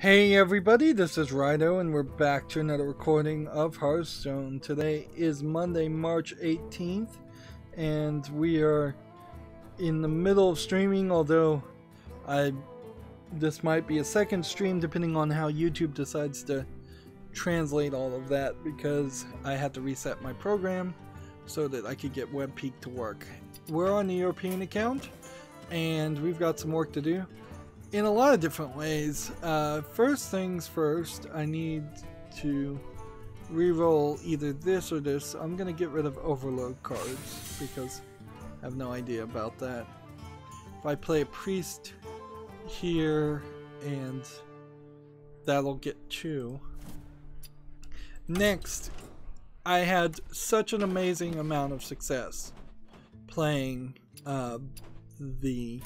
Hey everybody, this is Rydo and we're back to another recording of Hearthstone. Today is Monday, March 18th and we are in the middle of streaming, although this might be a second stream depending on how YouTube decides to translate all of that, because I had to reset my program so that I could get WebPeak to work. We're on the European account and we've got some work to do in a lot of different ways. First things first, I need to re-roll either this or this. I'm gonna get rid of overload cards because I have no idea about that. If I play a priest here, and that'll get 2. Next, I had such an amazing amount of success playing the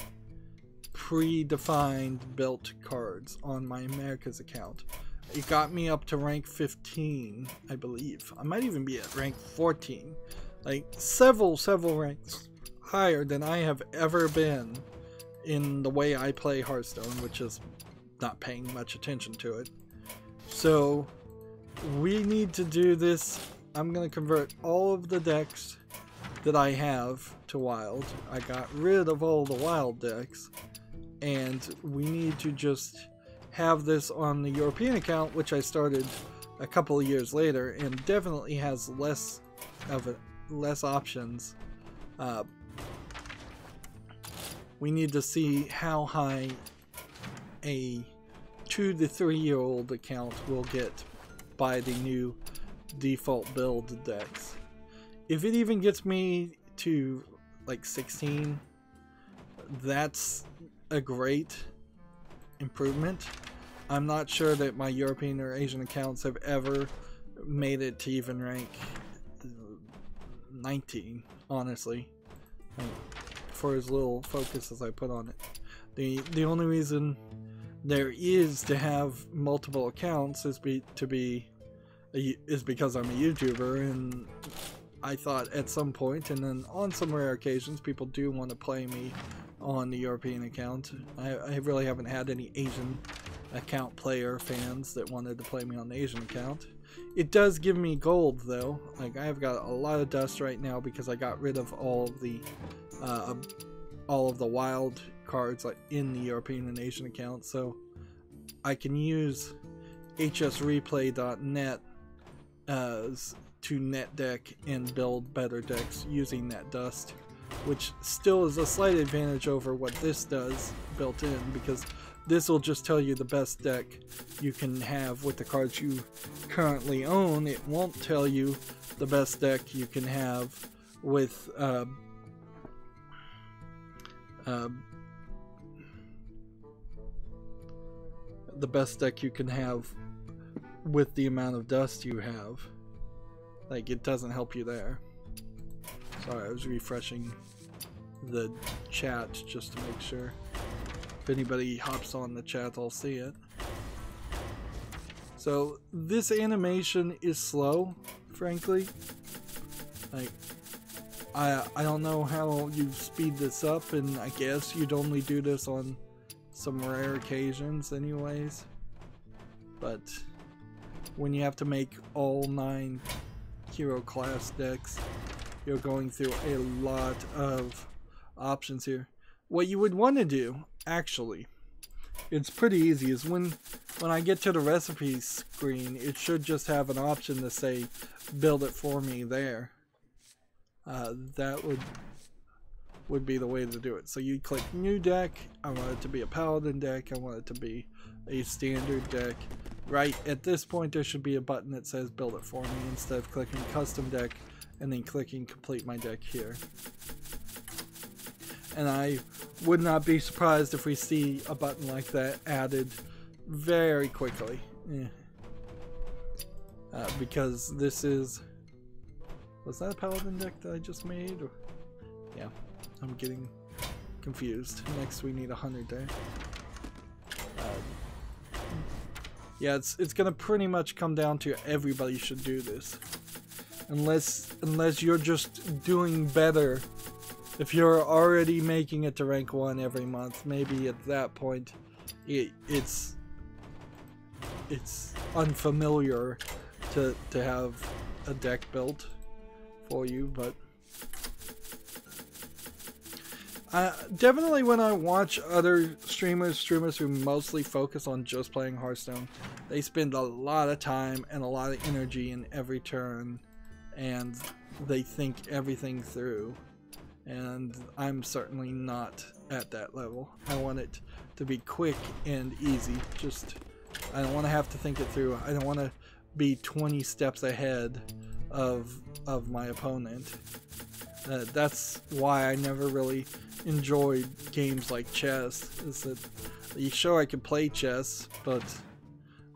predefined built cards on my Americas account. It got me up to rank 15, I believe. I might even be at rank 14. Like several ranks higher than I have ever been in the way I play Hearthstone, which is not paying much attention to it. So we need to do this. I'm going to convert all of the decks that I have to wild. I got rid of all the wild decks, and we need to just have this on the European account, which I started a couple of years later and definitely has less options. We need to see how high a 2 to 3 year old account will get by the new default build decks. If it even gets me to like 16, that's a great improvement. I'm not sure that my European or Asian accounts have ever made it to even rank 19, honestly, for as little focus as I put on it. The only reason there is to have multiple accounts is because I'm a YouTuber, and I thought at some point, and then on some rare occasions, people do want to play me on the European account. I really haven't had any Asian account player fans that wanted to play me on the Asian account. It does give me gold though. Like, I've got a lot of dust right now because I got rid of all of the wild cards like in the European and Asian account, so I can use hsreplay.net to net deck and build better decks using that dust, which still is a slight advantage over what this does built in, because this will just tell you the best deck you can have with the cards you currently own. It won't tell you the best deck you can have with the best deck you can have with the amount of dust you have. Like, it doesn't help you there. Sorry, I was refreshing the chat just to make sure. If anybody hops on the chat, I'll see it. So this animation is slow, frankly. Like, I don't know how you speed this up, and I guess you'd only do this on some rare occasions anyways. But when you have to make all 9 hero class decks, you're going through a lot of options here. What you would want to do, actually, it's pretty easy, is when I get to the recipe screen, it should just have an option to say build it for me there. That would be the way to do it. So you click new deck. I want it to be a paladin deck. I want it to be a standard deck. Right at this point, there should be a button that says build it for me, instead of clicking custom deck and then clicking complete my deck here. And I would not be surprised if we see a button like that added very quickly. Because this is... Was that a paladin deck that I just made? Or, yeah, I'm getting confused. Next we need a 100 deck. Yeah, it's gonna pretty much come down to everybody should do this. Unless you're just doing better. If you're already making it to rank 1 every month, maybe at that point it's it's unfamiliar to have a deck built for you, but definitely when I watch other streamers who mostly focus on just playing Hearthstone, they spend a lot of time and a lot of energy in every turn, and they think everything through. And I'm certainly not at that level. I want it to be quick and easy. I don't want to have to think it through. I don't want to be 20 steps ahead of my opponent. That's why I never really enjoyed games like chess. Is that sure I can play chess, but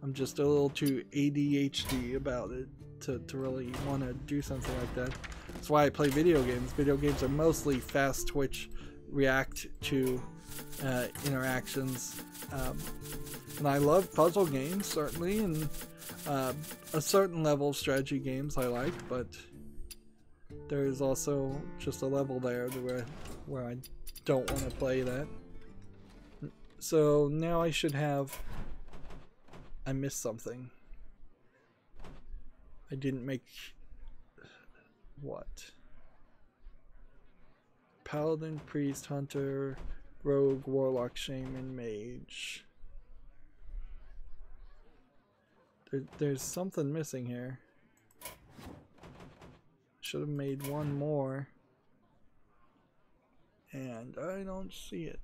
I'm just a little too ADHD about it to really want to do something like that. That's why I play video games. Video games are mostly fast twitch, react to interactions. And I love puzzle games, certainly, and a certain level of strategy games I like, but there is also just a level there where I don't want to play that. So now I should have... I missed something. I didn't make... What? Paladin, Priest, Hunter, Rogue, Warlock, Shaman, Mage. There's something missing here. Should have made one more. And I don't see it.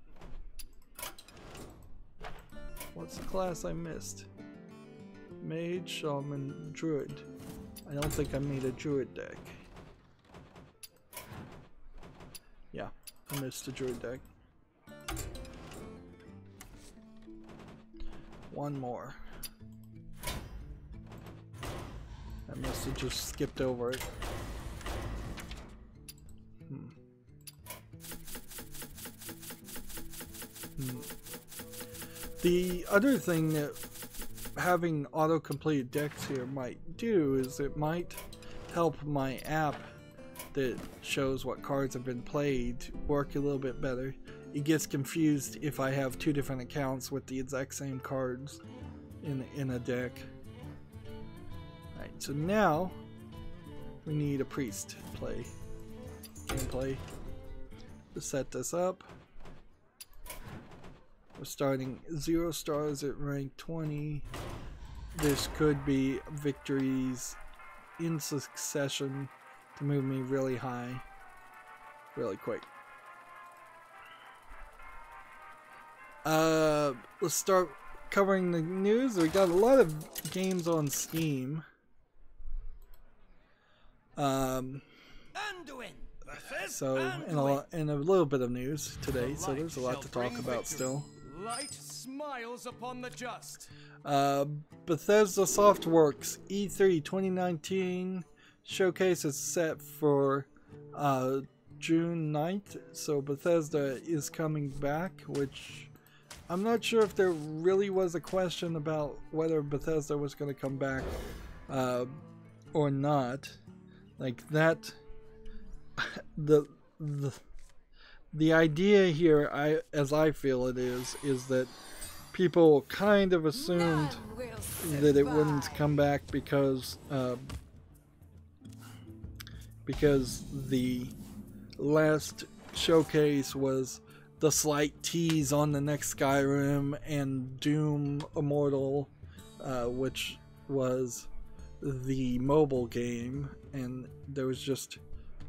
What's the class I missed? Mage, Shaman, Druid. I don't think I made a Druid deck. Yeah, I missed a Druid deck. One more. I must have just skipped over it. The other thing that having auto-completed decks here might do is it might help my app that shows what cards have been played work a little bit better. It gets confused if I have two different accounts with the exact same cards in a deck. Alright, so now we need a priest gameplay to set this up. We're starting 0 stars at rank 20. This could be victories in succession to move me really high, really quick. Let's start covering the news. We got a lot of games on Steam. So, and a little bit of news today, so there's a lot to talk about still. Light smiles upon the just. Bethesda Softworks E3 2019 showcase is set for June 9th, so Bethesda is coming back, which I'm not sure if there really was a question about whether Bethesda was going to come back or not. Like that, the idea here, as I feel it is that people kind of assumed that it wouldn't come back because the last showcase was the slight tease on the next Skyrim and Doom Immortal, which was the mobile game, and there was just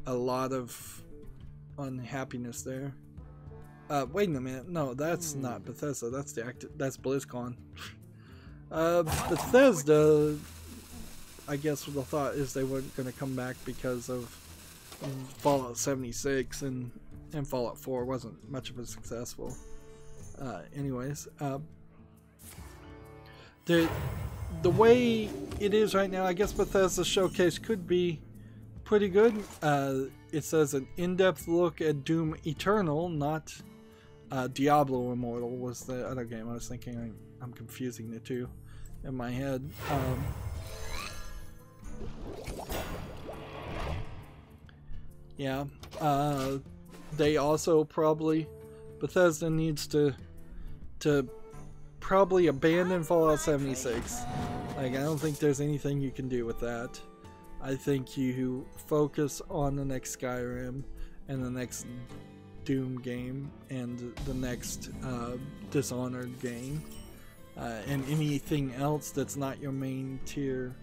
a lot of unhappiness there. Wait a minute, no, that's not Bethesda, that's that's BlizzCon. Bethesda, I guess the thought is they weren't going to come back because of Fallout 76 and Fallout 4 wasn't much of a successful. Anyways, the way it is right now, I guess Bethesda showcase could be pretty good. It says an in-depth look at Doom Eternal, not Diablo Immortal was the other game I was thinking. I'm confusing the two in my head. Yeah, they also probably, Bethesda needs to probably abandon Fallout 76. Like, I don't think there's anything you can do with that. I think you focus on the next Skyrim and the next Doom game and the next Dishonored game. And anything else that's not your main tier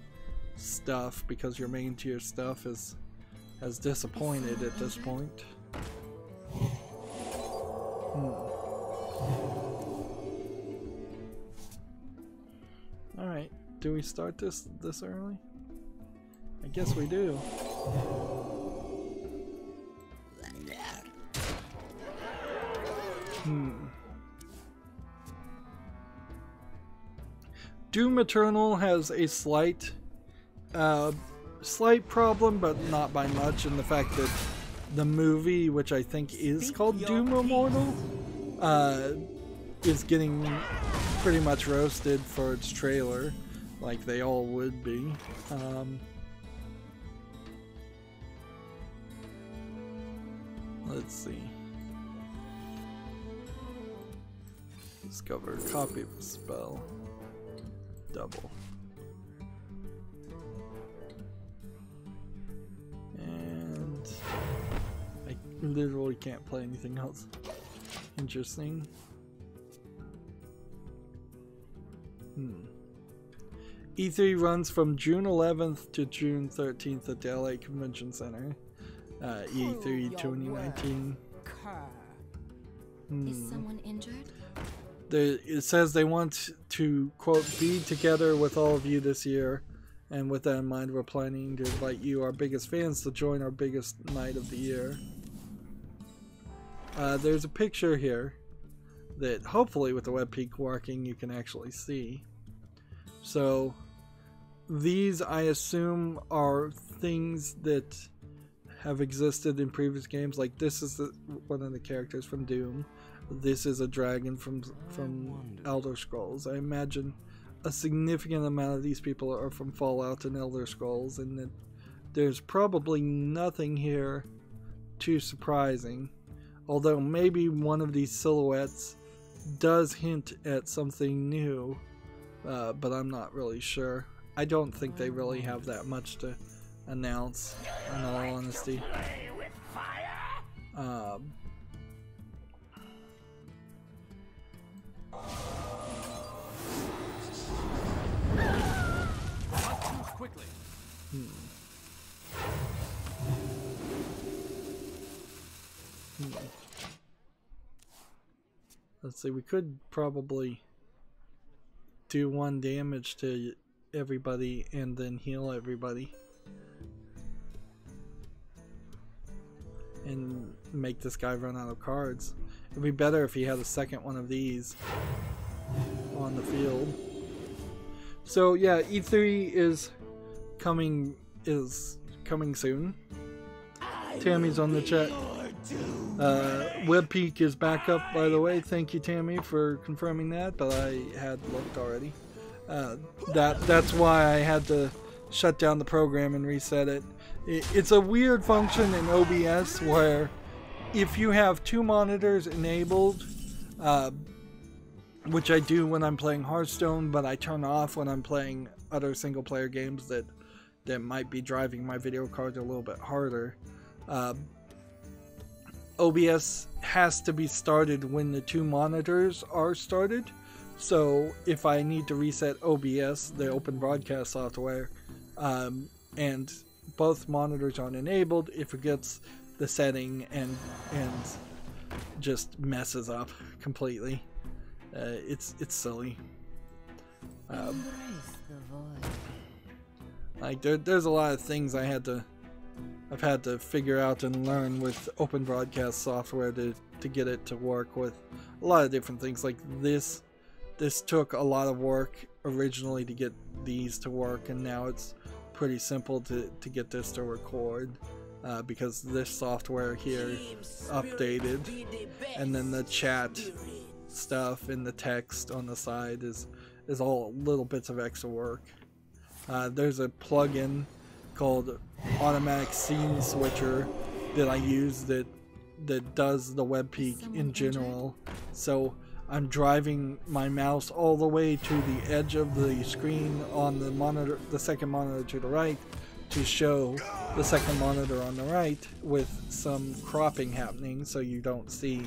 stuff, because your main tier stuff has disappointed at this point. Alright, do we start this early? I guess we do. Doom Eternal has a slight problem, but not by much, in the fact that the movie, which I think is called Doom Immortal, is getting pretty much roasted for its trailer, like they all would be. Let's see. Discover a copy of the spell. Double. And I literally can't play anything else. Interesting. E3 runs from June 11th to June 13th at the LA Convention Center. E3 2019. Is someone injured? It says they want to, quote, be together with all of you this year, and with that in mind, we're planning to invite you, our biggest fans, to join our biggest night of the year. There's a picture here that hopefully with the web peak working you can actually see. So these, I assume, are things that have existed in previous games. Like this is one of the characters from Doom. This is a dragon from Elder Scrolls. I imagine a significant amount of these people are from Fallout and Elder Scrolls, and that there's probably nothing here too surprising. Although maybe one of these silhouettes does hint at something new, but I'm not really sure. I don't think they really have that much to announce, in all honesty. Quickly. Let's see, we could probably do 1 damage to everybody and then heal everybody. And make this guy run out of cards. It'd be better if he had a second one of these on the field. So yeah, E3 is coming soon. Tammy's on the chat. WebPeak is back up, by the way. Thank you, Tammy, for confirming that, but I had looked already. That's why I had to shut down the program and reset it. It's a weird function in OBS where if you have 2 monitors enabled, which I do when I'm playing Hearthstone, but I turn off when I'm playing other single-player games that might be driving my video card a little bit harder. OBS has to be started when the 2 monitors are started. So if I need to reset OBS, the Open Broadcast software, and both monitors aren't enabled, it forgets the setting and just messes up completely. It's silly. Like there's a lot of things I've had to figure out and learn with Open Broadcast software to get it to work with a lot of different things. Like this took a lot of work originally to get these to work, and now it's pretty simple to get this to record, because this software here updated, and then the chat stuff and the text on the side is all little bits of extra work. There's a plugin called Automatic Scene Switcher that I use that does the web peak in general. So I'm driving my mouse all the way to the edge of the screen on the monitor, the second monitor to the right, to show the second monitor on the right with some cropping happening so you don't see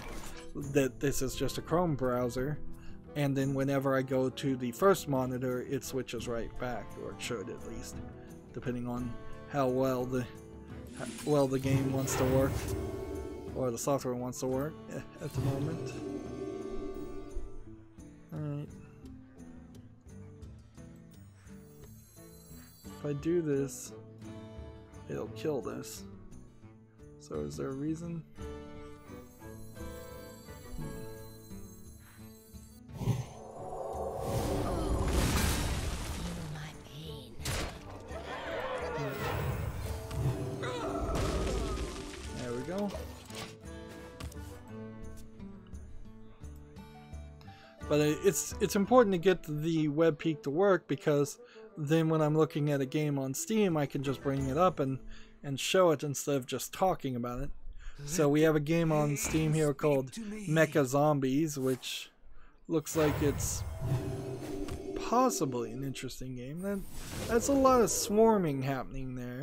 that this is just a Chrome browser. And then whenever I go to the first monitor, it switches right back, or it should at least, depending on how well the game wants to work, or the software wants to work at the moment. Alright. If I do this, it'll kill this. So is there a reason? There we go. But it's important to get the web peak to work, because then when I'm looking at a game on Steam, I can just bring it up and show it instead of just talking about it. So we have a game on Steam here called Mecha Zombies, which looks like it's possibly an interesting game. That's a lot of swarming happening there.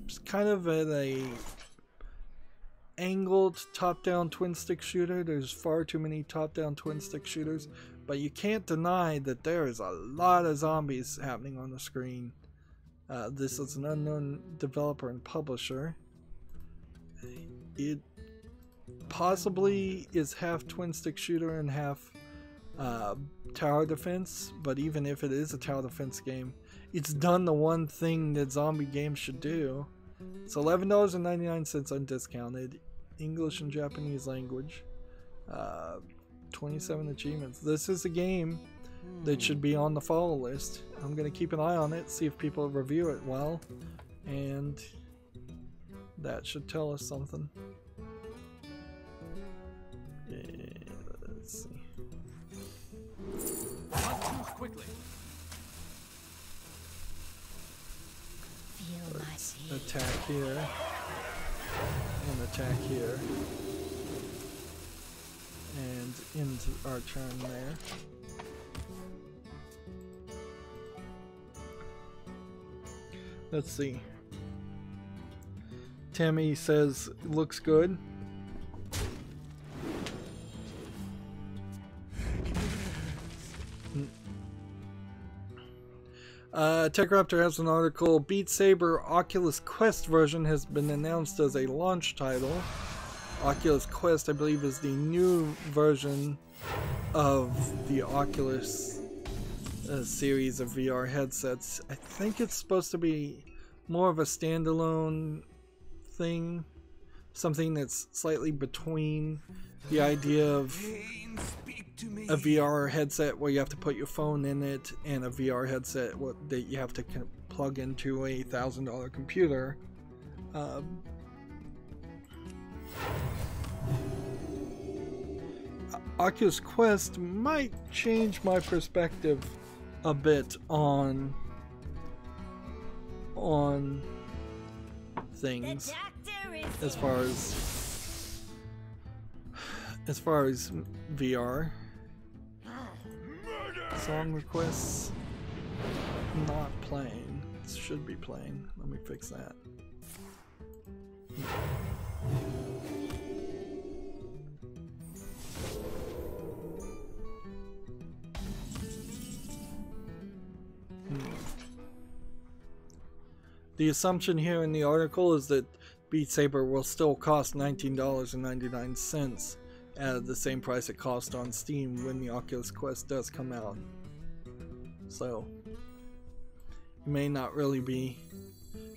It's kind of at a angled top-down twin-stick shooter. There's far too many top-down twin-stick shooters, but you can't deny that there is a lot of zombies happening on the screen. This is an unknown developer and publisher. It possibly is half twin-stick shooter and half tower defense, but even if it is a tower defense game, it's done the one thing that zombie games should do. It's $11.99 undiscounted, English and Japanese language, 27 achievements. This is a game that should be on the follow list. I'm going to keep an eye on it, see if people review it well, and that should tell us something. Yeah, let's see. Not too quickly. Let's attack here and attack here and into our turn there. Let's see. Tammy says looks good. TechRaptor has an article. Beat Saber Oculus Quest version has been announced as a launch title. Oculus Quest, I believe, is the new version of the Oculus series of VR headsets. I think it's supposed to be more of a standalone thing, something that's slightly between the idea of a VR headset where you have to put your phone in it and a VR headset that you have to plug into a $1,000 computer. Oculus Quest might change my perspective a bit on things as far as VR. Song requests not playing. It should be playing. Let me fix that. The assumption here in the article is that Beat Saber will still cost $19.99 at the same price it cost on Steam when the Oculus Quest does come out. So, you may not really be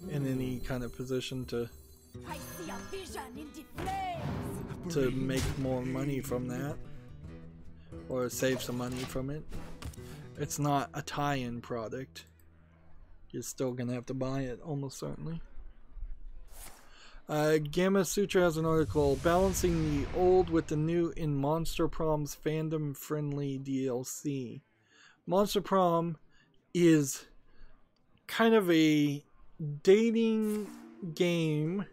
in any kind of position to make more money from that, or save some money from it. It's not a tie-in product. You're still gonna have to buy it, almost certainly. Gamma Sutra has an article balancing the old with the new in Monster Prom's fandom-friendly DLC. Monster Prom is kind of a dating game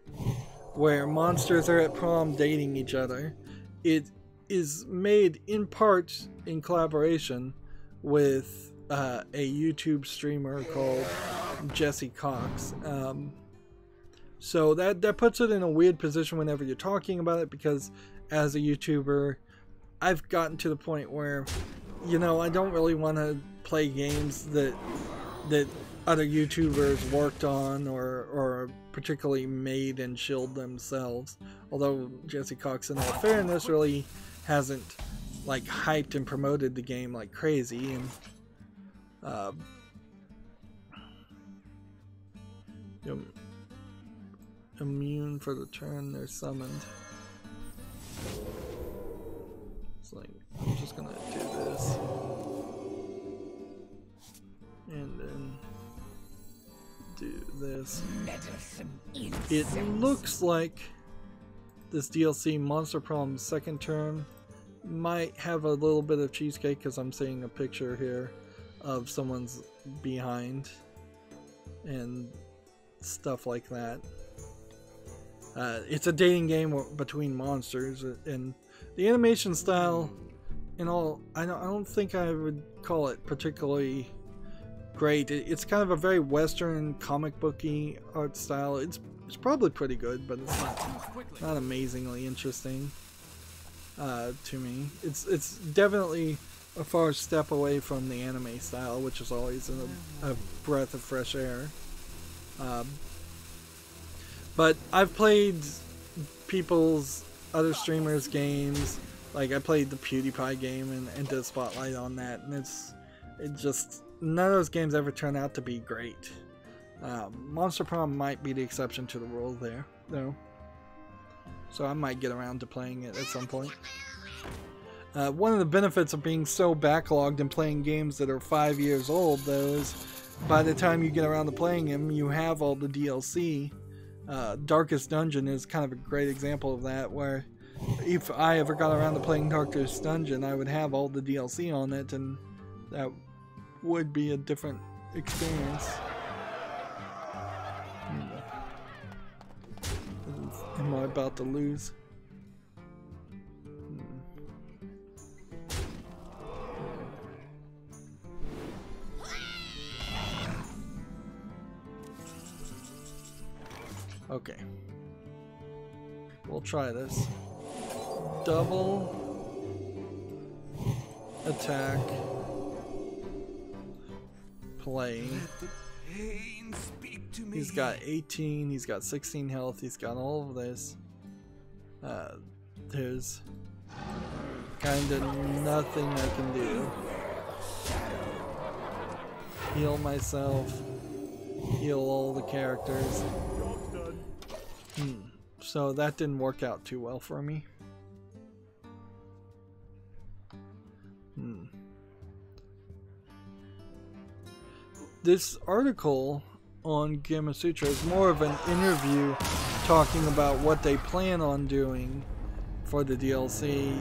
where monsters are at prom dating each other. It is made in part in collaboration with a YouTube streamer called Jesse Cox. So that puts it in a weird position whenever you're talking about it, because as a YouTuber, I've gotten to the point where, you know, I don't really want to play games that other YouTubers worked on or particularly made and shilled themselves. Although Jesse Cox, in all fairness, really hasn't like hyped and promoted the game like crazy, and immune for the turn they're summoned. It's like, I'm just gonna do this and then do this. It looks like this DLC, Monster Problem Second Term, might have a little bit of cheesecake, because I'm seeing a picture here of someone's behind and stuff like that. It's a dating game between monsters, and the animation style, in all, I don't think I would call it particularly great. It's kind of a very Western comic booky art style. It's probably pretty good, but it's not amazingly interesting to me. It's definitely a far step away from the anime style, which is always a breath of fresh air. But I've played people's other streamers' games. Like, I played the PewDiePie game and did a spotlight on that, and it just, none of those games ever turn out to be great. Monster Problem might be the exception to the rule there, though. So I might get around to playing it at some point. One of the benefits of being so backlogged and playing games that are 5 years old, though, is by the time you get around to playing them, you have all the DLC. Darkest Dungeon is kind of a great example of that, where if I ever got around to playing Darkest Dungeon, I would have all the DLC on it, and that would be a different experience. Am I about to lose? Okay. We'll try this. Double attack. Play. He's got 18, he's got 16 health, he's got all of this. There's kinda nothing I can do. Heal myself. Heal all the characters. So that didn't work out too well for me. This article on Gamasutra is more of an interview talking about what they plan on doing for the DLC,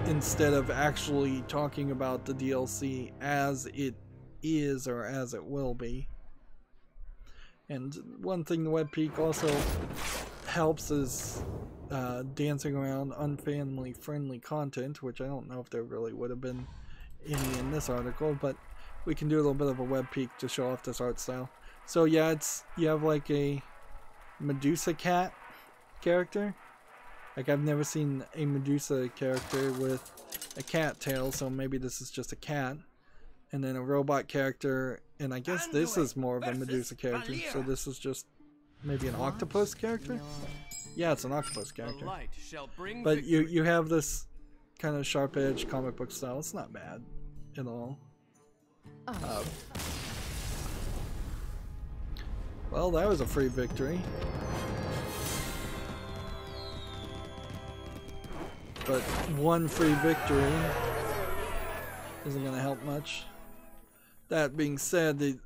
instead of actually talking about the DLC as it is or as it will be. And one thing the webpeak also helps is dancing around unfamily friendly content, which I don't know if there really would have been any in this article, but we can do a little bit of a web peek to show off this art style. So yeah, you have like a Medusa cat character. Like, I've never seen a Medusa character with a cat tail, so maybe this is just a cat. And then a robot character, and I guess this is more of a Medusa character, so this is just maybe an octopus character? Yeah, it's an octopus character. But you have this kind of sharp-edged comic book style. It's not bad at all. Well, that was a free victory. But one free victory isn't going to help much. That being said,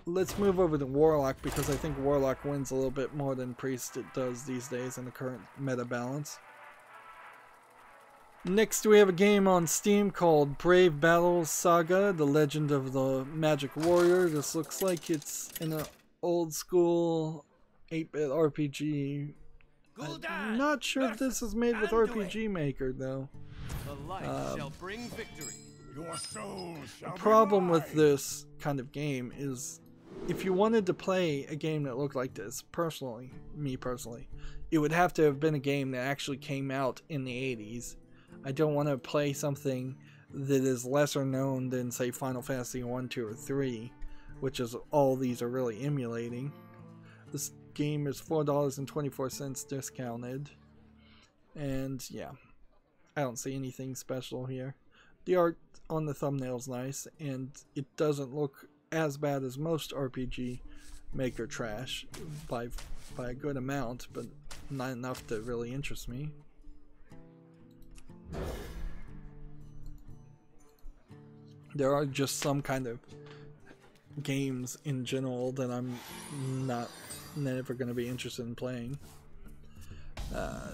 let's move over to Warlock, because I think Warlock wins a little bit more than Priest it does these days in the current meta balance. Next, we have a game on Steam called Brave Battles Saga: The Legend of the Magic Warrior. This looks like it's in an old school 8-bit RPG. I'm not sure if this is made with RPG Maker, though. The light shall bring victory. Your soul shall The problem be with mine. this kind of game is if you wanted to play a game that looked like this, me personally, it would have to have been a game that actually came out in the 80s. I don't want to play something that is lesser known than, say, Final Fantasy 1, 2, or 3, which is all these are really emulating. This game is $4.24 discounted, and yeah, I don't see anything special here. The art on the thumbnail's nice, and it doesn't look as bad as most RPG Maker trash by a good amount, but not enough to really interest me. There are just some kind of games in general that I'm never going to be interested in playing.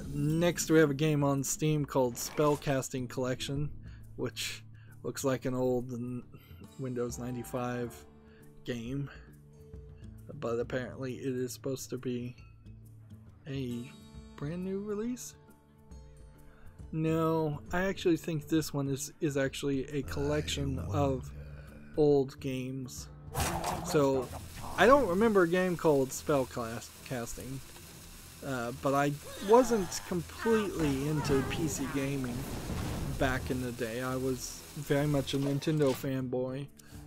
Next we have a game on Steam called Spellcasting Collection, which looks like an old Windows 95 game, but apparently it is supposed to be a brand new release. No, I actually think this one is actually a collection of old games. So I don't remember a game called Spellcasting, but I wasn't completely into PC gaming back in the day. I was very much a Nintendo fanboy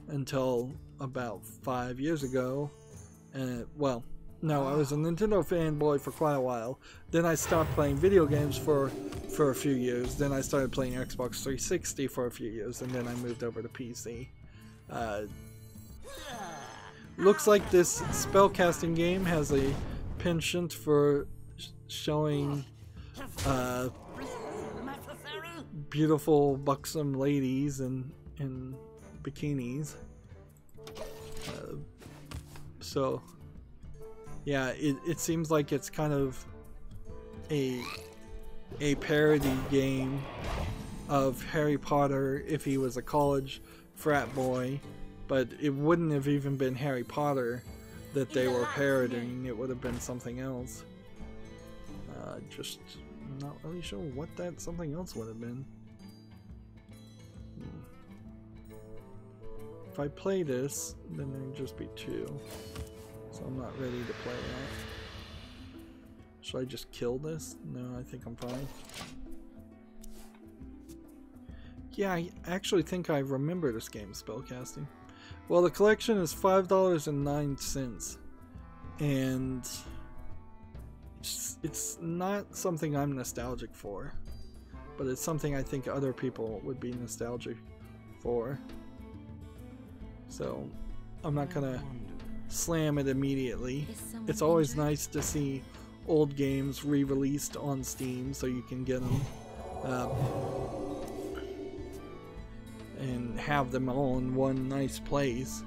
until about 5 years ago. Well, no, I was a Nintendo fanboy for quite a while. Then I stopped playing video games for a few years. Then I started playing Xbox 360 for a few years, and then I moved over to PC. Looks like this spellcasting game has a penchant for showing beautiful, buxom ladies in bikinis. So, yeah, it seems like it's kind of a parody game of Harry Potter if he was a college frat boy, but it wouldn't have even been Harry Potter that they were parodying. It would have been something else. Just not really sure what that something else would have been. If I play this, then there'd just be 2. So I'm not ready to play that. Should I just kill this? No, I think I'm fine. Yeah, I actually think I remember this game, Spellcasting. Well, the collection is $5.09, and it's not something I'm nostalgic for, but it's something I think other people would be nostalgic for. So I'm not gonna slam it immediately. It's always nice to see old games re-released on Steam so you can get them and have them all in one nice place.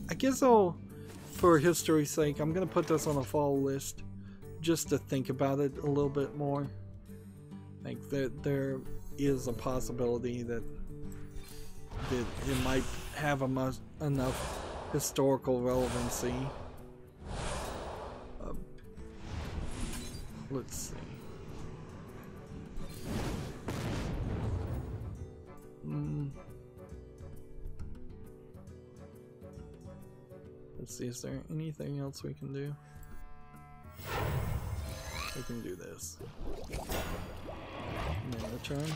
I guess for history's sake, I'm gonna put this on a fall list just to think about it a little bit more. Like there is a possibility that it might have enough historical relevancy. Let's see. Let's see, is there anything else we can do? We can do this. And then return.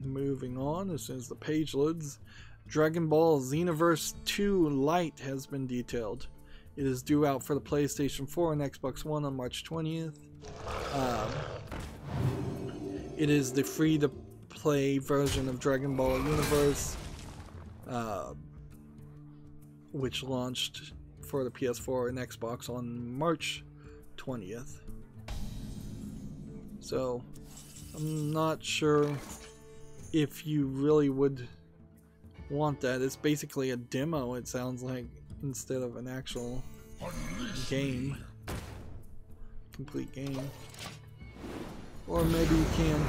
Moving on, as soon as the page loads, Dragon Ball Xenoverse 2 Lite has been detailed. It is due out for the PlayStation 4 and Xbox One on March 20th. It is the free-to-play version of Dragon Ball Universe, which launched for the PS4 and Xbox on March 20th. So, I'm not sure if you really would want that. It's basically a demo, it sounds like, instead of an actual game. Complete game. Or maybe you can...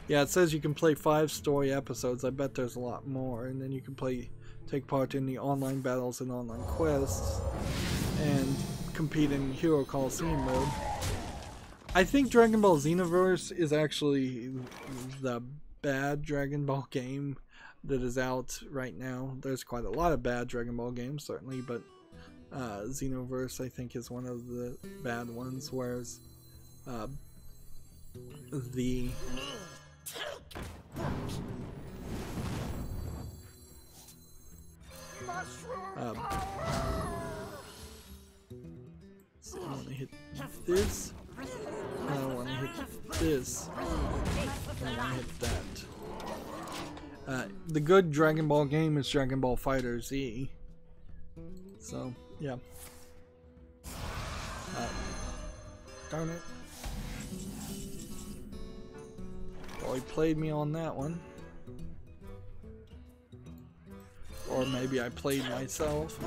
Yeah, it says you can play 5 story episodes. I bet there's a lot more. And then you can take part in the online battles and online quests. and compete in Hero Coliseum mode. I think Dragon Ball Xenoverse is actually the bad Dragon Ball game that is out right now. There's quite a lot of bad Dragon Ball games, certainly, but Xenoverse I think is one of the bad ones, whereas the so I want to hit this, I want to hit this, I want to hit that. The good Dragon Ball game is Dragon Ball Fighter Z. So, yeah. Darn it. Well, he played me on that one. Or maybe I played myself.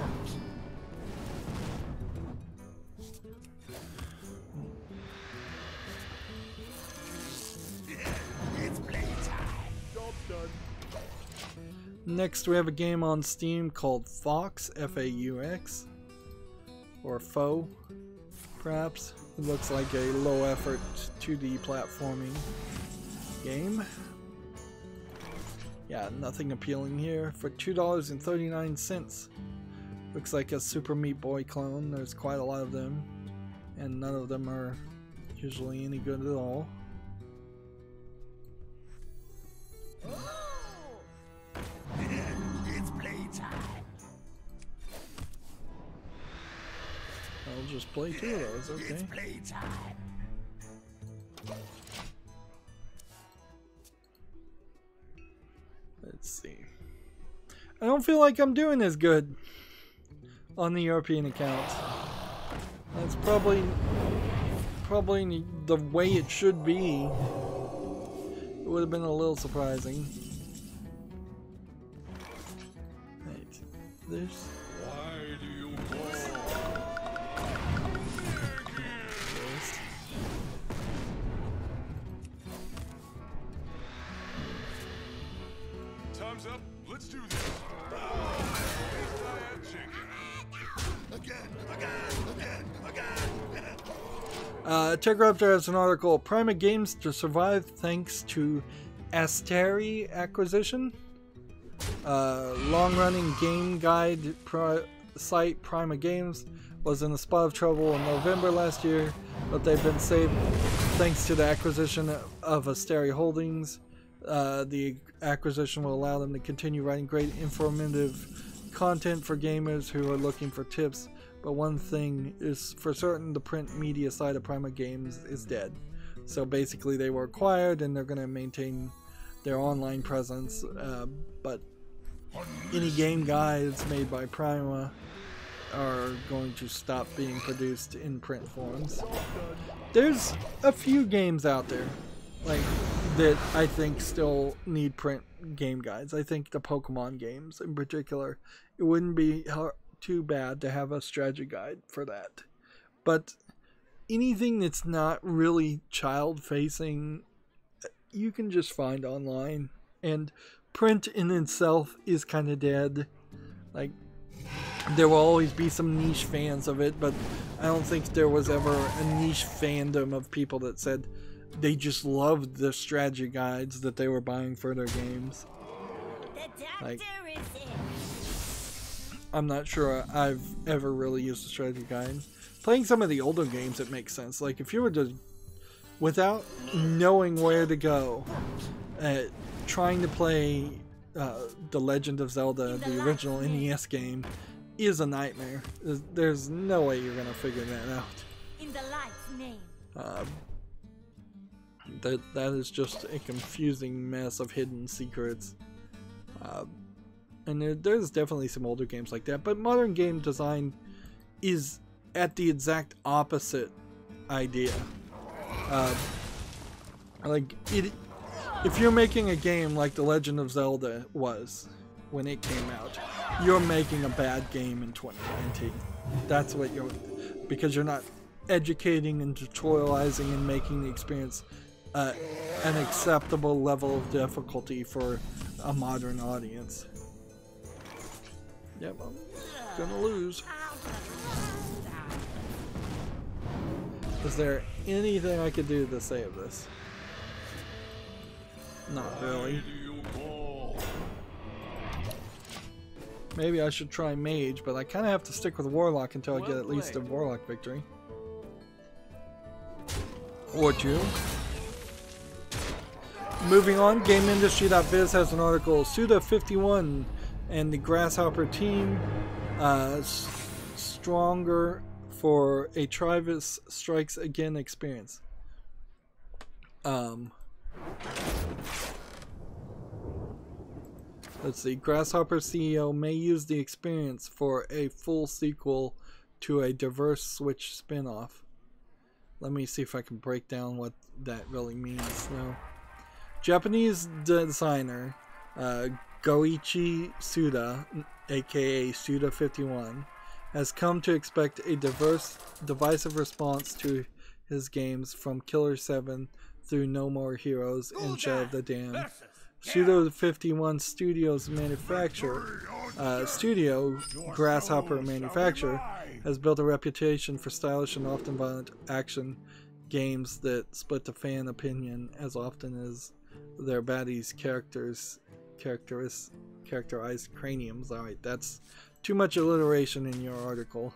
Next we have a game on Steam called Fox, F-A-U-X, or Foe, perhaps. It looks like a low effort 2D platforming game. Yeah, nothing appealing here. For $2.39. Looks like a Super Meat Boy clone. There's quite a lot of them, and none of them are usually any good at all. I'll just play two of those, okay. Let's see. I don't feel like I'm doing as good on the European account. That's probably the way it should be. It would have been a little surprising. Right. This. Why do you call? Time's up. Let's do this. TechRaptor has an article, Prima Games to survive thanks to Asteri acquisition. Long-running game guide site Prima Games was in a spot of trouble in November last year, but they've been saved thanks to the acquisition of Asteri Holdings. The acquisition will allow them to continue writing great informative content for gamers who are looking for tips. But one thing is for certain, the print media side of Prima Games is dead. So basically they were acquired and they're going to maintain their online presence, but any game guides made by Prima are going to stop being produced in print forms. There's a few games out there like that I think still need print game guides. I think the Pokemon games in particular, it wouldn't be too bad to have a strategy guide for that. But anything that's not really child facing, you can just find online, and print in itself is kind of dead. Like, there will always be some niche fans of it, but I don't think there was ever a niche fandom of people that said they just loved the strategy guides that they were buying for their games. Like, I'm not sure I've ever really used a strategy guide. Playing some of the older games, it makes sense. Like, if you were to, without knowing where to go, trying to play The Legend of Zelda, the original NES game, is a nightmare. There's no way you're gonna figure that out. In the light's name. That is just a confusing mess of hidden secrets. And there's definitely some older games like that, but modern game design is at the exact opposite idea. If you're making a game like The Legend of Zelda was when it came out, you're making a bad game in 2019. That's what you're, because you're not educating and tutorializing and making the experience an acceptable level of difficulty for a modern audience. Yep, I'm gonna lose. Is there anything I could do to save this? Not really. Maybe I should try Mage, but I kind of have to stick with Warlock until I get at least a Warlock victory. Or two. Moving on, GameIndustry.biz has an article, Suda51 and the Grasshopper team stronger for a Travis Strikes Again experience. Let's see, Grasshopper CEO may use the experience for a full sequel to a diverse Switch spin-off. Let me see if I can break down what that really means now. Japanese designer Goichi Suda, aka Suda51, has come to expect a diverse, divisive response to his games from Killer 7 through No More Heroes and Shadow of the Damned. Suda51 Studios studio, Grasshopper Manufacturer, has built a reputation for stylish and often violent action games that split the fan opinion as often as their baddies characterized craniums. Alright, that's too much alliteration in your article.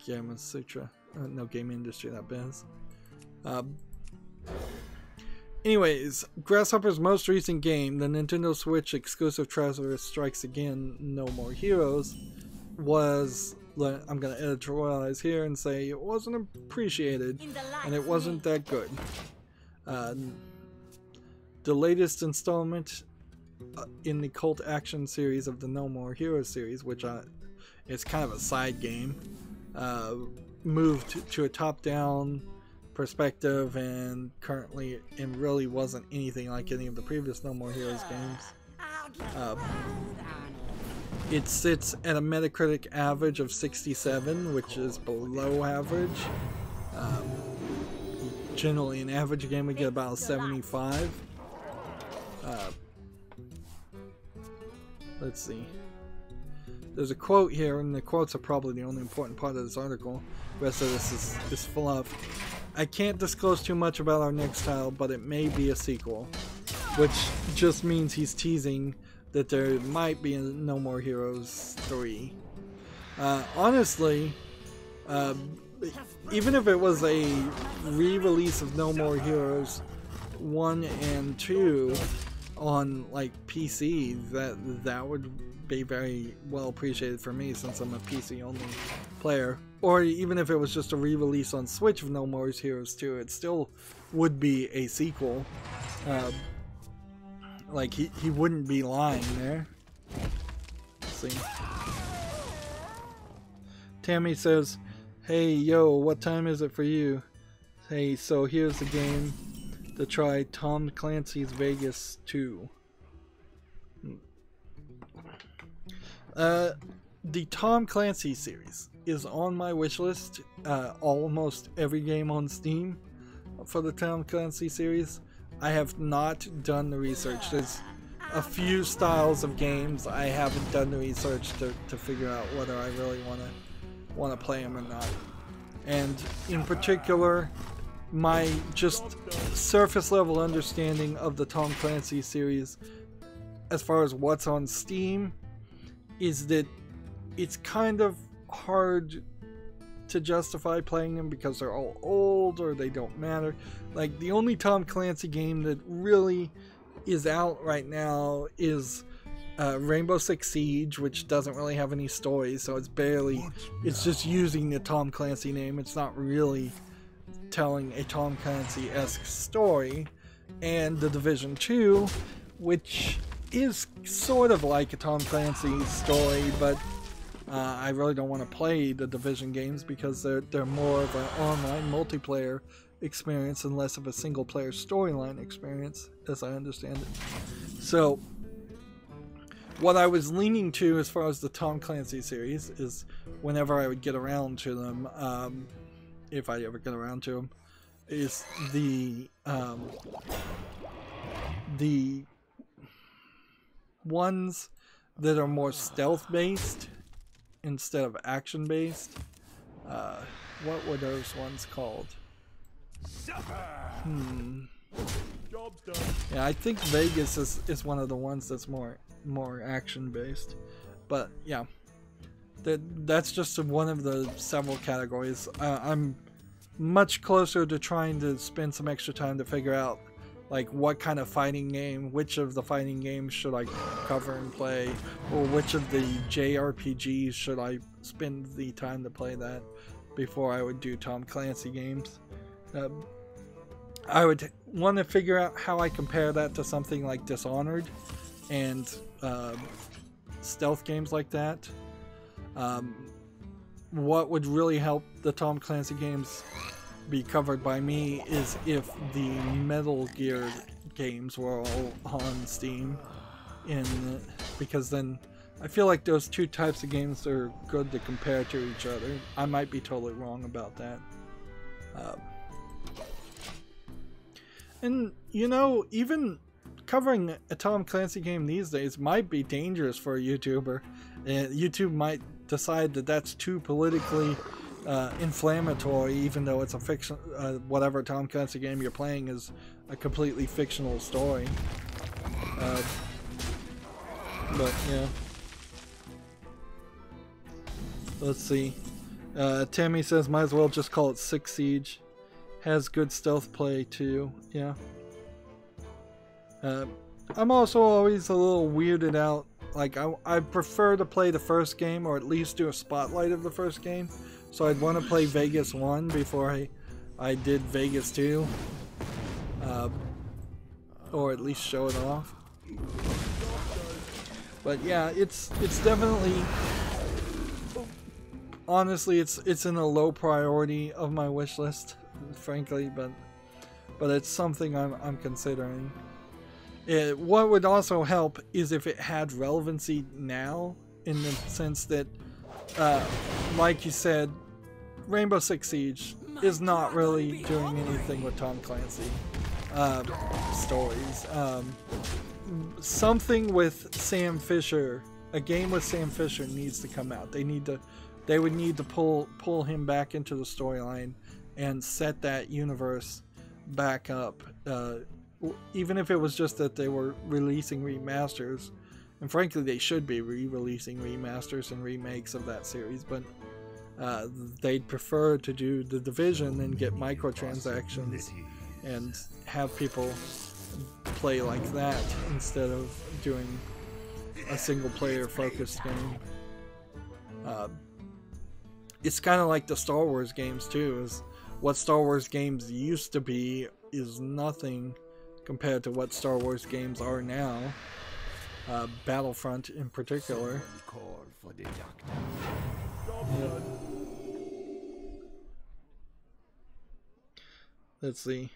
Gamma Sutra. No, Game Industry, that biz. Anyways, Grasshopper's most recent game, the Nintendo Switch exclusive Travis Strikes Again, No More Heroes, was, I'm going to editorialize here and say it wasn't appreciated and it wasn't that good. The latest installment in the cult action series of the No More Heroes series, which is kind of a side game, moved to a top-down perspective, and currently it really wasn't anything like any of the previous No More Heroes games. It sits at a Metacritic average of 67, which is below average. Generally, an average game would get about a 75. Let's see. There's a quote here, and the quotes are probably the only important part of this article. The rest of this is fluff. I can't disclose too much about our next title, but it may be a sequel. Which just means he's teasing that there might be a No More Heroes 3. Honestly, even if it was a re-release of No More Heroes 1 and 2 on like PC, that would be very well appreciated for me, since I'm a PC only player. Or even if it was just a re-release on Switch of No More Heroes 2, it still would be a sequel. Like he wouldn't be lying there. Let's see. Tammy says, "Hey yo, what time is it for you? Hey, so here's the game to try, Tom Clancy's Vegas 2. The Tom Clancy series is on my wish list. Almost every game on Steam for the Tom Clancy series. I have not done the research. There's a few styles of games I haven't done the research to figure out whether I really want to play them or not. And in particular, my just surface level understanding of the Tom Clancy series as far as what's on Steam is that it's kind of hard to justify playing them because they're all old or they don't matter. Like, the only Tom Clancy game that really is out right now is Rainbow Six Siege, which doesn't really have any story, so it's just using the Tom Clancy name. It's not really telling a Tom Clancy-esque story. And The Division 2, which is sort of like a Tom Clancy story, but I really don't want to play the Division games because they're more of an online multiplayer experience and less of a single player storyline experience, as I understand it. So what I was leaning to as far as the Tom Clancy series is, whenever I would get around to them, if I ever get around to them, is the ones that are more stealth based instead of action based. What were those ones called? Yeah, I think Vegas is one of the ones that's more action based. But yeah, that's just one of the several categories. I'm much closer to trying to spend some extra time to figure out like what kind of fighting game, which of the fighting games should I cover and play, or which of the JRPGs should I spend the time to play that before I would do Tom Clancy games. I would want to figure out how I compare that to something like Dishonored and stealth games like that. What would really help the Tom Clancy games be covered by me is if the Metal Gear games were all on Steam, because then I feel like those two types of games are good to compare to each other. I might be totally wrong about that. And you know, even covering a Tom Clancy game these days might be dangerous for a YouTuber. YouTube might decide that that's too politically inflammatory, even though it's a fiction. Whatever Tom Clancy game you're playing is a completely fictional story. But yeah, let's see. Tammy says might as well just call it Six Siege. Has good stealth play too. Yeah. I'm also always a little weirded out. Like I prefer to play the first game, or at least do a spotlight of the first game. So I'd want to play Vegas 1 before I did Vegas 2. Or at least show it off. But yeah, it's definitely, honestly, it's in a low priority of my wish list, frankly, but it's something I'm considering. What would also help is if it had relevancy now, in the sense that, like you said, Rainbow Six Siege is not really doing anything with Tom Clancy stories. Something with Sam Fisher, a game with Sam Fisher needs to come out. They would need to pull him back into the storyline and set that universe back up. Even if it was just that they were releasing remasters, and frankly they should be re-releasing remasters and remakes of that series, but they'd prefer to do The Division and get microtransactions and have people play like that instead of doing a single player focused game. It's kind of like the Star Wars games too. Is what Star Wars games used to be is nothing compared to what Star Wars games are now. Battlefront in particular. Yeah. Let's see.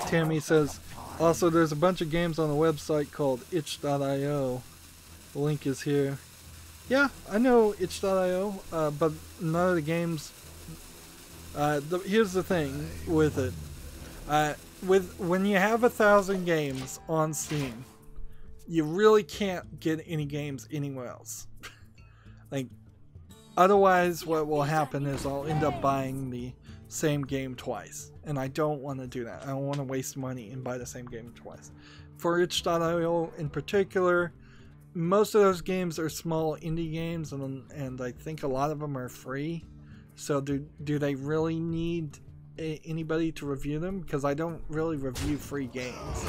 Tammy says, also there's a bunch of games on a website called itch.io. The link is here. Yeah, I know itch.io, but none of the games... here's the thing with it. When you have 1,000 games on Steam, you really can't get any games anywhere else. Like, otherwise what will happen is I'll end up buying the same game twice, and I don't want to do that. I don't want to waste money and buy the same game twice. For itch.io in particular, most of those games are small indie games, and I think a lot of them are free. So do they really need anybody to review them? Because I don't really review free games,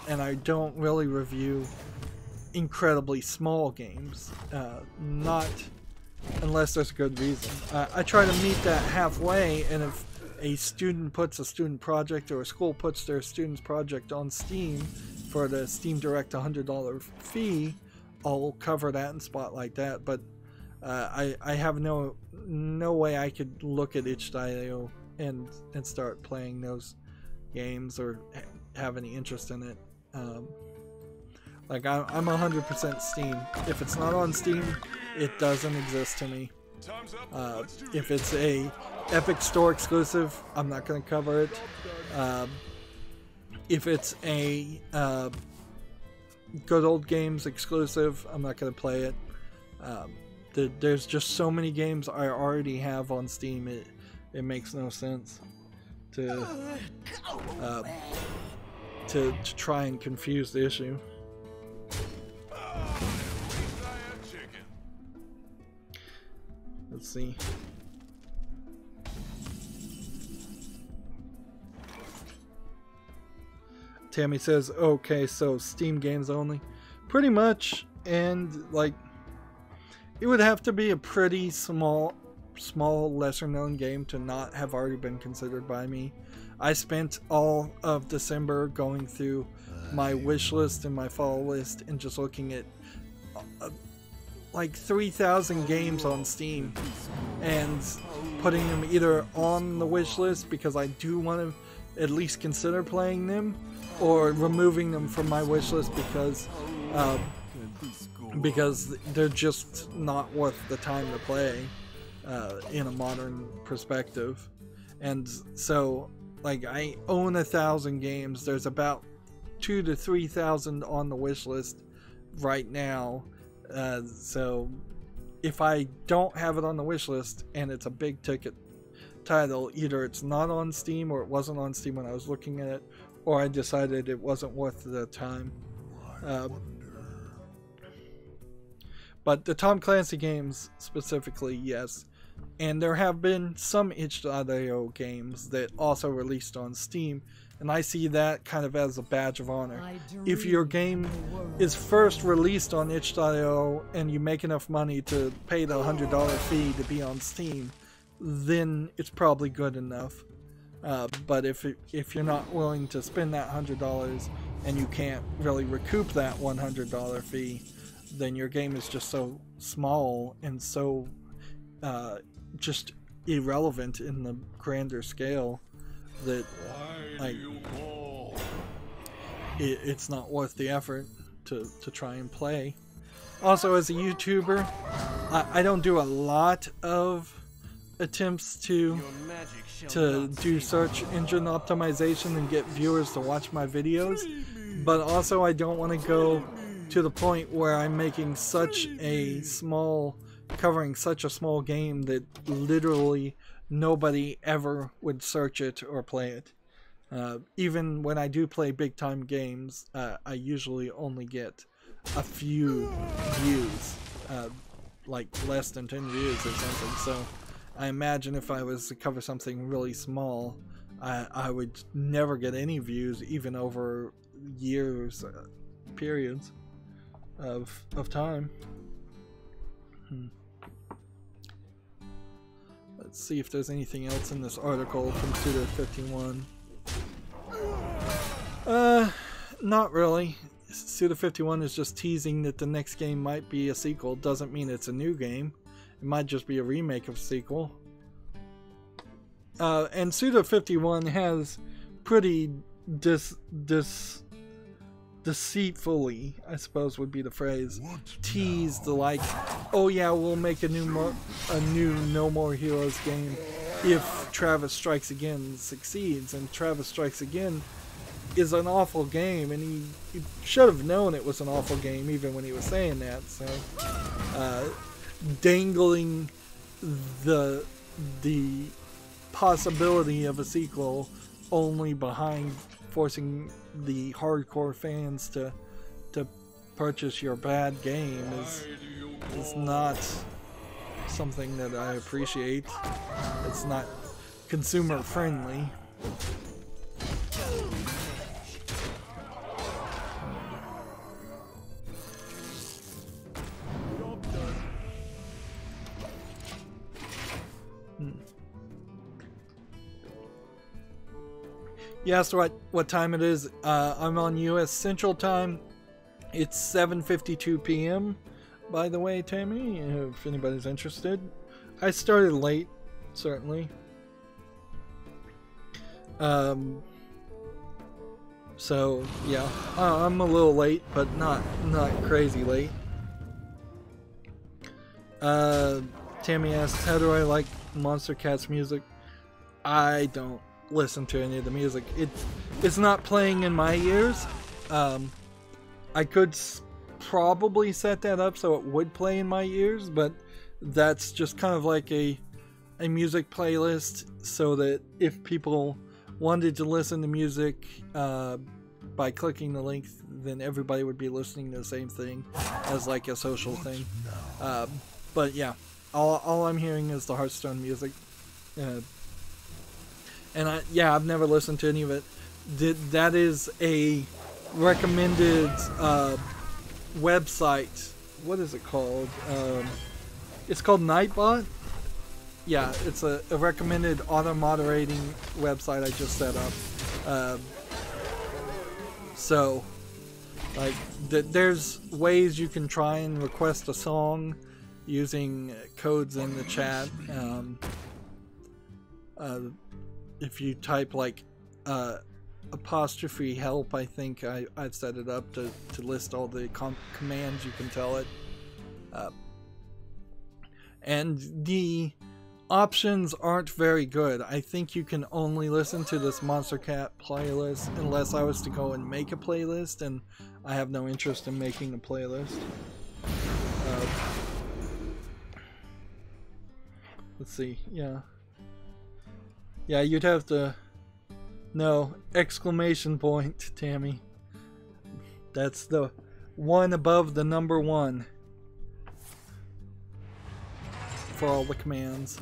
and I don't really review incredibly small games, not unless there's a good reason. I try to meet that halfway, and if a student puts a student project, or a school puts their student's project on Steam for the Steam Direct $100 fee, I'll cover that and spotlight that. But I have no way I could look at itch.io and start playing those games or have any interest in it. Like I'm 100% Steam. If it's not on Steam, it doesn't exist to me. If it's a Epic Store exclusive, I'm not going to cover it. If it's a Good Old Games exclusive, I'm not going to play it. There's just so many games I already have on Steam. It makes no sense to try and confuse the issue. Let's see. Tammy says, okay, so Steam games only. Pretty much, and like, it would have to be a pretty small, lesser known game to not have already been considered by me. I spent all of December going through my wish list and my follow list and just looking at like 3,000 games on Steam and putting them either on the wish list because I do want to at least consider playing them, or removing them from my wish list because they're just not worth the time to play in a modern perspective. And so, like, I own 1,000 games. There's about 2,000 to 3,000 on the wish list right now. So if I don't have it on the wish list and it's a big ticket title, either it's not on Steam or it wasn't on Steam when I was looking at it, or I decided it wasn't worth the time. But the Tom Clancy games specifically, yes. And there have been some itch.io games that also released on Steam, and I see that kind of as a badge of honor. If your game is first released on itch.io and you make enough money to pay the $100 fee to be on Steam, then it's probably good enough. But if you're not willing to spend that $100 and you can't really recoup that $100 fee, then your game is just so small and so just irrelevant in the grander scale that like it's not worth the effort to try and play. Also, as a YouTuber, I don't do a lot of attempts to do search engine optimization and get viewers to watch my videos, but also I don't want to go to the point where I'm making such a small, covering such a small game that literally nobody ever would search it or play it. Even when I do play big time games, I usually only get a few views, like less than 10 views or something. So I imagine if I was to cover something really small, I would never get any views, even over years, periods of time. Let's see if there's anything else in this article from Suda51. Not really. Suda51 is just teasing that the next game might be a sequel. Doesn't mean it's a new game. It might just be a remake of a sequel. And Suda51 has pretty deceitfully, I suppose would be the phrase, teased like, oh yeah, we'll make a new No More Heroes game if Travis Strikes Again succeeds. And Travis Strikes Again is an awful game, and he should have known it was an awful game even when he was saying that. So dangling the possibility of a sequel only behind forcing the hardcore fans to purchase your bad game is not something that I appreciate. It's not consumer friendly. You asked what time it is. I'm on US Central Time. It's 7:52 p.m. by the way, Tammy, if anybody's interested. I started late, certainly. So yeah, I'm a little late, but not crazy late. Tammy asks, how do I like Monster Cat's music? I don't listen to any of the music. It's not playing in my ears. I could probably set that up so it would play in my ears, but that's just kind of like a music playlist, so that if people wanted to listen to music by clicking the link, then everybody would be listening to the same thing as like a social thing. But yeah, all I'm hearing is the Hearthstone music. And I've never listened to any of it. That is a recommended website. What is it called? It's called Nightbot. Yeah, it's a recommended auto-moderating website I just set up. So, like, there's ways you can try and request a song using codes in the chat. If you type like apostrophe help, I think I've set it up to list all the commands you can tell it. And the options aren't very good. I think you can only listen to this Monster Cat playlist unless I was to go and make a playlist, and I have no interest in making a playlist. Let's see, yeah, you'd have to... No, exclamation point, Tammy. That's the one above the number 1 for all the commands.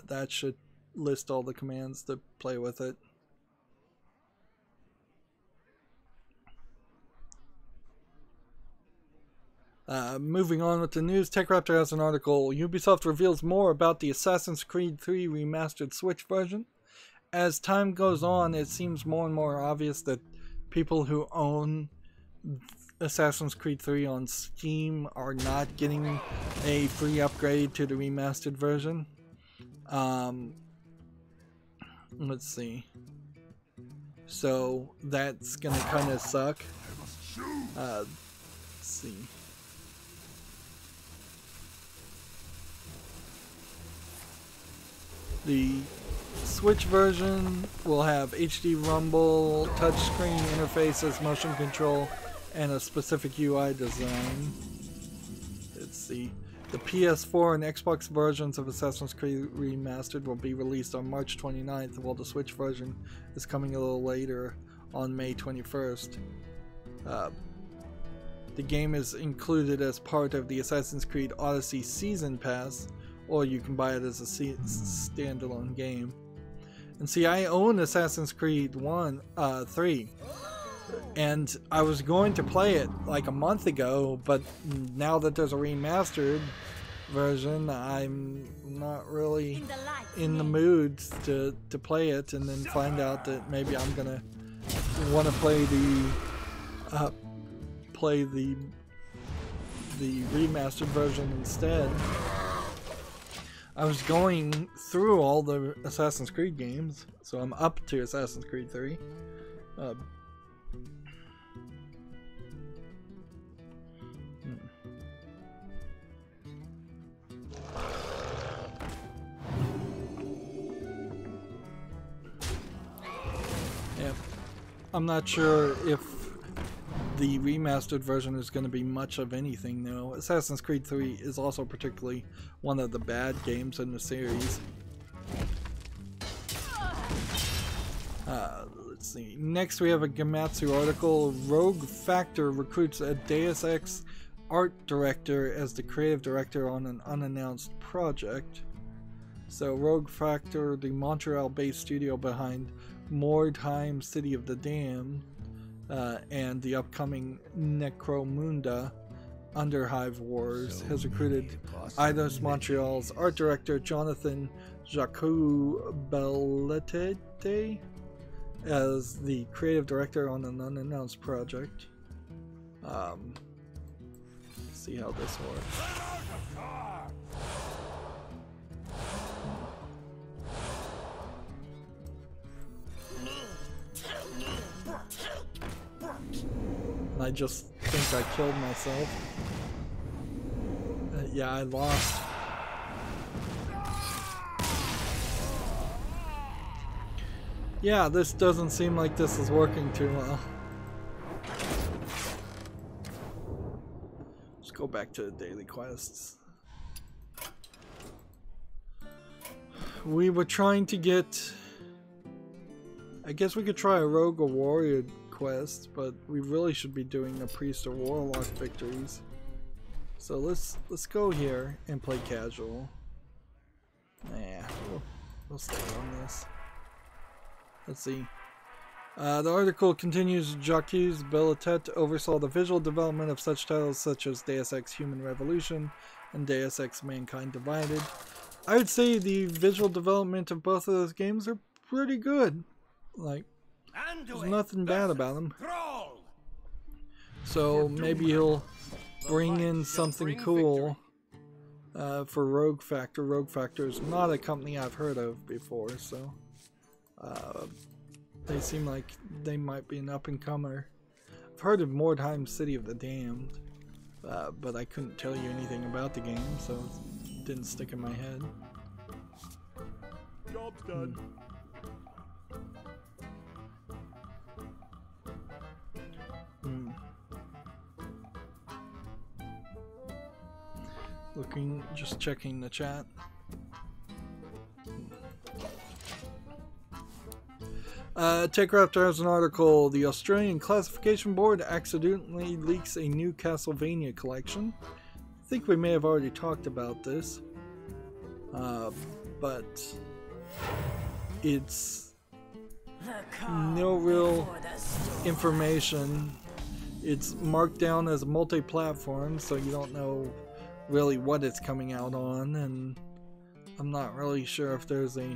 That should list all the commands to play with it. Moving on with the news, TechRaptor has an article. Ubisoft reveals more about the Assassin's Creed 3 remastered Switch version. As time goes on, it seems more and more obvious that people who own Assassin's Creed 3 on Steam are not getting a free upgrade to the remastered version. Let's see. So that's gonna kind of suck. Let's see. The Switch version will have HD rumble, touchscreen interfaces, motion control, and a specific UI design. Let's see. The PS4 and Xbox versions of Assassin's Creed Remastered will be released on March 29th, while the Switch version is coming a little later on May 21st. The game is included as part of the Assassin's Creed Odyssey Season Pass, or you can buy it as a standalone game. And see, I own Assassin's Creed 3, and I was going to play it like a month ago, but now that there's a remastered version, I'm not really in the mood to play it, and then find out that maybe I'm gonna want to play the remastered version instead. I was going through all the Assassin's Creed games, so I'm up to Assassin's Creed 3. Yeah, I'm not sure if the remastered version is going to be much of anything though. Assassin's Creed 3 is also particularly one of the bad games in the series. Let's see. Next we have a Gematsu article. Rogue Factor recruits a Deus Ex art director as the creative director on an unannounced project. So Rogue Factor, the Montreal-based studio behind Mordheim City of the Damned, and the upcoming Necromunda Underhive Wars, has recruited Eidos Montreal's art director Jonathan Jacou-Belletete as the creative director on an unannounced project. Let's see how this works. I just think I killed myself. Yeah, I lost. Yeah, this doesn't seem like this is working too well. Let's go back to the daily quests. we were trying to get... I guess we could try a rogue or warrior quest, but we really should be doing a priest or warlock victories. So let's go here and play casual. Nah, we'll stay on this. Let's see. The article continues. Jacques Bellatet oversaw the visual development of such titles such as Deus Ex Human Revolution and Deus Ex Mankind Divided. I would say the visual development of both of those games are pretty good. Like, there's nothing bad about them. So maybe he'll bring in something cool for Rogue Factor. Rogue Factor is not a company I've heard of before, so they seem like they might be an up-and-comer. I've heard of Mordheim City of the Damned, but I couldn't tell you anything about the game, so it didn't stick in my head. Job's done. Just checking the chat. TechRaptor has an article. The Australian Classification Board accidentally leaks a new Castlevania collection. I think we may have already talked about this, but it's no real information. It's marked down as multi-platform, so you don't know really what it's coming out on, and I'm not really sure if there's a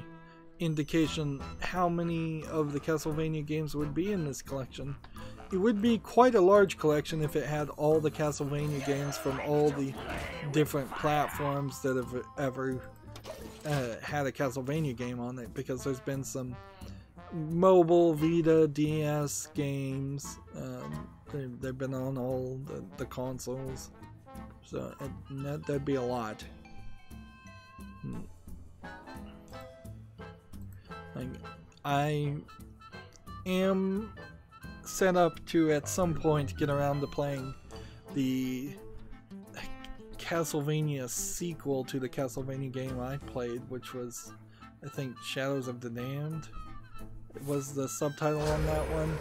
indication how many of the Castlevania games would be in this collection. It would be quite a large collection if it had all the Castlevania games from all the different platforms that have ever had a Castlevania game on it, because there's been some mobile, Vita, DS games. They've been on all the consoles. So that'd be a lot. I am set up to at some point get around to playing the Castlevania sequel to the Castlevania game I played, which was, I think, Shadows of the Damned. It was the subtitle on that one,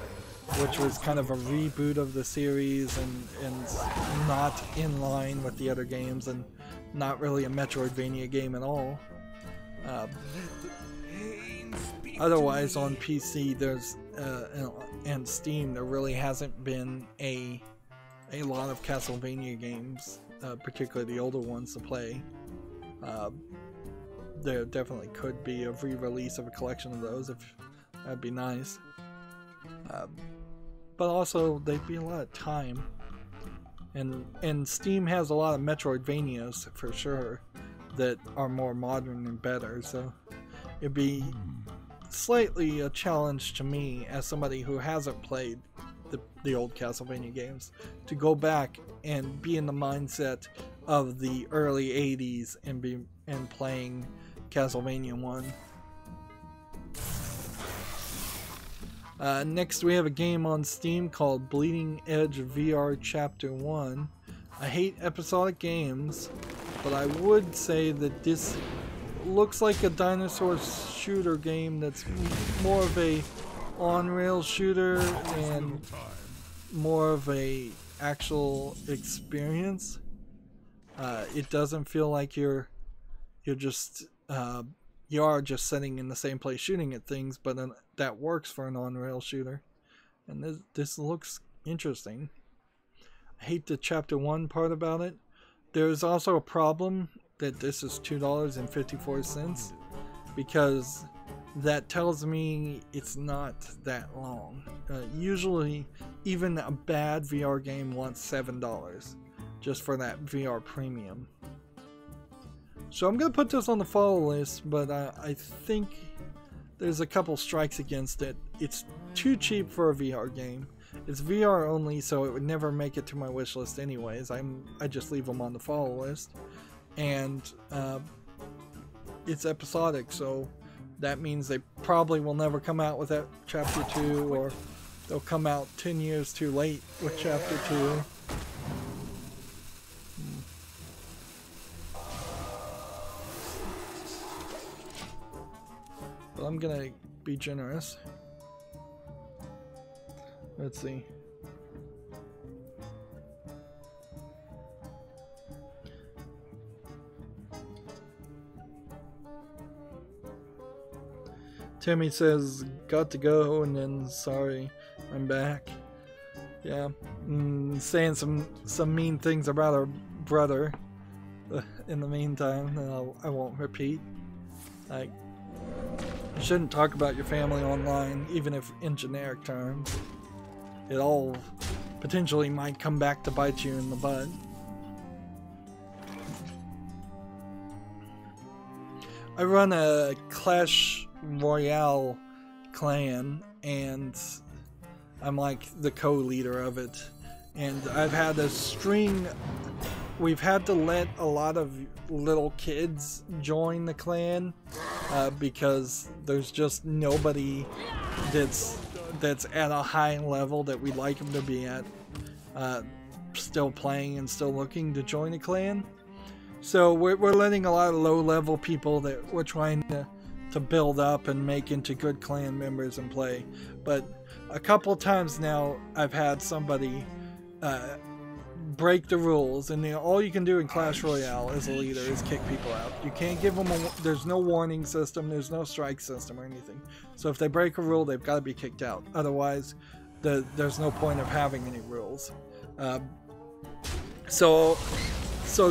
which was kind of a reboot of the series and not in line with the other games, and not really a Metroidvania game at all. Otherwise, on PC there's and Steam, there really hasn't been a lot of Castlevania games, particularly the older ones, to play. There definitely could be a re-release of a collection of those, if that'd be nice. But also, they'd be a lot of time. And Steam has a lot of Metroidvanias, for sure, that are more modern and better, so it'd be slightly a challenge to me, as somebody who hasn't played the old Castlevania games, to go back and be in the mindset of the early 80s and playing Castlevania 1. Next we have a game on Steam called Bleeding Edge VR Chapter 1. I hate episodic games, but I would say that this looks like a dinosaur shooter game that's more of a on-rail shooter and more of a actual experience. It doesn't feel like you are just sitting in the same place shooting at things, but that works for an on-rail shooter. And this looks interesting. I hate the Chapter 1 part about it. There's also a problem that this is $2.54, because that tells me it's not that long. Usually, even a bad VR game wants $7 just for that VR premium. So I'm going to put this on the follow list, but I think there's a couple strikes against it. It's too cheap for a VR game. It's VR only, so it would never make it to my wish list anyways. I just leave them on the follow list. And it's episodic, so that means they probably will never come out with that Chapter 2, or they'll come out 10 years too late with Chapter 2. I'm gonna be generous. Let's see. Timmy says, got to go, and then sorry, I'm back. Yeah, saying some mean things about our brother in the meantime, and I won't repeat. Like, you shouldn't talk about your family online, even if in generic terms. It all potentially might come back to bite you in the butt. I run a Clash Royale clan, and I'm like the co-leader of it. And I've had a string. We've had to let a lot of little kids join the clan because there's just nobody that's at a high level that we'd like them to be at, still playing and still looking to join a clan. So we're letting a lot of low-level people that we're trying to build up and make into good clan members and play. But a couple of times now, I've had somebody break the rules, and all you can do in Clash Royale as a leader is kick people out. You can't give them there's no warning system, there's no strike system or anything. So if they break a rule, they've got to be kicked out. Otherwise, there's no point of having any rules. So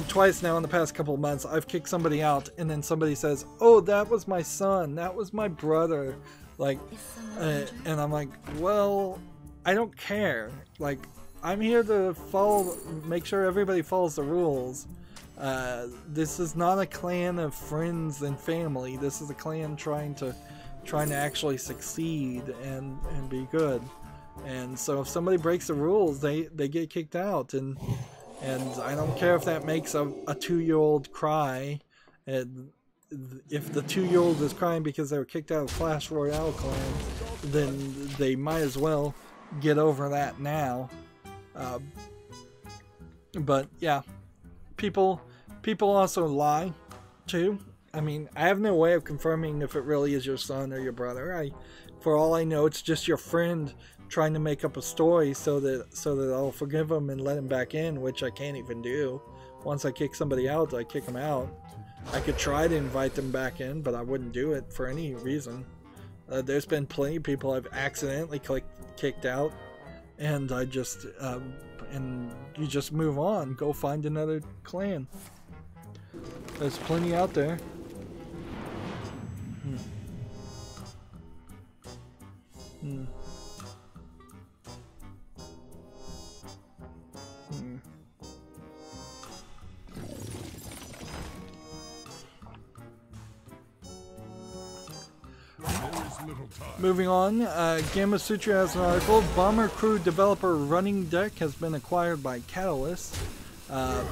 twice now in the past couple of months, I've kicked somebody out, and then somebody says, "Oh, that was my son. That was my brother." Like, and I'm like, "Well, I don't care. Like, I'm here to make sure everybody follows the rules. This is not a clan of friends and family. This is a clan trying to actually succeed and be good. And so if somebody breaks the rules, they get kicked out, and I don't care if that makes a 2-year-old cry. And if the 2-year-old is crying because they were kicked out of Clash Royale clan, then they might as well get over that now. But yeah, people also lie too. I mean, I have no way of confirming if it really is your son or your brother. For all I know, it's just your friend trying to make up a story so that I'll forgive him and let him back in, which I can't even do. Once I kick somebody out, I kick them out. I could try to invite them back in, but I wouldn't do it for any reason. There's been plenty of people I've accidentally kicked out, and I just and you just move on, go find another clan. There's plenty out there. Moving on, Gamma Sutra has an article. Bomber Crew developer Running Deck has been acquired by Catalyst. I've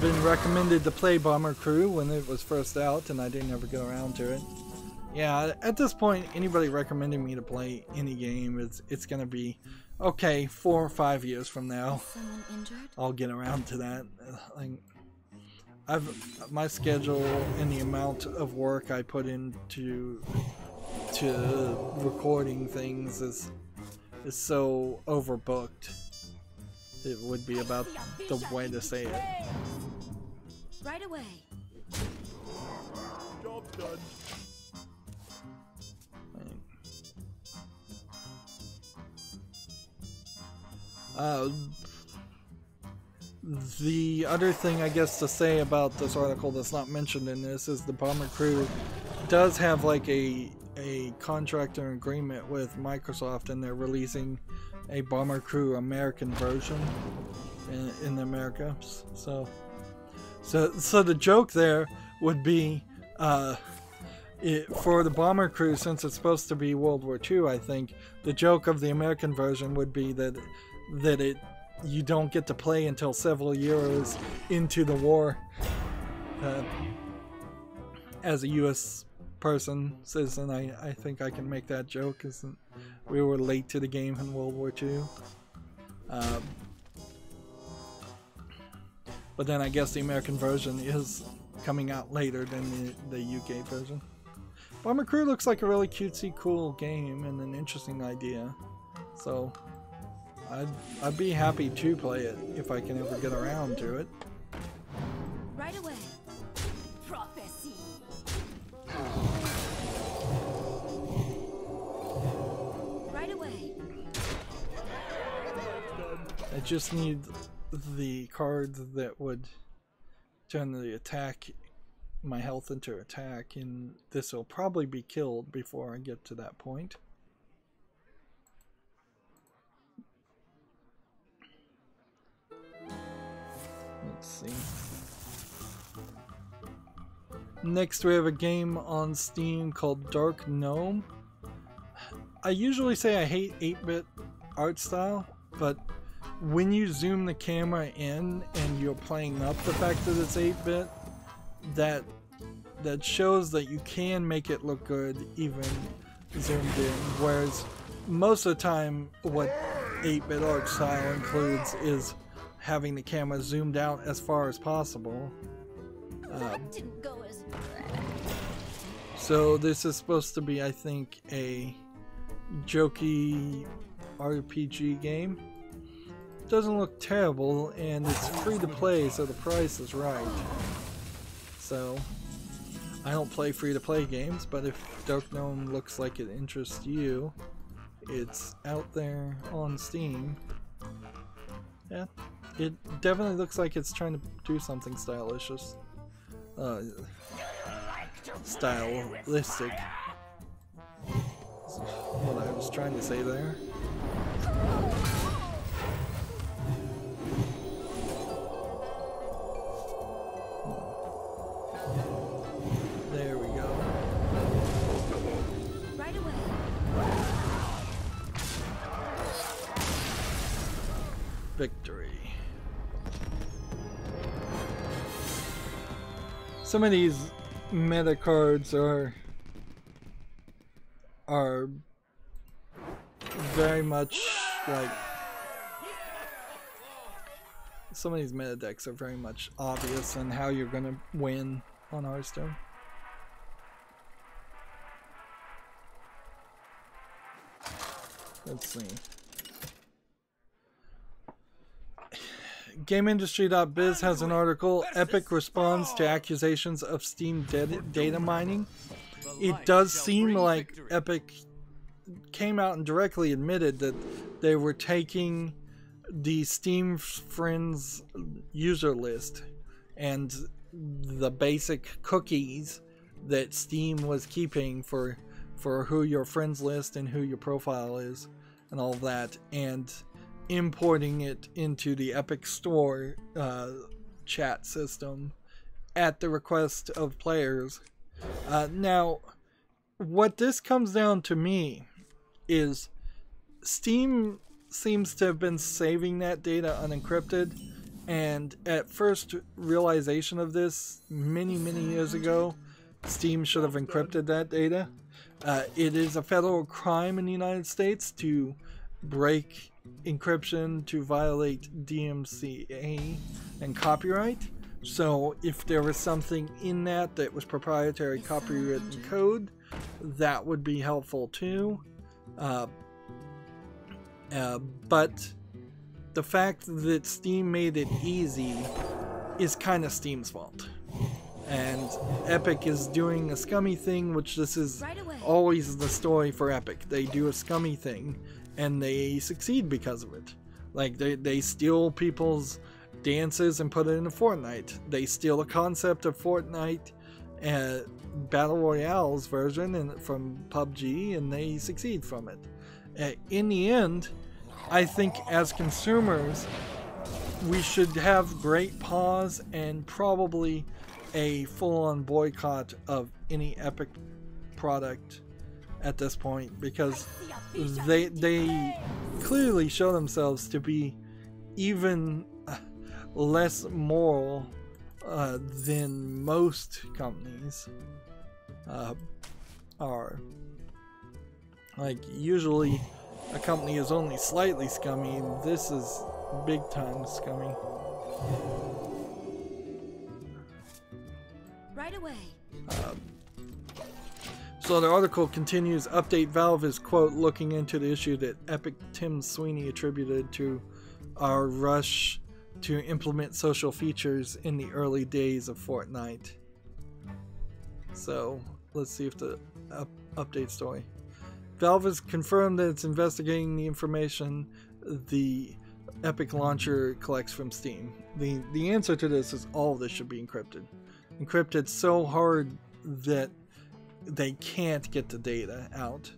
been recommended to play Bomber Crew when it was first out, and I didn't ever get around to it. Yeah, at this point, anybody recommending me to play any game, it's gonna be, okay, 4 or 5 years from now, I'll get around to that. Like, my schedule and the amount of work I put into recording things is so overbooked. It would be about the way to say it. Right away. Job done. The other thing I guess to say about this article that's not mentioned in this is the Bomber Crew does have like a contractor agreement with Microsoft, and they're releasing a Bomber Crew American version in America. So the joke there would be for the Bomber Crew, since it's supposed to be World War II, I think the joke of the American version would be that you don't get to play until several years into the war. As a U.S. citizen, I think I can make that joke, because we were late to the game in World War II. But then I guess the American version is coming out later than the UK version. Bomber Crew looks like a really cutesy, cool game and an interesting idea. So I'd be happy to play it if I can ever get around to it. Right away. Prophecy. Right away. I just need the card that would turn the attack, my health into attack, and this will probably be killed before I get to that point. Let's see. Next we have a game on Steam called Dark Gnome. I usually say I hate 8-bit art style, but when you zoom the camera in and you're playing up the fact that it's 8-bit, that shows that you can make it look good even zoomed in, whereas most of the time what 8-bit art style includes is having the camera zoomed out as far as possible. So this is supposed to be, I think, a jokey RPG game. Doesn't look terrible, and it's free to play, so the price is right. So I don't play free to play games, but if Dark Gnome looks like it interests you, it's out there on Steam. Yeah, it definitely looks like it's trying to do something stylistic. Stylistic. That's what I was trying to say there. There we go. Right away. Victory. Some of these meta cards are very much like, some of these meta decks are very much obvious in how you're gonna win on Hearthstone. Let's see. GameIndustry.biz has an article, Epic responds to accusations of Steam data mining. It does seem like Epic came out and directly admitted that they were taking the Steam Friends user list and the basic cookies that Steam was keeping for who your friends list and who your profile is and all that, and importing it into the Epic Store chat system at the request of players. Now, what this comes down to me is Steam seems to have been saving that data unencrypted, and at first realization of this many years ago, Steam should have encrypted that data. It is a federal crime in the United States to break encryption, to violate DMCA and copyright. So if there was something in that was proprietary copywritten code, that would be helpful too. But the fact that Steam made it easy is kind of Steam's fault. And Epic is doing a scummy thing, which this is always the story for Epic. They do a scummy thing and they succeed because of it. Like they steal people's dances and put it into Fortnite. They steal the concept of Fortnite Battle Royale's version and from PUBG, and they succeed from it. In the end, I think as consumers, we should have great pause and probably a full-on boycott of any Epic product at this point, because they clearly show themselves to be even less moral than most companies are. Like, usually a company is only slightly scummy. This is big time scummy. Right away. So the article continues, update Valve is, quote, looking into the issue that Epic Tim Sweeney attributed to our rush to implement social features in the early days of Fortnite. So let's see if the update story. Valve has confirmed that it's investigating the information the Epic launcher collects from Steam. The answer to this is all of this should be encrypted. Encrypted so hard that they can't get the data out.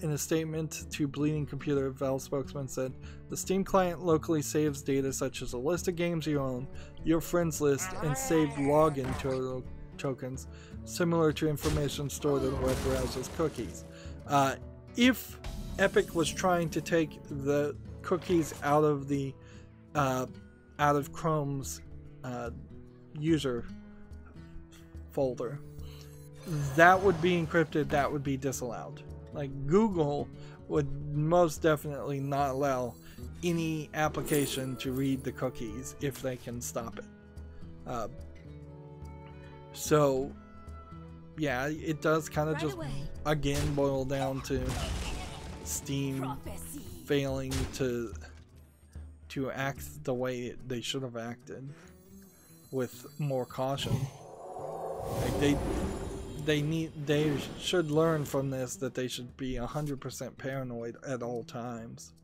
In a statement to Bleeding Computer, Valve spokesman said, the Steam client locally saves data such as a list of games you own, your friends list, and saved login tokens, similar to information stored in web browser's cookies. If Epic was trying to take the cookies out of the out of Chrome's user folder, that would be encrypted, that would be disallowed. Like, Google would most definitely not allow any application to read the cookies if they can stop it. So yeah, it does kind of just again boil down to Steam failing to act the way they should have acted with more caution. Like they should learn from this that they should be 100% paranoid at all times,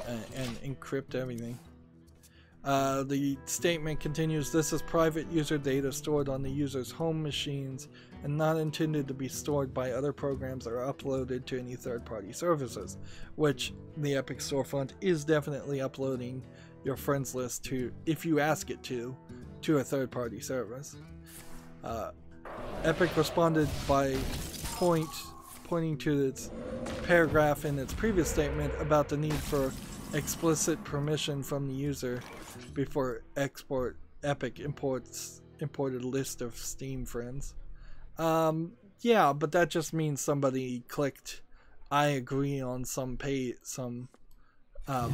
and encrypt everything. The statement continues, this is private user data stored on the user's home machines and not intended to be stored by other programs or uploaded to any third-party services, which the Epic storefront is definitely uploading your friends list to, if you ask it to a third-party service. Epic responded by pointing to its paragraph in its previous statement about the need for explicit permission from the user before Epic imported a list of Steam friends. Yeah, but that just means somebody clicked I agree on some UL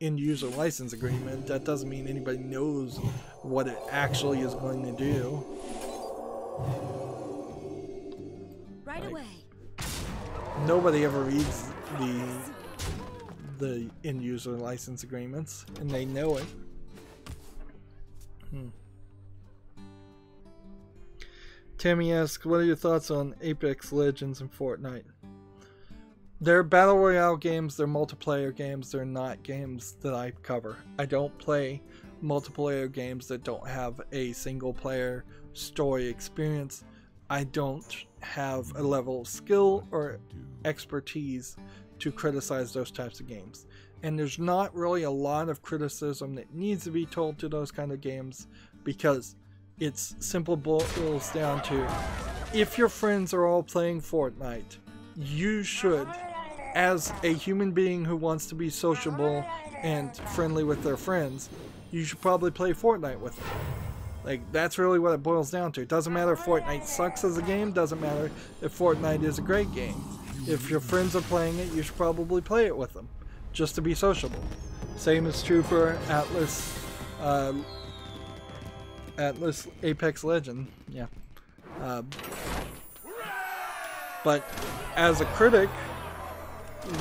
end user license agreement. That doesn't mean anybody knows what it actually is going to do. Right away. Nobody ever reads the end user license agreements, and they know it. Tammy asks, what are your thoughts on Apex Legends and Fortnite? They're battle royale games, they're multiplayer games, they're not games that I cover. I don't play multiplayer games that don't have a single player story experience. I don't have a level of skill or expertise to criticize those types of games. And there's not really a lot of criticism that needs to be told to those kind of games, because it's simple boils down to, if your friends are all playing Fortnite, you should, as a human being who wants to be sociable and friendly with their friends, you should probably play Fortnite with them. Like, that's really what it boils down to. It doesn't matter if Fortnite sucks as a game, doesn't matter if Fortnite is a great game. If your friends are playing it, you should probably play it with them, just to be sociable. Same is true for Atlas Apex Legend, yeah. But as a critic,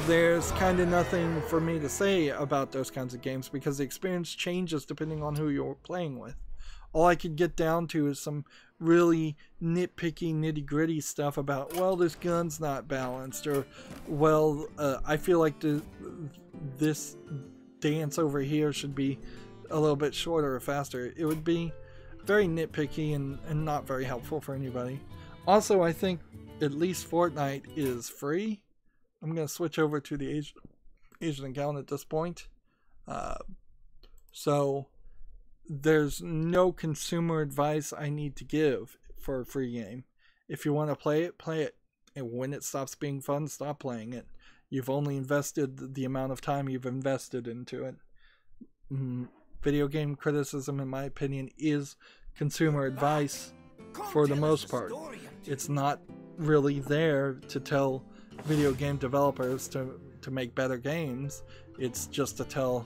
there's kind of nothing for me to say about those kinds of games, because the experience changes depending on who you're playing with. All I could get down to is some really nitpicky, nitty-gritty stuff about, well, this gun's not balanced, or, well, I feel like this dance over here should be a little bit shorter or faster. It would be very nitpicky and not very helpful for anybody. Also, I think at least Fortnite is free. I'm going to switch over to the Asian account at this point. So there's no consumer advice I need to give for a free game. If you want to play it, play it. And when it stops being fun, stop playing it. You've only invested the amount of time you've invested into it. Video game criticism, in my opinion, is consumer advice for the most part. It's not really there to tell video game developers to make better games. It's just to tell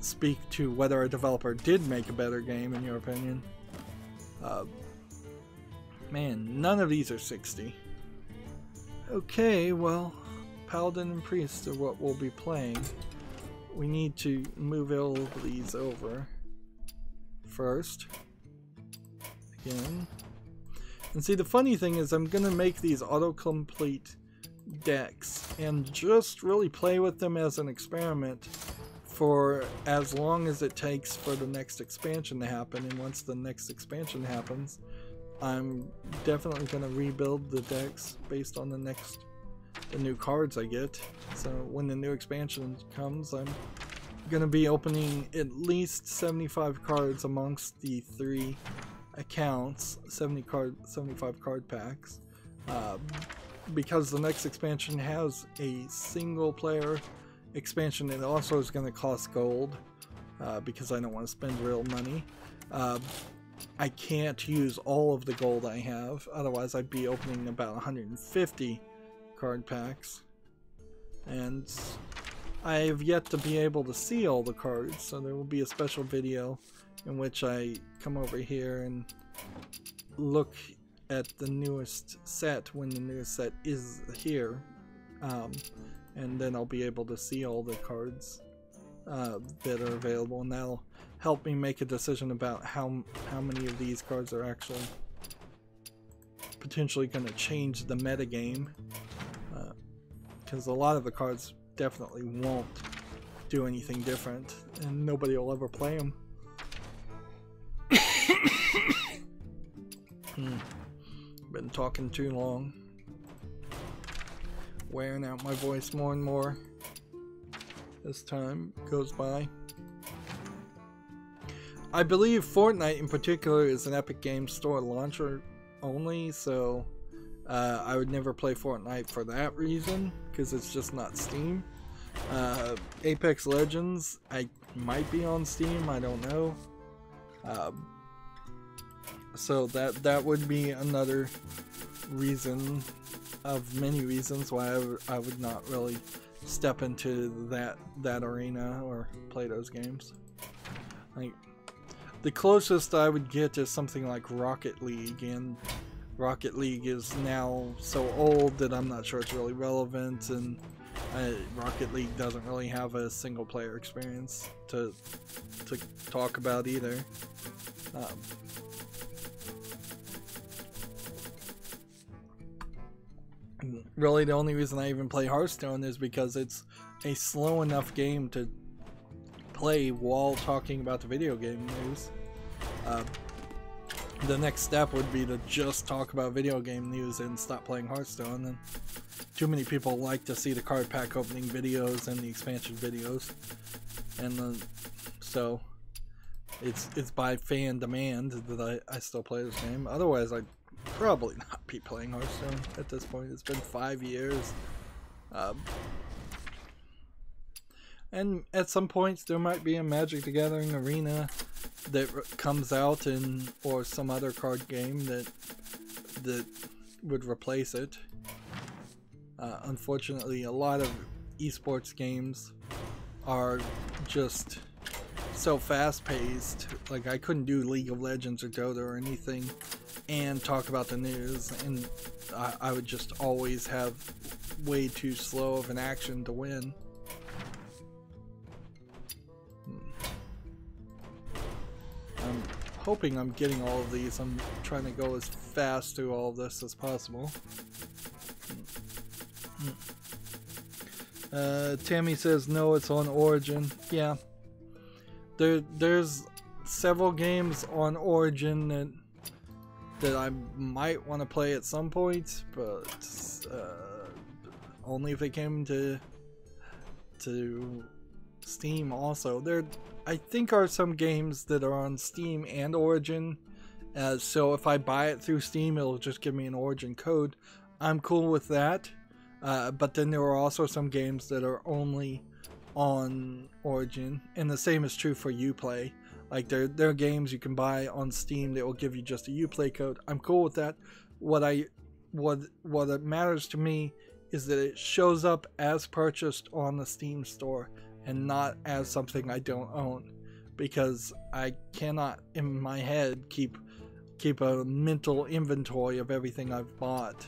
speak to whether a developer did make a better game in your opinion. Man, none of these are 60. Okay, well, Paladin and Priest are what we'll be playing. We need to move all of these over first. Again. And see, the funny thing is I'm gonna make these autocomplete decks and just really play with them as an experiment for as long as it takes for the next expansion to happen. And once the next expansion happens, I'm definitely going to rebuild the decks based on the new cards I get. So when the new expansion comes, I'm going to be opening at least 75 cards amongst the 3 accounts, 75 card packs, because the next expansion has a single player expansion that also is going to cost gold, because I don't want to spend real money. I can't use all of the gold I have, otherwise I'd be opening about 150 card packs, and I have yet to be able to see all the cards, so there will be a special video in which I come over here and look at the newest set when the newest set is here, and then I'll be able to see all the cards that are available, and that'll help me make a decision about how many of these cards are actually potentially going to change the metagame, because a lot of the cards definitely won't do anything different and nobody will ever play them. Been talking too long, wearing out my voice more and more as time goes by. I believe Fortnite in particular is an Epic Games Store launcher only, so I would never play Fortnite for that reason, because it's just not Steam. Apex Legends, I might be on Steam, I don't know. So that would be another reason of many reasons why I would not really step into that arena or play those games. Like, the closest I would get is something like Rocket League, and Rocket League is now so old that I'm not sure it's really relevant, and Rocket League doesn't really have a single player experience to talk about either. Really, the only reason I even play Hearthstone is because it's a slow enough game to play while talking about the video game news. The next step would be to just talk about video game news and stop playing Hearthstone, and too many people like to see the card pack opening videos and the expansion videos, and so it's by fan demand that I still play this game. Otherwise I'd probably not be playing Hearthstone at this point. It's been 5 years. And at some points there might be a Magic the Gathering arena that comes out or some other card game that would replace it. Unfortunately, a lot of esports games are just so fast-paced. Like, I couldn't do League of Legends or Dota or anything and talk about the news, and I would just always have way too slow of an action to win. I'm hoping I'm getting all of these. I'm trying to go as fast through all of this as possible. Tammy says no, it's on Origin. Yeah, there's several games on Origin that I might want to play at some point, but only if they came to Steam also. There, I think, are some games that are on Steam and Origin, so if I buy it through Steam, it'll just give me an Origin code. I'm cool with that. But then there are also some games that are only on Origin, and the same is true for Uplay. Like, there are games you can buy on Steam that will give you just a Uplay code. I'm cool with that. What matters to me is that it shows up as purchased on the Steam store, and not as something I don't own, because I cannot in my head keep a mental inventory of everything I've bought,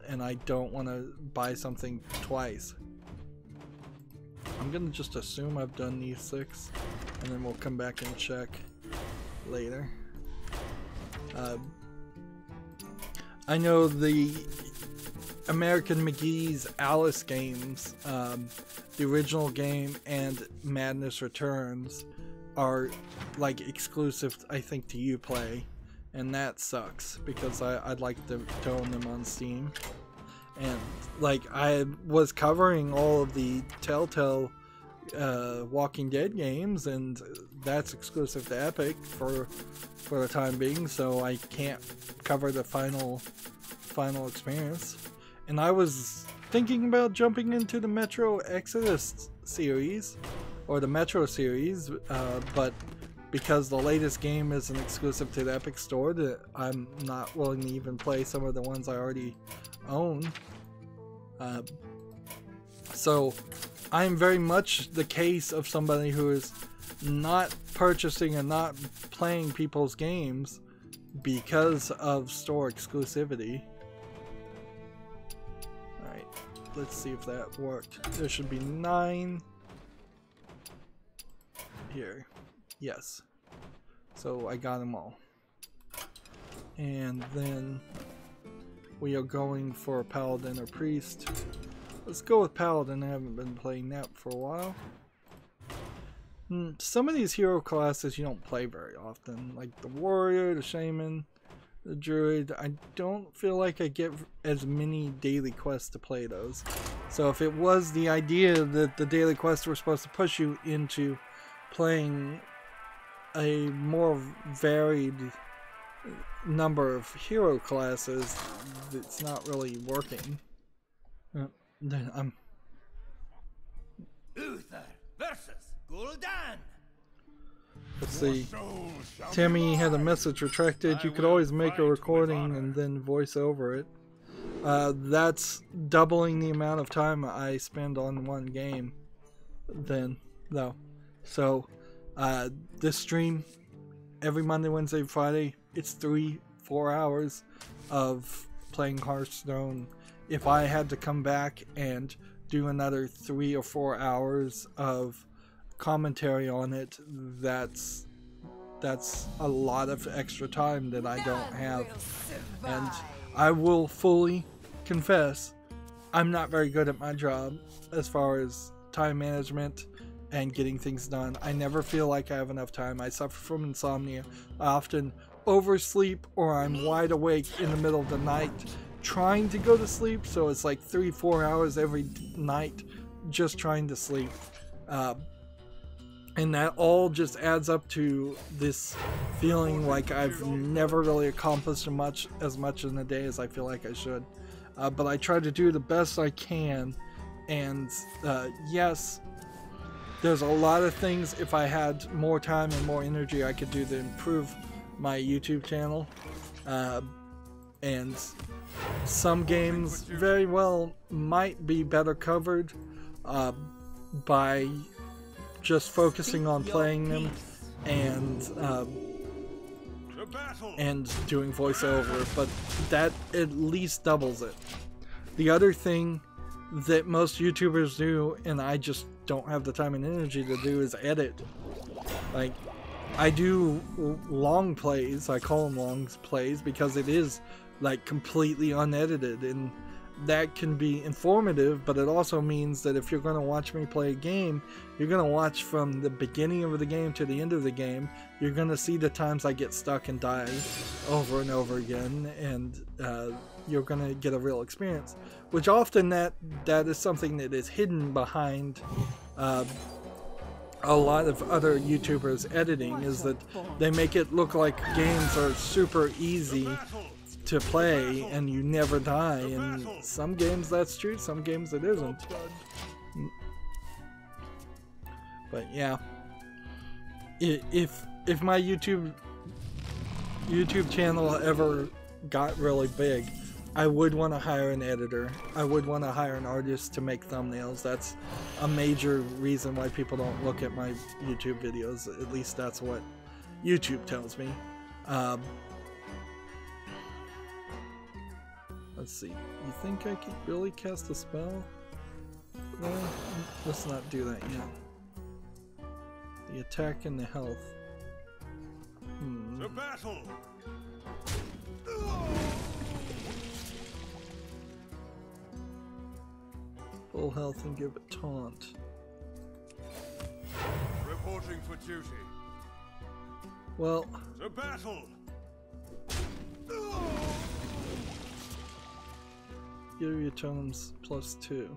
and I don't want to buy something twice. I'm gonna just assume I've done these 6, and then we'll come back and check later. I know the American McGee's Alice games, the original game and Madness Returns, are like exclusive, I think, to Uplay, and that sucks because I'd like to own them on Steam. And like, I was covering all of the Telltale Walking Dead games, and that's exclusive to Epic for the time being, so I can't cover the final experience. And I was thinking about jumping into the Metro Exodus series, or the Metro series, but because the latest game is an exclusive to the Epic Store, I'm not willing to even play some of the ones I already own. So I'm very much the case of somebody who is not purchasing and not playing people's games because of store exclusivity. Alright, let's see if that worked. There should be 9 here. Yes. So I got them all. And then we are going for a Paladin or Priest. Let's go with Paladin. I haven't been playing that for a while. Some of these hero classes you don't play very often, like the Warrior, the Shaman, the Druid. I don't feel like I get as many daily quests to play those. So if it was the idea that the daily quests were supposed to push you into playing a more varied number of hero classes, it's not really working. Uther versus Gul'dan. Let's see. Tammy had a message retracted. You could always make a recording and then voice over it. That's doubling the amount of time I spend on one game then, though. So this stream every Monday, Wednesday, Friday, it's 3-4 hours of playing Hearthstone. If I had to come back and do another 3 or 4 hours of commentary on it, that's a lot of extra time that I don't have. And I will fully confess, I'm not very good at my job as far as time management and getting things done. I never feel like I have enough time. I suffer from insomnia. I often oversleep, or I'm wide awake in the middle of the night trying to go to sleep, so it's like 3-4 hours every night just trying to sleep. And that all just adds up to this feeling like I've never really accomplished as much in a day as I feel like I should. But I try to do the best I can, and yes, there's a lot of things, if I had more time and more energy, I could do to improve my YouTube channel. And some games very well might be better covered by just focusing on playing them and doing voiceover, but that at least doubles it. The other thing that most YouTubers do, and I just don't have the time and energy to do, is edit. Like, I do long plays. I call them long plays because it is like completely unedited, and that can be informative, but it also means that if you're going to watch me play a game, you're going to watch from the beginning of the game to the end of the game. You're going to see the times I get stuck and die over and over again, and you're going to get a real experience, which often that is something that is hidden behind a lot of other YouTubers editing, is that they make it look like games are super easy to play and you never die, and some games that's true, some games it isn't. But yeah, if my YouTube channel ever got really big, I would want to hire an editor. I would want to hire an artist to make thumbnails. That's a major reason why people don't look at my YouTube videos. At least that's what YouTube tells me. Let's see. You think I could really cast a spell? No, let's not do that yet. The attack and the health. To battle! Full health and give it taunt. Reporting for duty. Well, To battle! give your totems +2.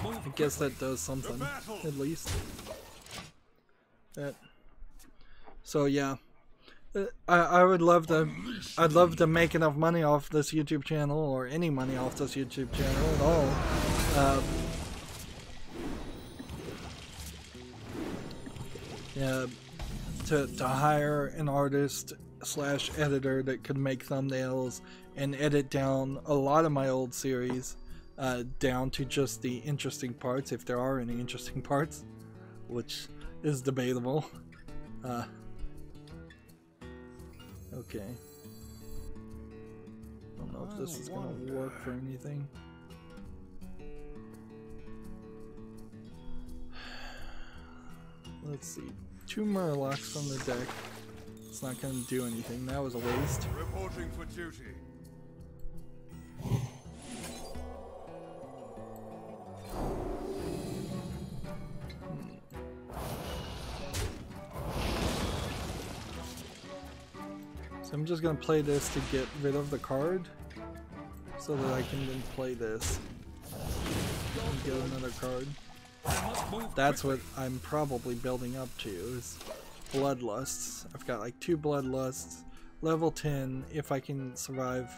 I guess that does something, at least. That. So yeah, I would love to. I'd love to make enough money off this YouTube channel, or any money off this YouTube channel at all. Yeah, to hire an artist / editor that could make thumbnails and edit down a lot of my old series. Down to just the interesting parts, if there are any interesting parts, which is debatable. Okay. I don't know if this is gonna work for anything. Let's see. 2 Murlocs on the deck. It's not gonna do anything. That was a waste. Reporting for duty. I'm just gonna play this to get rid of the card, so that I can then play this and get another card. That's what I'm probably building up to, is Bloodlusts. I've got like 2 Bloodlusts, level 10. If I can survive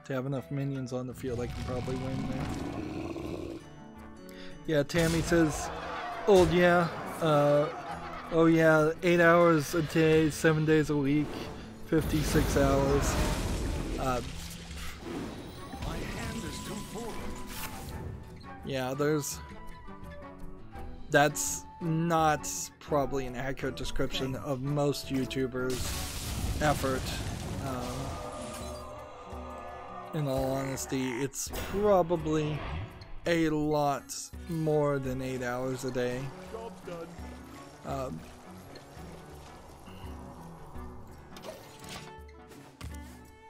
to have enough minions on the field, I can probably win there. Yeah, Tammy says, old yeah, oh yeah, 8 hours a day, 7 days a week. 56 hours. My hand is too full. Yeah, that's not probably an accurate description of most YouTubers' effort. In all honesty, it's probably a lot more than 8 hours a day.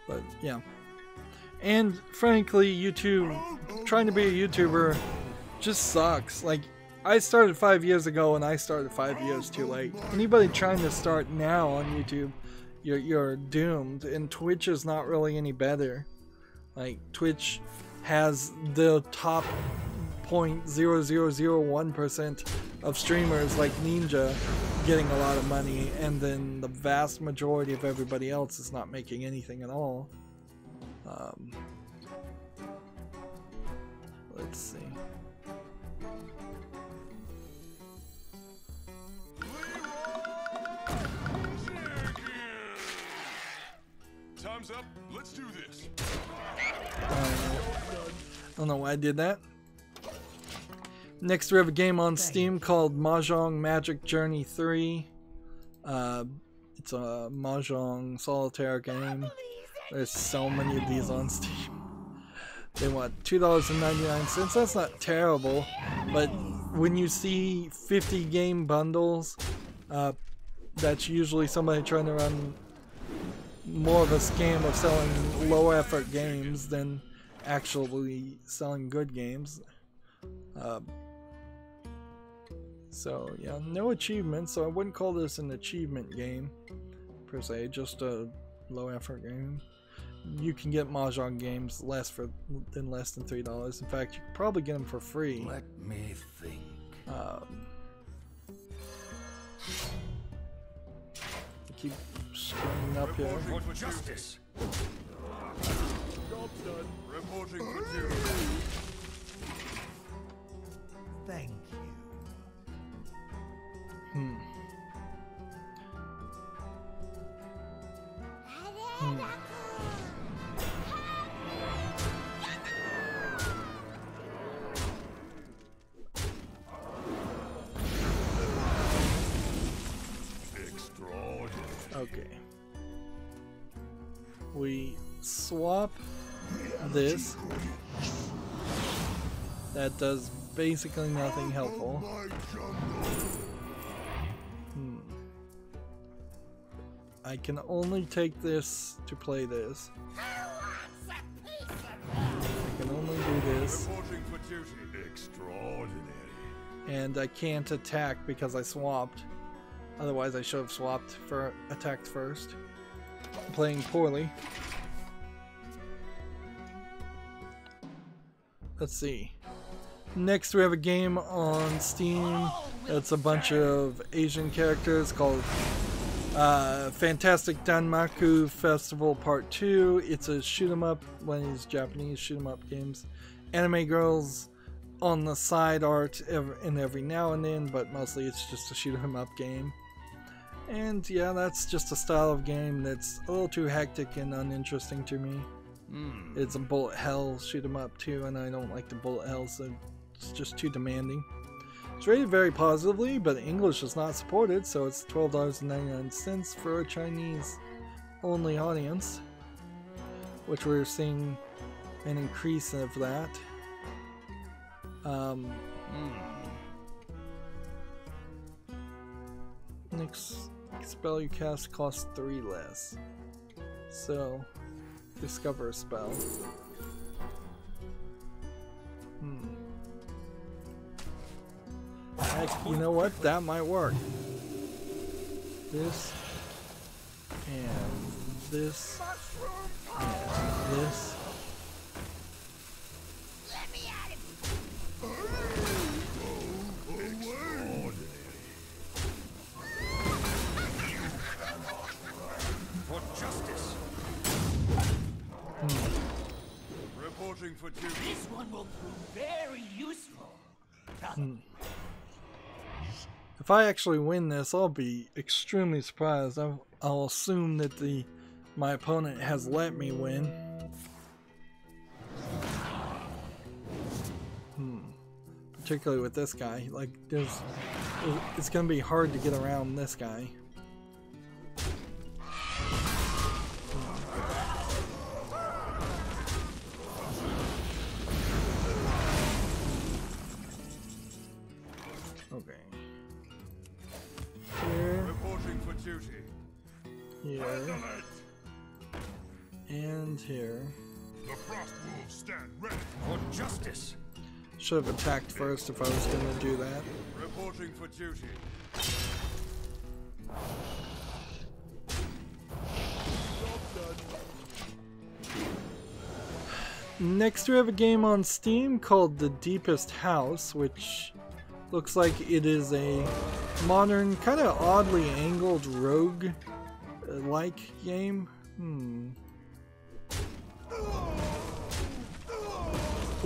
But yeah, and frankly, YouTube, trying to be a YouTuber just sucks. Like, I started 5 years ago, and I started 5 years too late. Anybody trying to start now on YouTube, you're doomed. And Twitch is not really any better. Like, Twitch has the top 0.0001% of streamers like Ninja getting a lot of money, and then the vast majority of everybody else is not making anything at all. Let's see. Time's up. Let's do this. I don't know why I did that. Next, we have a game on Steam called Mahjong Magic Journey 3. It's a Mahjong solitaire game. There's so many of these on Steam. They want $2.99. That's not terrible, but when you see 50 game bundles, that's usually somebody trying to run more of a scam of selling low effort games than actually selling good games. So yeah, no achievements, so I wouldn't call this an achievement game per se, just a low effort game. You can get Mahjong games less than $3. In fact, you could probably get them for free. Let me think. Keep scrolling up here. Reporting for justice. Job done. Reporting for duty. Thank you. Okay. We swap this. That does basically nothing helpful. I can only take this to play this. I can only do this. And I can't attack because I swapped. Otherwise I should have swapped for attacked first. I'm playing poorly. Let's see. Next we have a game on Steam. It's a bunch of Asian characters called Fantastic Danmaku Festival Part 2. It's a shoot 'em up, one of these Japanese shoot 'em up games. Anime girls on the side art every now and then, but mostly it's just a shoot 'em up game. And yeah, that's just a style of game that's a little too hectic and uninteresting to me. It's a bullet hell shoot 'em up too, and I don't like the bullet hell, so it's just too demanding. It's rated very positively, but English is not supported, so it's $12.99 for a Chinese-only audience, which we're seeing an increase of that. Next spell you cast costs 3 less. So, discover a spell. Heck, you know what? That might work. This and this and this. For justice. Reporting for duty. This one will prove very useful. If I actually win this, I'll be extremely surprised. I'll assume that my opponent has let me win. Particularly with this guy. Like, it's gonna be hard to get around this guy. Okay. Here. Reporting for duty. Here. And here. The frost wolves stand ready. For justice. Should have attacked first if I was going to do that. Reporting for duty. Next we have a game on Steam called The Deepest House, which looks like it is a modern, kind of oddly angled rogue-like game.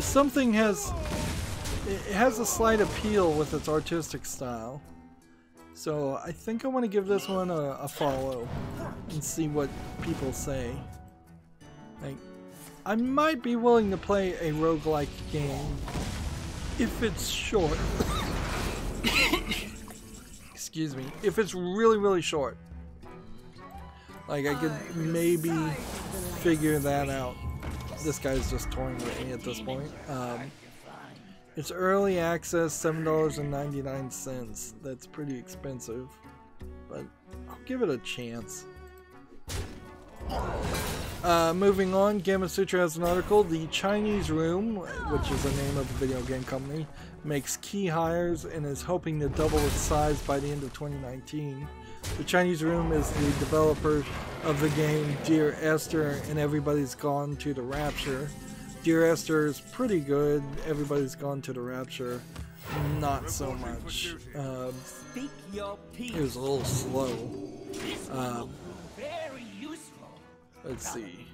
Something has a slight appeal with its artistic style, so I think I want to give this one a follow and see what people say. Like, I might be willing to play a roguelike game if it's short. Excuse me, if it's really short. Like, I could maybe figure that out. This guy's just toying with me at this point. It's early access, $7.99. That's pretty expensive, but I'll give it a chance. Moving on, Gamma Sutra has an article. The Chinese Room, which is the name of the video game company, makes key hires and is hoping to double its size by the end of 2019. The Chinese Room is the developer of the game Dear Esther and Everybody's Gone to the Rapture. Dear Esther is pretty good. Everybody's Gone to the Rapture, not so much. It was a little slow. Let's see.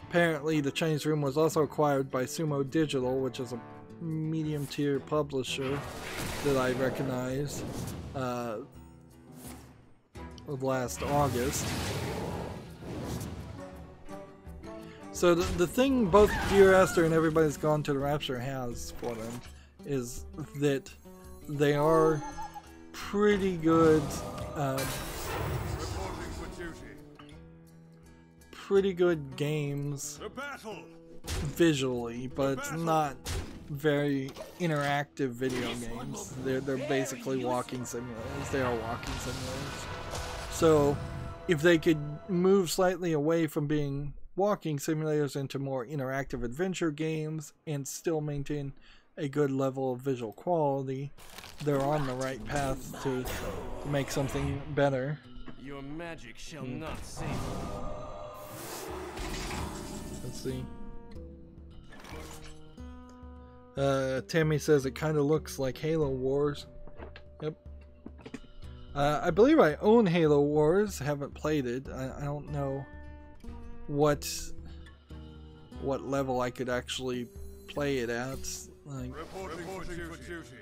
Apparently the Chinese Room was also acquired by Sumo Digital, which is a medium tier publisher that I recognized last August. So the thing both Dear Esther and Everybody's Gone to the Rapture has for them is that they are pretty good pretty good games The battle. visually, but not very interactive video games. They're basically walking simulators. They are walking simulators. So if they could move slightly away from being walking simulators into more interactive adventure games and still maintain a good level of visual quality, they're on the right path to make something better. Your magic shall not save you. Let's see. Tammy says it kind of looks like Halo Wars. Yep. I believe I own Halo Wars. Haven't played it. I don't know what level I could actually play it at. Like, Reporting for duty.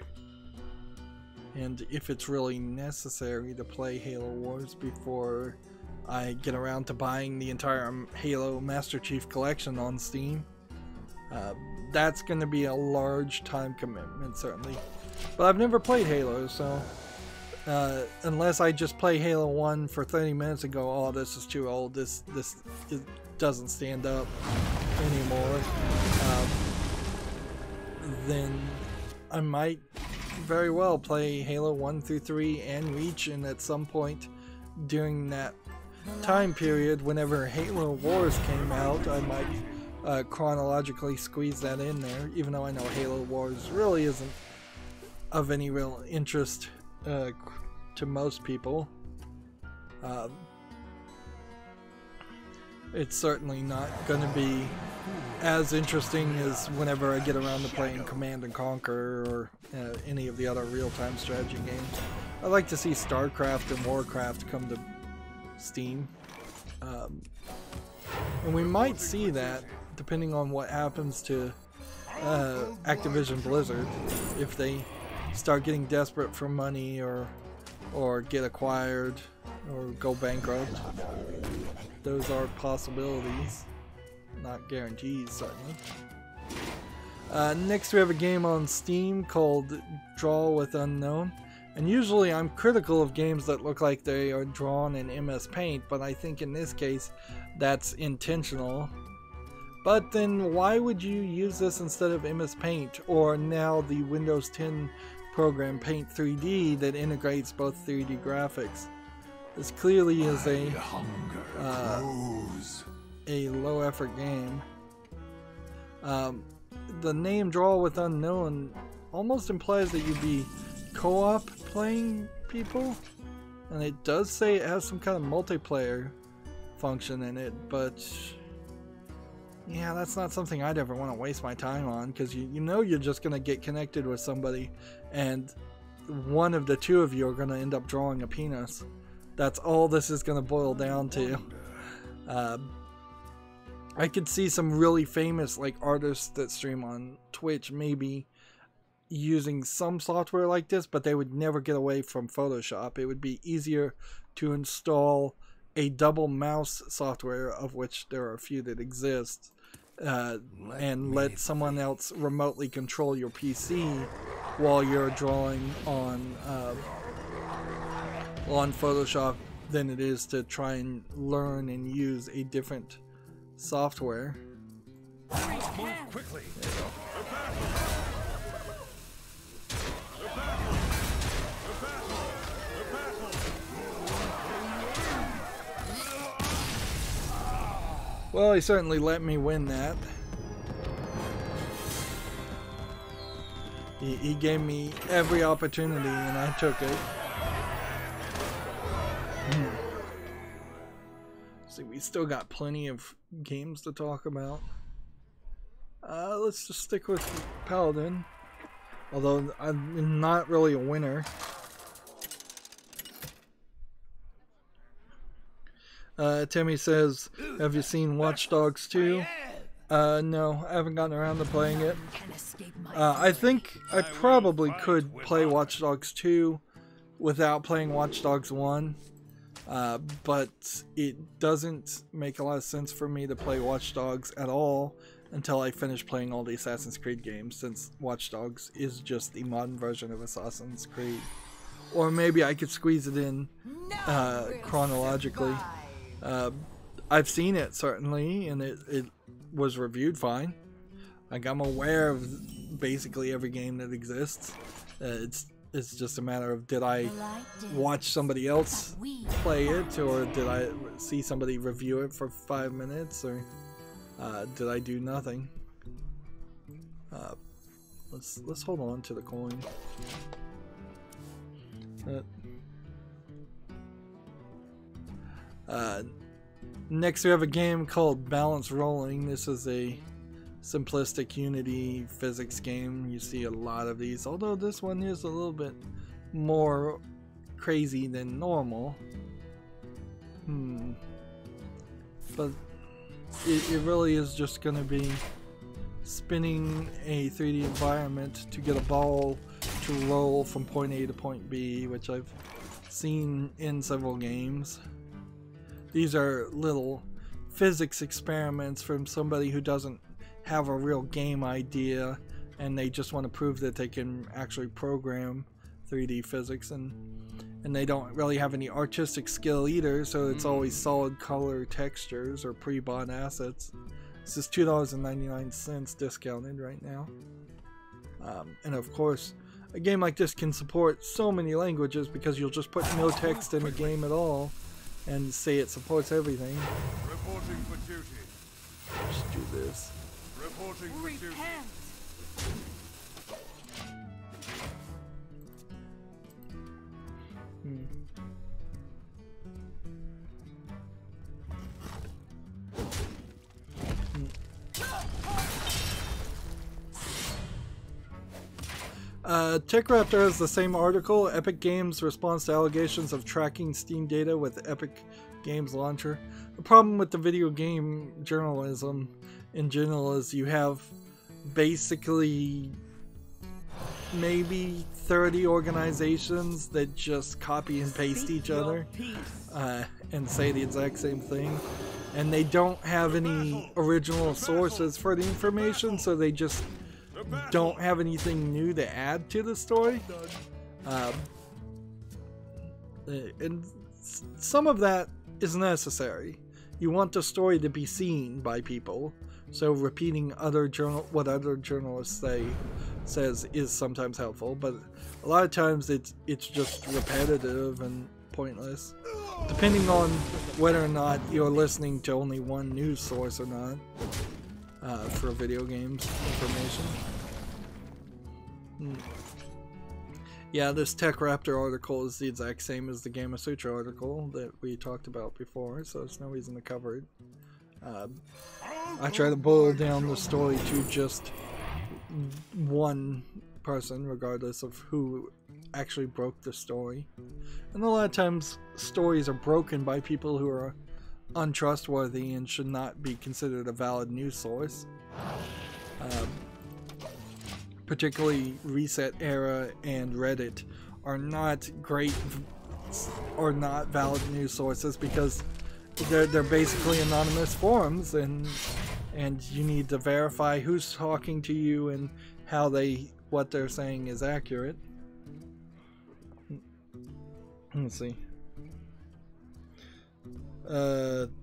and if it's really necessary to play Halo Wars before I get around to buying the entire Halo Master Chief Collection on Steam. That's going to be a large time commitment, certainly. But I've never played Halo, so unless I just play Halo 1 for 30 minutes and go, oh, this is too old, this it doesn't stand up anymore, then I might very well play Halo 1 through 3 and Reach, and at some point during that time period, whenever Halo Wars came out, I might chronologically squeeze that in there, even though I know Halo Wars really isn't of any real interest to most people. It's certainly not going to be as interesting as whenever I get around to playing Command and Conquer or any of the other real-time strategy games. I'd like to see StarCraft and Warcraft come to Steam. And we might see that depending on what happens to Activision Blizzard. If they start getting desperate for money or get acquired or go bankrupt. Those are possibilities. Not guarantees, certainly. Next we have a game on Steam called Draw with Unknown. And usually I'm critical of games that look like they are drawn in MS Paint, but I think in this case that's intentional. But then why would you use this instead of MS Paint, or now the Windows 10 program Paint 3D that integrates both 3D graphics? This clearly is a low effort game. The name Draw with Unknown almost implies that you'd be co-op playing people, and it does say it has some kind of multiplayer function in it, but yeah, that's not something I'd ever want to waste my time on, because you know you're just going to get connected with somebody and one of the two of you are going to end up drawing a penis. That's all this is going to boil down to. I could see some really famous like artists that stream on Twitch maybe using some software like this, but they would never get away from Photoshop. It would be easier to install a double mouse software, of which there are a few that exist, and let someone else remotely control your PC while you're drawing on Photoshop than it is to try and learn and use a different software. Move quickly. Well, he certainly let me win that. He gave me every opportunity and I took it. See, we still got plenty of games to talk about. Let's just stick with Paladin. Although I'm not really a winner. Timmy says, have you seen Watch Dogs 2? No, I haven't gotten around to playing it. I think I probably could play Watch Dogs 2 without playing Watch Dogs 1. But it doesn't make a lot of sense for me to play Watch Dogs at all until I finish playing all the Assassin's Creed games, since Watch Dogs is just the modern version of Assassin's Creed. Or maybe I could squeeze it in chronologically. I've seen it certainly, and it was reviewed fine. Like, I'm aware of basically every game that exists. It's just a matter of, did I watch somebody else play it, or did I see somebody review it for 5 minutes, or did I do nothing? Let's hold on to the coin. Next we have a game called Balance Rolling. This is a simplistic Unity physics game. You see a lot of these, although this one is a little bit more crazy than normal. But it really is just going to be spinning a 3D environment to get a ball to roll from point A to point B, which I've seen in several games. These are little physics experiments from somebody who doesn't have a real game idea, and they just want to prove that they can actually program 3D physics, and they don't really have any artistic skill either, so it's always solid color textures or pre-bought assets. This is $2.99 discounted right now. And of course, a game like this can support so many languages because you'll just put no text in the game at all and say it supports everything. Reporting for duty. Just do this. Reporting for duty. TechRaptor has the same article. Epic Games responds to allegations of tracking Steam data with Epic Games Launcher. The problem with the video game journalism in general is you have basically maybe 30 organizations that just copy and paste each other and say the exact same thing, and they don't have any original sources for the information, so they just don't have anything new to add to the story. And some of that is necessary. You want the story to be seen by people, so repeating what other journalists says is sometimes helpful, but a lot of times it's just repetitive and pointless, depending on whether or not you're listening to only one news source or not for video games information. Yeah, this TechRaptor article is the exact same as the Gamma Sutra article that we talked about before, so there's no reason to cover it. I try to boil down the story to just one person, regardless of who actually broke the story. And a lot of times, stories are broken by people who are untrustworthy and should not be considered a valid news source. Particularly Reset Era and Reddit are not great or not valid news sources because they're basically anonymous forums, and you need to verify who's talking to you and what they're saying is accurate. Let's see.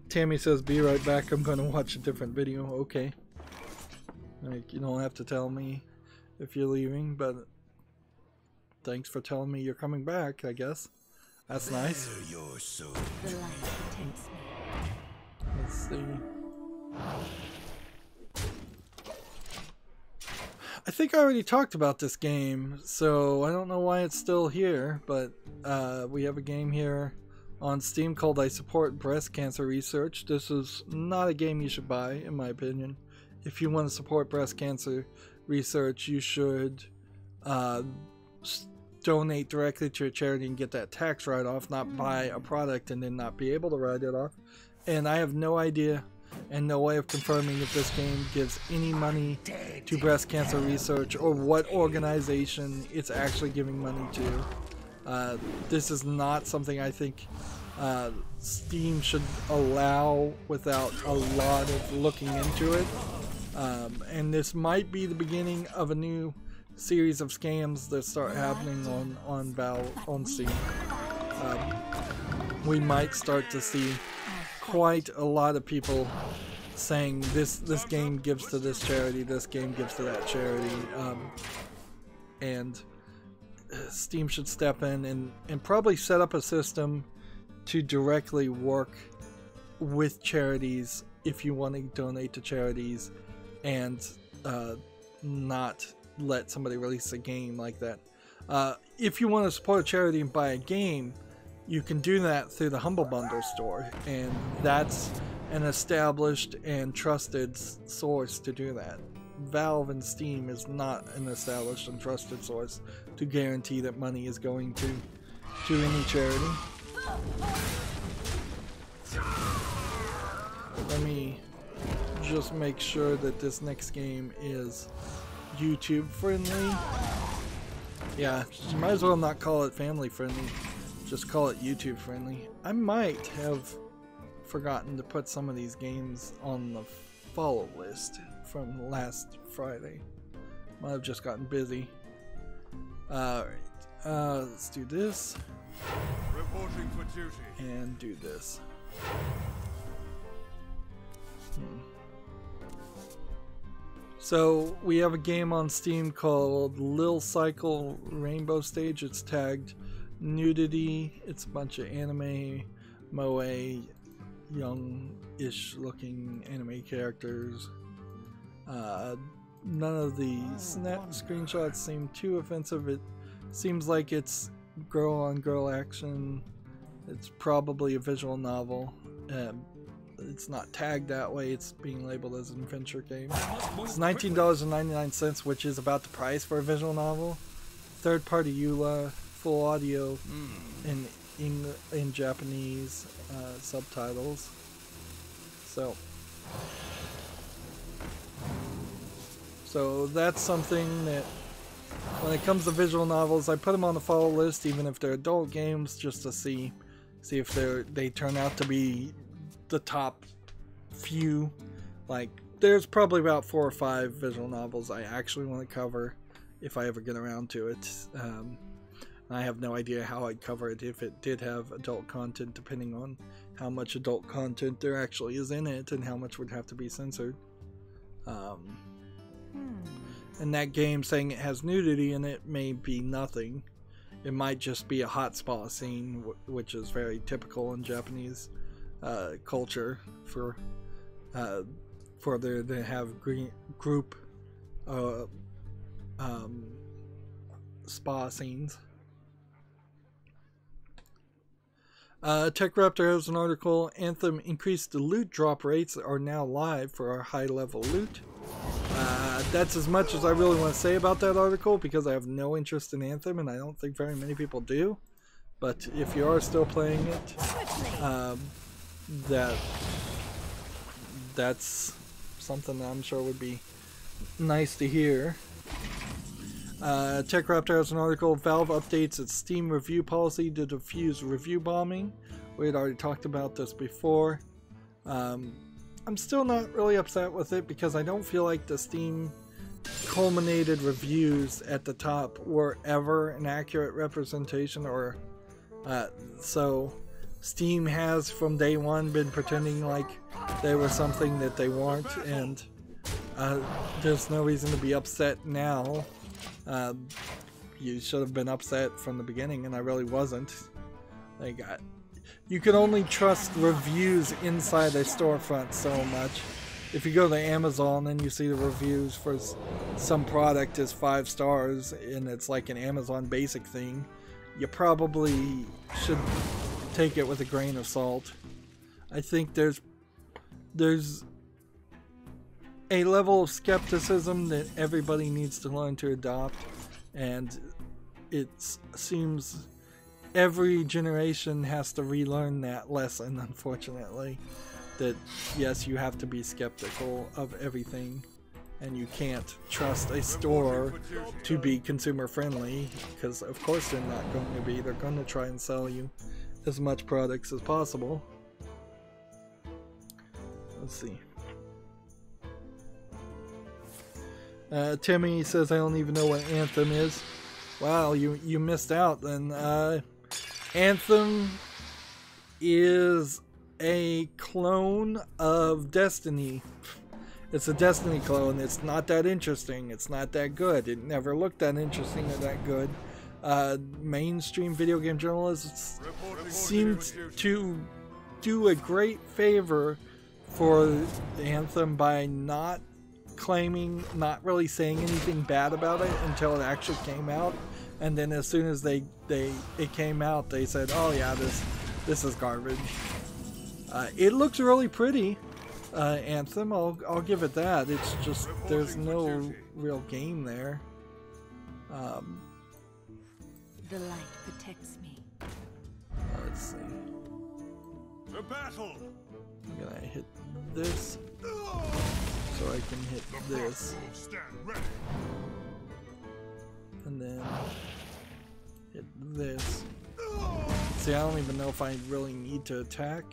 Tammy says, "Be right back. I'm going to watch a different video." Okay. Like, you don't have to tell me if you're leaving, but thanks for telling me you're coming back, I guess. That's nice. Let's see. I think I already talked about this game, so I don't know why it's still here, but we have a game here on Steam called I Support Breast Cancer Research. This is not a game you should buy, in my opinion. If you want to support breast cancer research, you should donate directly to a charity and get that tax write-off, not buy a product and then not be able to write it off. And I have no idea and no way of confirming if this game gives any money to breast cancer research or what organization it's actually giving money to. This is not something I think Steam should allow without a lot of looking into it. And this might be the beginning of a new series of scams that start happening on Steam. We might start to see quite a lot of people saying this game gives to this charity, this game gives to that charity, and Steam should step in and probably set up a system to directly work with charities if you want to donate to charities, and not let somebody release a game like that. If you want to support a charity and buy a game, you can do that through the Humble Bundle store, and that's an established and trusted source to do that. Valve and Steam is not an established and trusted source to guarantee that money is going to any charity. Let me just make sure that this next game is YouTube friendly. Yeah, you might as well not call it family friendly, just call it YouTube friendly. I might have forgotten to put some of these games on the follow list from last Friday. Might have just gotten busy. Alright, let's do this. Reporting for duty. And do this. So we have a game on Steam called Lil Cycle Rainbow Stage. It's tagged nudity. It's a bunch of anime, moe, young-ish looking anime characters. None of the screenshots seem too offensive. It seems like it's girl-on-girl action. It's probably a visual novel. It's not tagged that way. It's being labeled as an adventure game. It's $19.99, which is about the price for a visual novel. Third-party EULA, full audio in Japanese, subtitles. So that's something that, when it comes to visual novels, I put them on the follow list, even if they're adult games, just to see if they turn out to be the top few. Like, there's probably about 4 or 5 visual novels I actually want to cover if I ever get around to it. I have no idea how I'd cover it if it did have adult content, depending on how much adult content there actually is in it and how much would have to be censored. And that game saying it has nudity in it may be nothing. It might just be a hot spa scene, which is very typical in Japanese culture for there to have group spa scenes. TechRaptor has an article. Anthem increased the loot drop rates are now live for our high level loot. That's as much as I really want to say about that article, because I have no interest in Anthem, and I don't think very many people do. But if you are still playing it, that's something that I'm sure would be nice to hear. TechRaptor has an article. Valve updates its Steam review policy to diffuse review bombing. We had already talked about this before. I'm still not really upset with it, because I don't feel like the Steam culminated reviews at the top were ever an accurate representation, or so Steam has from day one been pretending like they were something that they weren't, and there's no reason to be upset now. You should have been upset from the beginning, and I really wasn't. Like, you can only trust reviews inside a storefront so much. If you go to Amazon and you see the reviews for some product is 5 stars and it's like an Amazon basic thing, you probably should take it with a grain of salt. I think there's a level of skepticism that everybody needs to learn to adopt, and it seems every generation has to relearn that lesson, unfortunately. That yes, you have to be skeptical of everything, and you can't trust a store to be consumer friendly, because of course they're not going to be. They're going to try and sell you as much products as possible. Let's see. Timmy says, I don't even know what Anthem is. Wow, you missed out then. Anthem is a clone of Destiny. It's a Destiny clone. It's not that interesting. It's not that good. It never looked that interesting or that good. Mainstream video game journalists seem to do a great favor for Anthem by not claiming, not really saying anything bad about it until it actually came out, and then as soon as it came out, they said, "Oh yeah, this is garbage." It looks really pretty, Anthem. I'll give it that. It's just there's no real game there. The light protects me. Let's see. The battle. I'm gonna hit this so I can hit this, Stand ready. and then hit this. See, I don't even know if I really need to attack,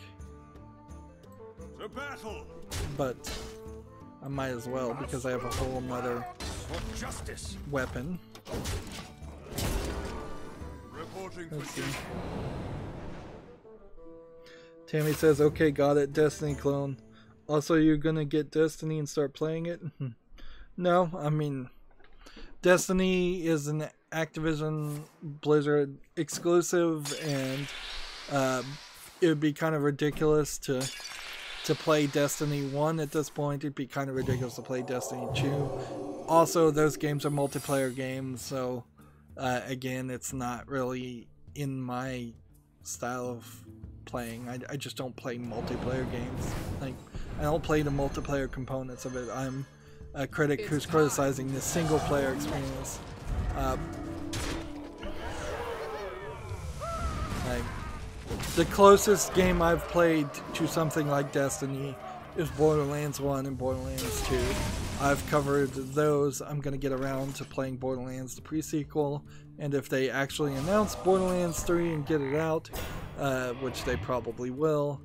The battle. but I might as well because I have a whole nother For justice. weapon. Reporting Let's for see. duty. Tammy says, "Okay, got it. Destiny clone. Also, you're gonna get Destiny and start playing it?" No, I mean, Destiny is an Activision Blizzard exclusive, and it would be kind of ridiculous to play Destiny 1 at this point. It'd be kind of ridiculous to play Destiny 2. Also, those games are multiplayer games, so again, it's not really in my style of playing. I just don't play multiplayer games. Like, I don't play the multiplayer components of it. I'm a critic who's criticizing the single player experience. Like, the closest game I've played to something like Destiny is Borderlands 1 and Borderlands 2. I've covered those. I'm going to get around to playing Borderlands, the pre-sequel, and if they actually announce Borderlands 3 and get it out, which they probably will,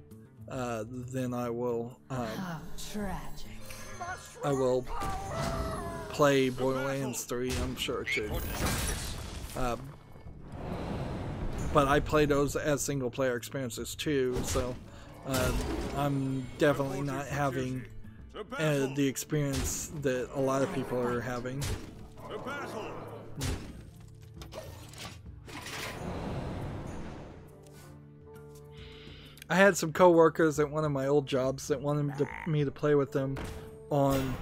then I will How tragic. I will play Borderlands 3, I'm sure too. But I play those as single player experiences too, so I'm definitely not having the experience that a lot of people are having. The battle. I had some coworkers at one of my old jobs that wanted me to play with them on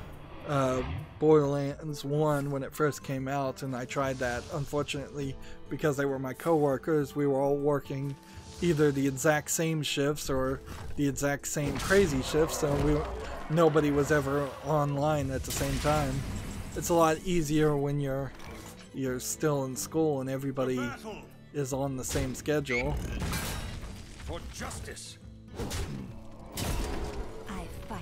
Borderlands 1 when it first came out, and I tried that. Unfortunately, because they were my coworkers, we were all working either the exact same shifts or the exact same crazy shifts, so nobody was ever online at the same time. It's a lot easier when you're still in school and everybody is on the same schedule. For justice. I fight.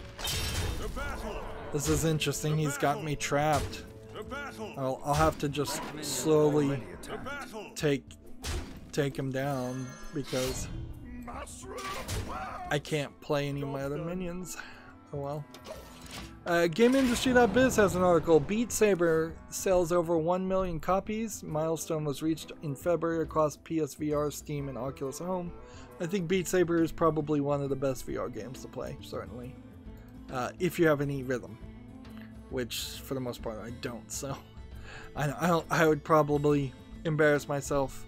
The battle. This is interesting. He's got me trapped. The battle. I'll have to just slowly The battle. take him down because I can't play any of my other minions. Oh well. GameIndustry.biz has an article. Beat Saber sells over 1 million copies. Milestone was reached in February across PSVR, Steam, and Oculus Home. I think Beat Saber is probably one of the best VR games to play, certainly. If you have any rhythm, which for the most part I don't, so I would probably embarrass myself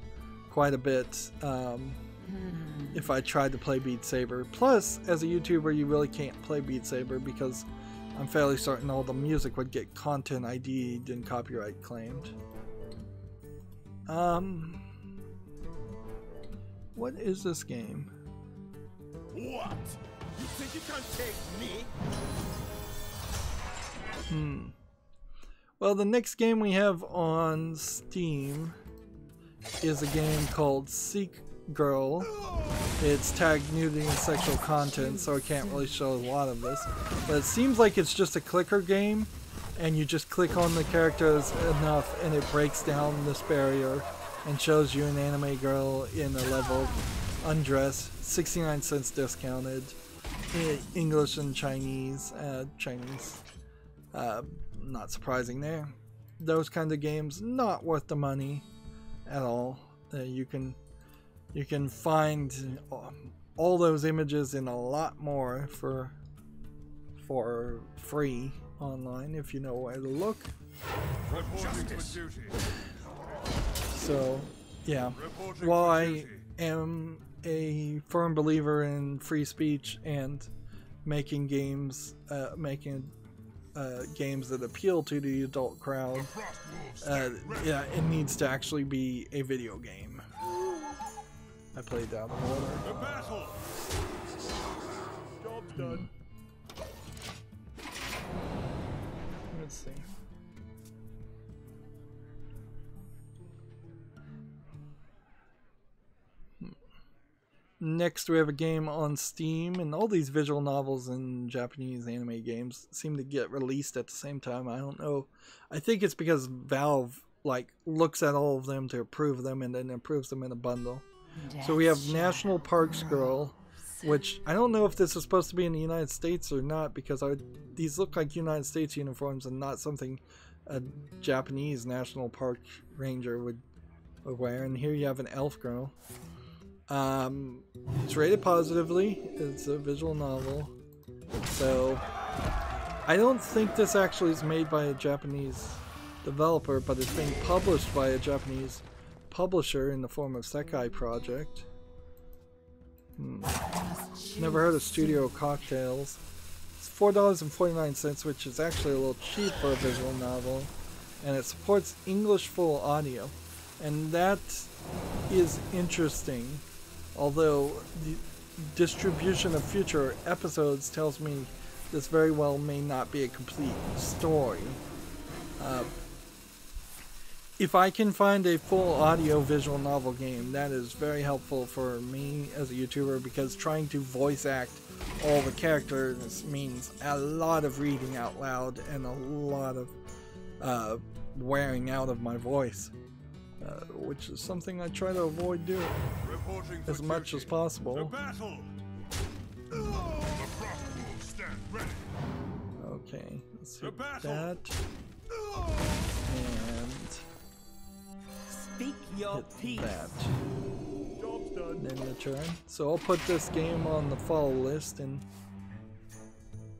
quite a bit if I tried to play Beat Saber. Plus, as a YouTuber, you really can't play Beat Saber because I'm fairly certain all the music would get content ID'd and copyright claimed. What is this game? What? You think you can take me? Well, the next game we have on Steam is a game called Seek Girl. It's tagged nudity and sexual content, so I can't really show a lot of this. But it seems like it's just a clicker game, and you just click on the characters enough and it breaks down this barrier and shows you an anime girl in a level of undress, 69 cents discounted, English and Chinese. Not surprising there. Those kind of games, not worth the money at all. You can find all those images and a lot more for free online if you know where to look. So yeah, while I am a firm believer in free speech and making games games that appeal to the adult crowd, yeah, it needs to actually be a video game. I played that in order. Job's done. Let's see. Next, we have a game on Steam, and all these visual novels and Japanese anime games seem to get released at the same time. I don't know. I think it's because Valve like looks at all of them to approve them and then approves them in a bundle. So we have National Parks Girl, which I don't know if this is supposed to be in the United States or not, because these look like United States uniforms and not something a Japanese National Park Ranger would wear. And here you have an elf girl. It's rated positively. It's a visual novel. So I don't think this actually is made by a Japanese developer, but it's being published by a Japanese publisher in the form of Sekai Project. Never heard of Studio Cocktails. It's $4.49, which is actually a little cheap for a visual novel, and it supports English full audio, and that is interesting. Although the distribution of future episodes tells me this very well may not be a complete story. If I can find a full audio visual novel game, that is very helpful for me as a YouTuber, because trying to voice act all the characters means a lot of reading out loud and a lot of wearing out of my voice, which is something I try to avoid doing as much as possible. Okay, let's hit that. And Speak your hit that. Job's done. Then the turn. So I'll put this game on the follow list and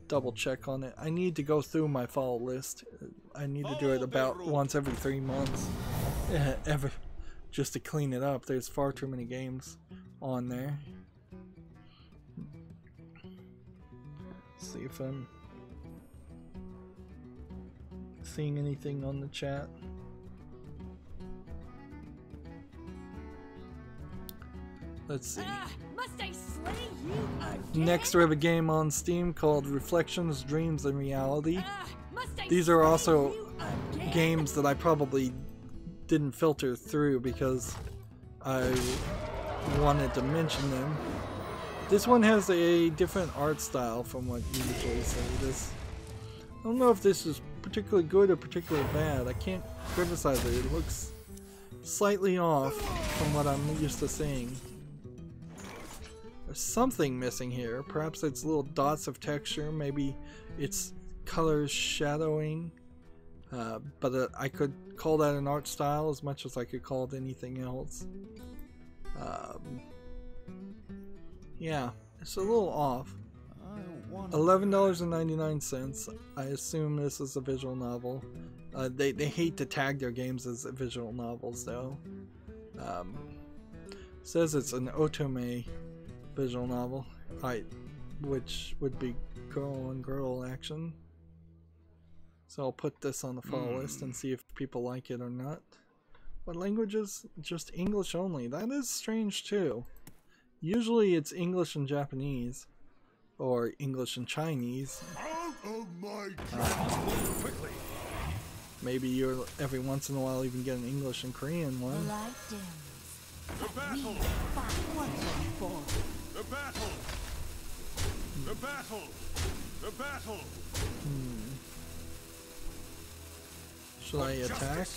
double check on it. I need to go through my follow list. I need to do it about once every 3 months. Just to clean it up. There's far too many games on there. Let's see if I'm seeing anything on the chat. Let's see. Must I slay you again? Next, we have a game on Steam called Reflections, Dreams, and Reality. Must I These are slay also you again? games that I probably didn't filter through because I wanted to mention them. This one has a different art style from what you usually see. I don't know if this is particularly good or particularly bad. I can't criticize it. It looks slightly off from what I'm used to seeing. There's something missing here. Perhaps it's little dots of texture. Maybe it's colors shadowing. But I could call that an art style as much as I could call it anything else. Yeah, it's a little off. $11.99. I assume this is a visual novel. They hate to tag their games as visual novels though. Says it's an otome visual novel, which would be girl on girl action. So I'll put this on the follow list and see if people like it or not. What languages? Just English only. That is strange too. Usually it's English and Japanese, or English and Chinese. Out of my quickly. Maybe you're every once in a while even get an English and Korean one. The light dims. The battle. The battle. The battle. The battle. Should I attack?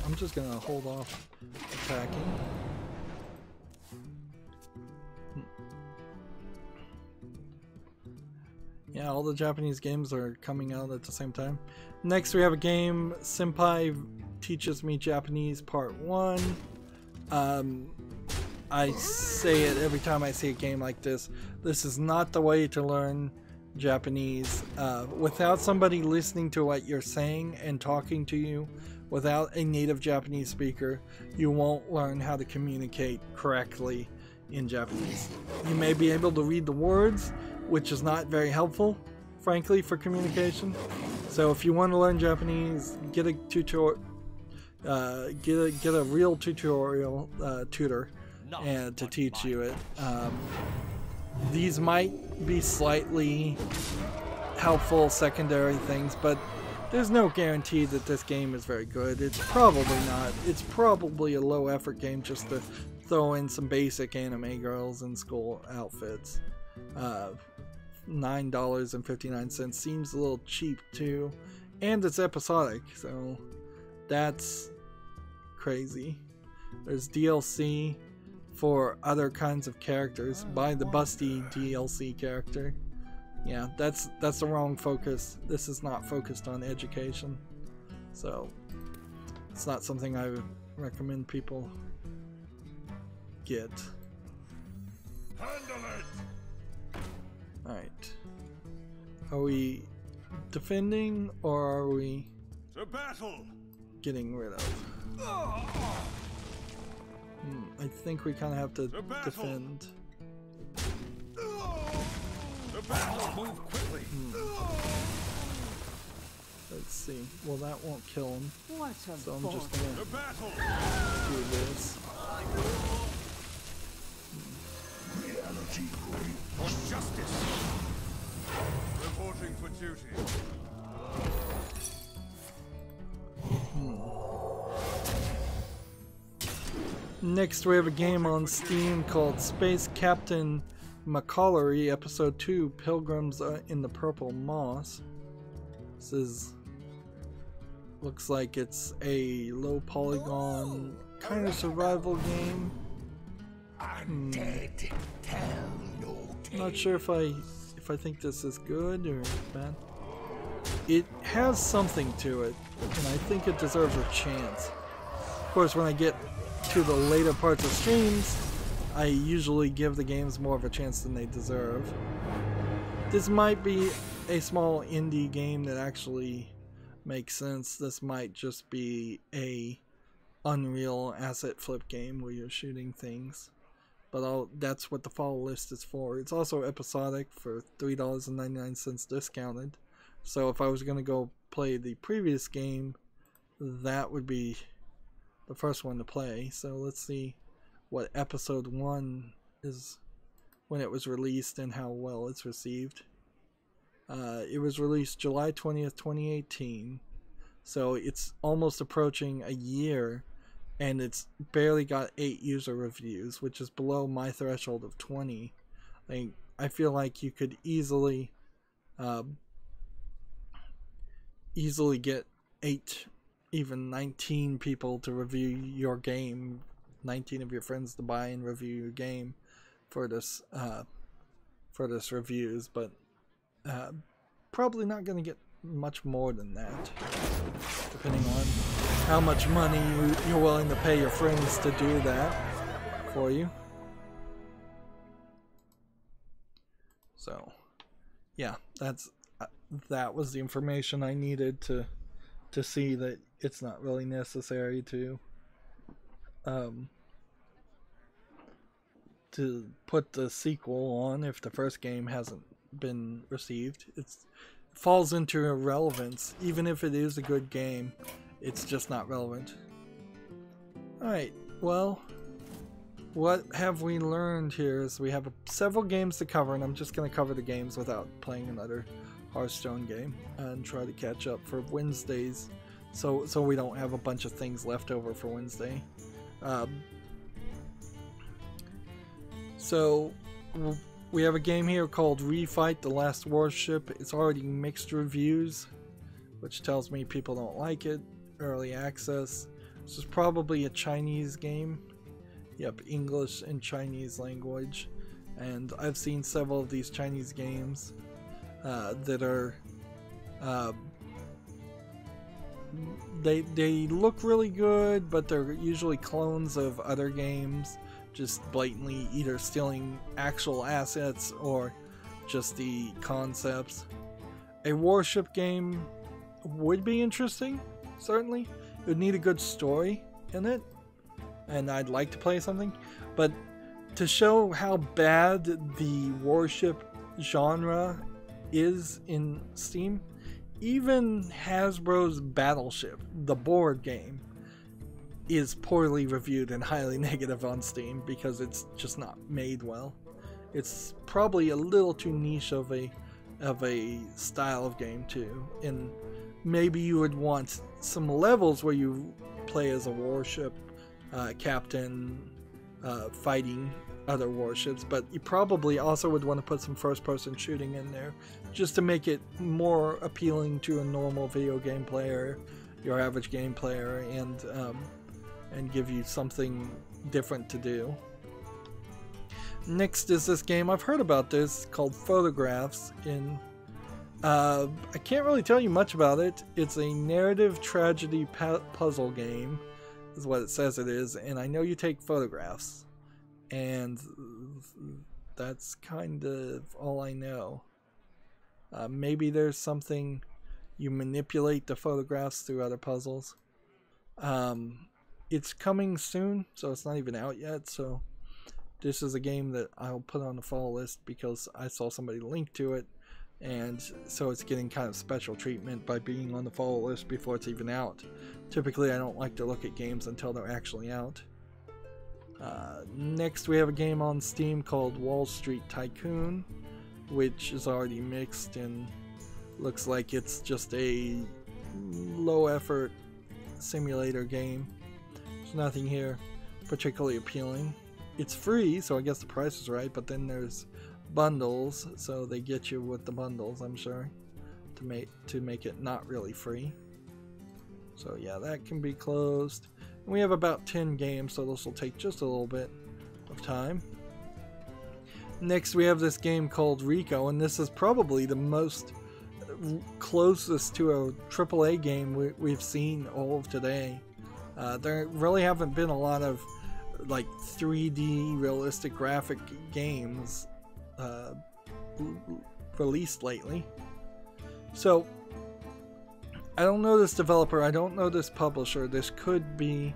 I'm just gonna hold off attacking. Yeah, all the Japanese games are coming out at the same time. Next we have a game, Senpai Teaches Me Japanese Part 1. I say it every time I see a game like this. This is not the way to learn Japanese. Without somebody listening to what you're saying and talking to you, without a native Japanese speaker, you won't learn how to communicate correctly in Japanese. You may be able to read the words, which is not very helpful, frankly, for communication. So if you want to learn Japanese, get a tutorial, get a real tutorial tutor and to teach you it. These might be slightly helpful secondary things, but there's no guarantee that this game is very good. It's probably not. It's probably a low effort game just to throw in some basic anime girls in school outfits. $9.59 seems a little cheap too, and it's episodic, so that's crazy. There's DLC for other kinds of characters. Buy the busty DLC character. Yeah, that's the wrong focus. This is not focused on education, so it's not something I would recommend people get. Handle it. Alright. Are we defending or are we To battle. getting rid of? I think we kind of have to defend. The battle. Move quickly. Let's see. Well, that won't kill him. What a So I'm just The gonna battle. do this. For justice. Reporting for duty. Next, we have a game on Steam called Space Captain McCollery Episode 2, Pilgrims in the Purple Moss. This is... looks like it's a low polygon kind of survival game. Undead, tell no tale. Not sure if I think this is good or bad. It has something to it, and I think it deserves a chance. Of course, when I get to the later parts of streams, I usually give the games more of a chance than they deserve. This might be a small indie game that actually makes sense. This might just be a Unreal asset flip game where you're shooting things. But that's what the fall list is for. It's also episodic for $3.99 discounted. So if I was going to go play the previous game, that would be the first one to play. So let's see what episode 1 is when it was released and how well it's received. It was released July 20th, 2018. So it's almost approaching a year, and it's barely got 8 user reviews, which is below my threshold of 20. I feel like you could easily get 8, even 19 people to review your game, 19 of your friends to buy and review your game for this reviews, but probably not going to get much more than that, depending on how much money you're willing to pay your friends to do that for you. So yeah, that was the information I needed to see that it's not really necessary to put the sequel on if the first game hasn't been received. It falls into irrelevance. Even if it is a good game, it's just not relevant. Alright, well, what have we learned here is we have several games to cover, and I'm just going to cover the games without playing another Hearthstone game and try to catch up for Wednesdays, so we don't have a bunch of things left over for Wednesday. So we have a game here called Refight the Last Warship. It's already mixed reviews, which tells me people don't like it. Early access. This is probably a Chinese game. Yep, English and Chinese language. And I've seen several of these Chinese games that are they look really good, but they're usually clones of other games just blatantly either stealing actual assets or just the concepts. A warship game would be interesting, certainly. It would need a good story in it, and I'd like to play something, but to show how bad the warship genre is in Steam, even Hasbro's Battleship, the board game, is poorly reviewed and highly negative on Steam because it's just not made well. It's probably a little too niche of a style of game too, and maybe you would want some levels where you play as a warship captain fighting other warships, but you probably also would want to put some first-person shooting in there just to make it more appealing to a normal video game player, your average game player, and give you something different to do. Next is this game, I've heard about this, called Photographs. I can't really tell you much about it. It's a narrative tragedy puzzle game, is what it says it is, and I know you take photographs, and that's kind of all I know. Maybe there's something you manipulate the photographs through other puzzles. It's coming soon, so it's not even out yet, so this is a game that I'll put on the fall list because I saw somebody link to it, and so it's getting kind of special treatment by being on the fall list before it's even out. Typically I don't like to look at games until they're actually out. Next we have a game on Steam called Wall Street Tycoon, which is already mixed and looks like it's just a low effort simulator game. There's nothing here particularly appealing. It's free, so I guess the price is right, but then there's bundles, so they get you with the bundles, I'm sure, to make it not really free. So yeah, that can be closed. And we have about 10 games, so this will take just a little bit of time. Next we have this game called Rico, and this is probably the most closest to a AAA game we've seen all of today. There really haven't been a lot of like 3D realistic graphic games released lately. So I don't know this developer, I don't know this publisher. This could be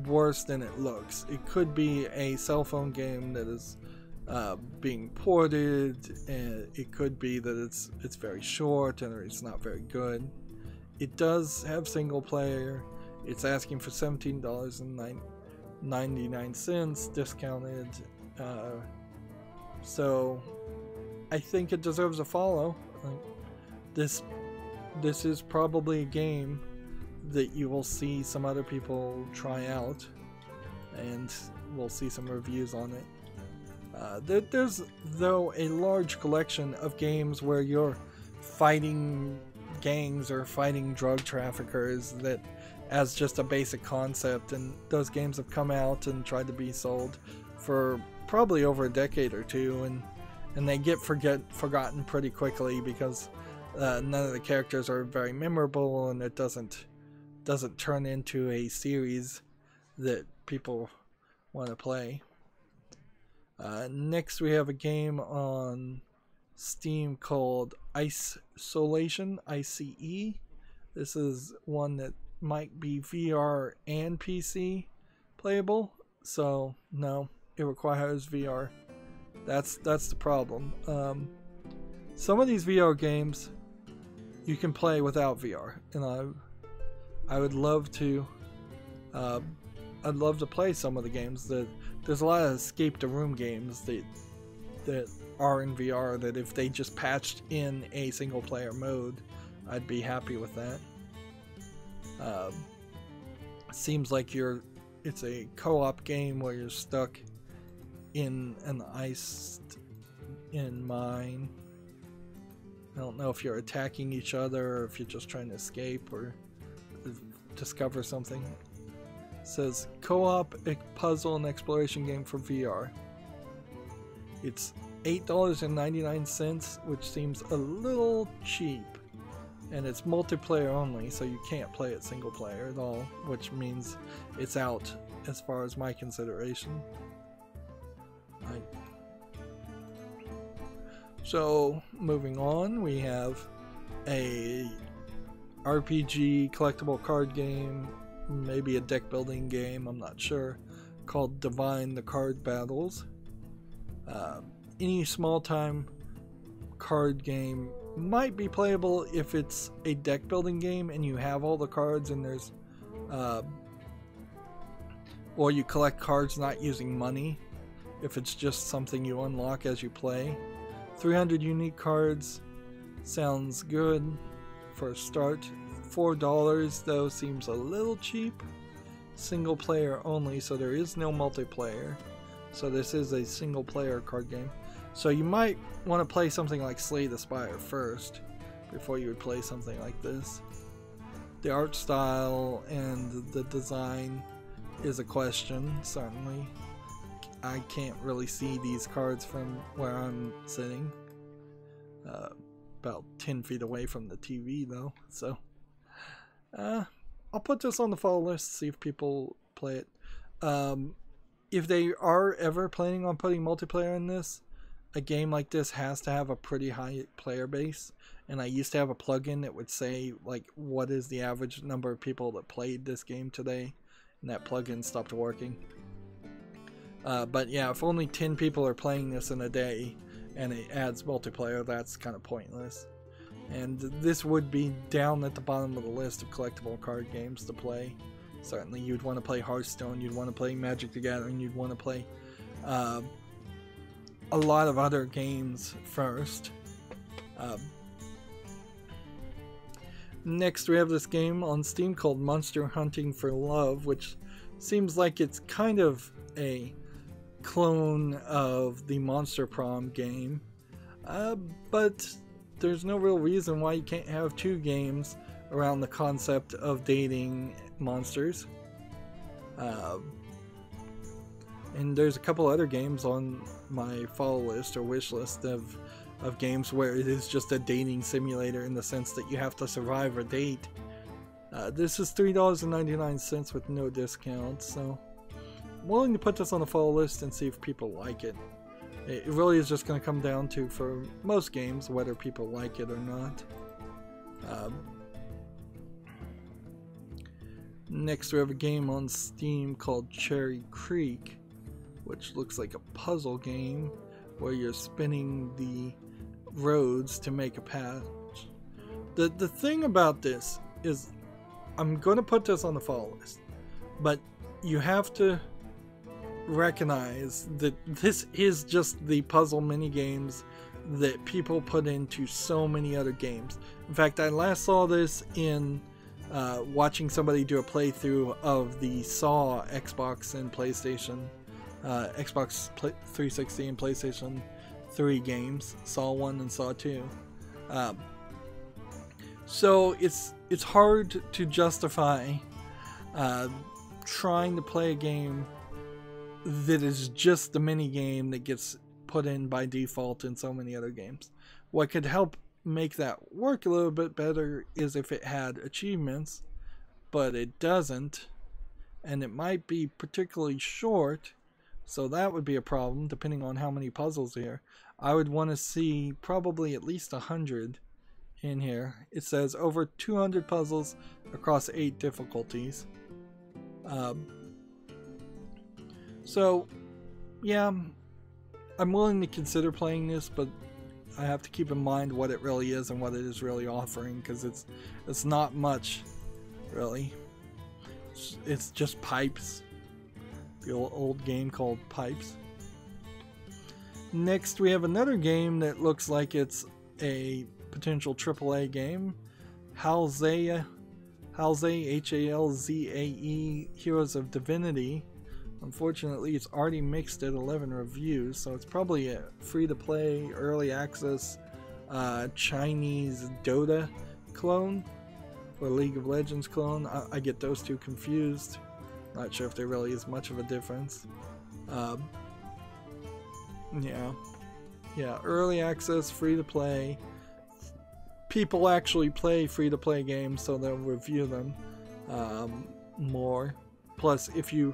worse than it looks. It could be a cell phone game that is being ported, and it could be that it's very short and it's not very good. It does have single player. It's asking for $17.99 discounted, so I think it deserves a follow. This is probably a game that you will see some other people try out, and we'll see some reviews on it. There's though a large collection of games where you're fighting gangs or fighting drug traffickers that as just a basic concept, and those games have come out and tried to be sold for probably over a decade or two, and they get forgotten pretty quickly because none of the characters are very memorable, and it doesn't turn into a series that people want to play. Next we have a game on Steam called Isolation, ICE. This is one that might be VR and PC playable, so no, it requires VR. That's the problem. Some of these VR games you can play without VR, and I would love to I'd love to play some of the games. There's a lot of escape the room games that are in VR that if they just patched in a single player mode, I'd be happy with that. Seems like it's a co-op game where you're stuck in an iced-in mine. I don't know if you're attacking each other or if you're just trying to escape or discover something. It says co-op puzzle and exploration game for VR. It's $8.99, which seems a little cheap. And it's multiplayer only, so you can't play it single player at all, which means it's out as far as my consideration. So moving on, we have a RPG collectible card game, maybe a deck building game, I'm not sure, called Divine the Card Battles. Any small time card game might be playable if it's a deck building game and you have all the cards and there's or you collect cards not using money, if it's just something you unlock as you play. 300 unique cards sounds good for a start. $4 though seems a little cheap. Single player only, so there is no multiplayer. So this is a single player card game. So you might want to play something like Slay the Spire first before you would play something like this. The art style and the design is a question, certainly. I can't really see these cards from where I'm sitting. About 10 feet away from the TV though, so I'll put this on the follow list, see if people play it. If they are ever planning on putting multiplayer in this, a game like this has to have a pretty high player base, and I used to have a plugin that would say like what is the average number of people that played this game today, and that plugin stopped working. But yeah, if only 10 people are playing this in a day and it adds multiplayer, that's kind of pointless. And this would be down at the bottom of the list of collectible card games to play. Certainly you'd want to play Hearthstone, you'd want to play Magic the Gathering, you'd want to play a lot of other games first. Next we have this game on Steam called Monster Hunting for Love, which seems like it's kind of a clone of the Monster Prom game, but there's no real reason why you can't have two games around the concept of dating monsters. And there's a couple other games on my follow list or wish list of games where it is just a dating simulator in the sense that you have to survive a date. This is $3.99 with no discount, so I'm willing to put this on the follow list and see if people like it. It really is just going to come down to, for most games, whether people like it or not. Next we have a game on Steam called Cherry Creek, which looks like a puzzle game where you're spinning the roads to make a path. The thing about this is, I'm going to put this on the follow list, but you have to recognize that this is just the puzzle mini games that people put into so many other games. In fact, I last saw this in watching somebody do a playthrough of the Saw Xbox and PlayStation, Xbox 360 and PlayStation 3 games, Saw 1 and Saw 2. So it's hard to justify trying to play a game that is just the mini game that gets put in by default in so many other games. What could help make that work a little bit better is if it had achievements, but it doesn't, and it might be particularly short, so that would be a problem depending on how many puzzles here. I would want to see probably at least 100 in here. It says over 200 puzzles across 8 difficulties. So yeah, I'm willing to consider playing this, but I have to keep in mind what it really is and what it is really offering, because it's not much really. It's just Pipes, the old game called Pipes. Next we have another game that looks like it's a potential AAA game, Halzae, Halzae, Heroes of Divinity. Unfortunately, it's already mixed at 11 reviews, so it's probably a free-to-play, early access Chinese Dota clone or League of Legends clone. I get those two confused. Not sure if there really is much of a difference. Yeah, early access, free-to-play. People actually play free-to-play games, so they'll review them more. Plus, if you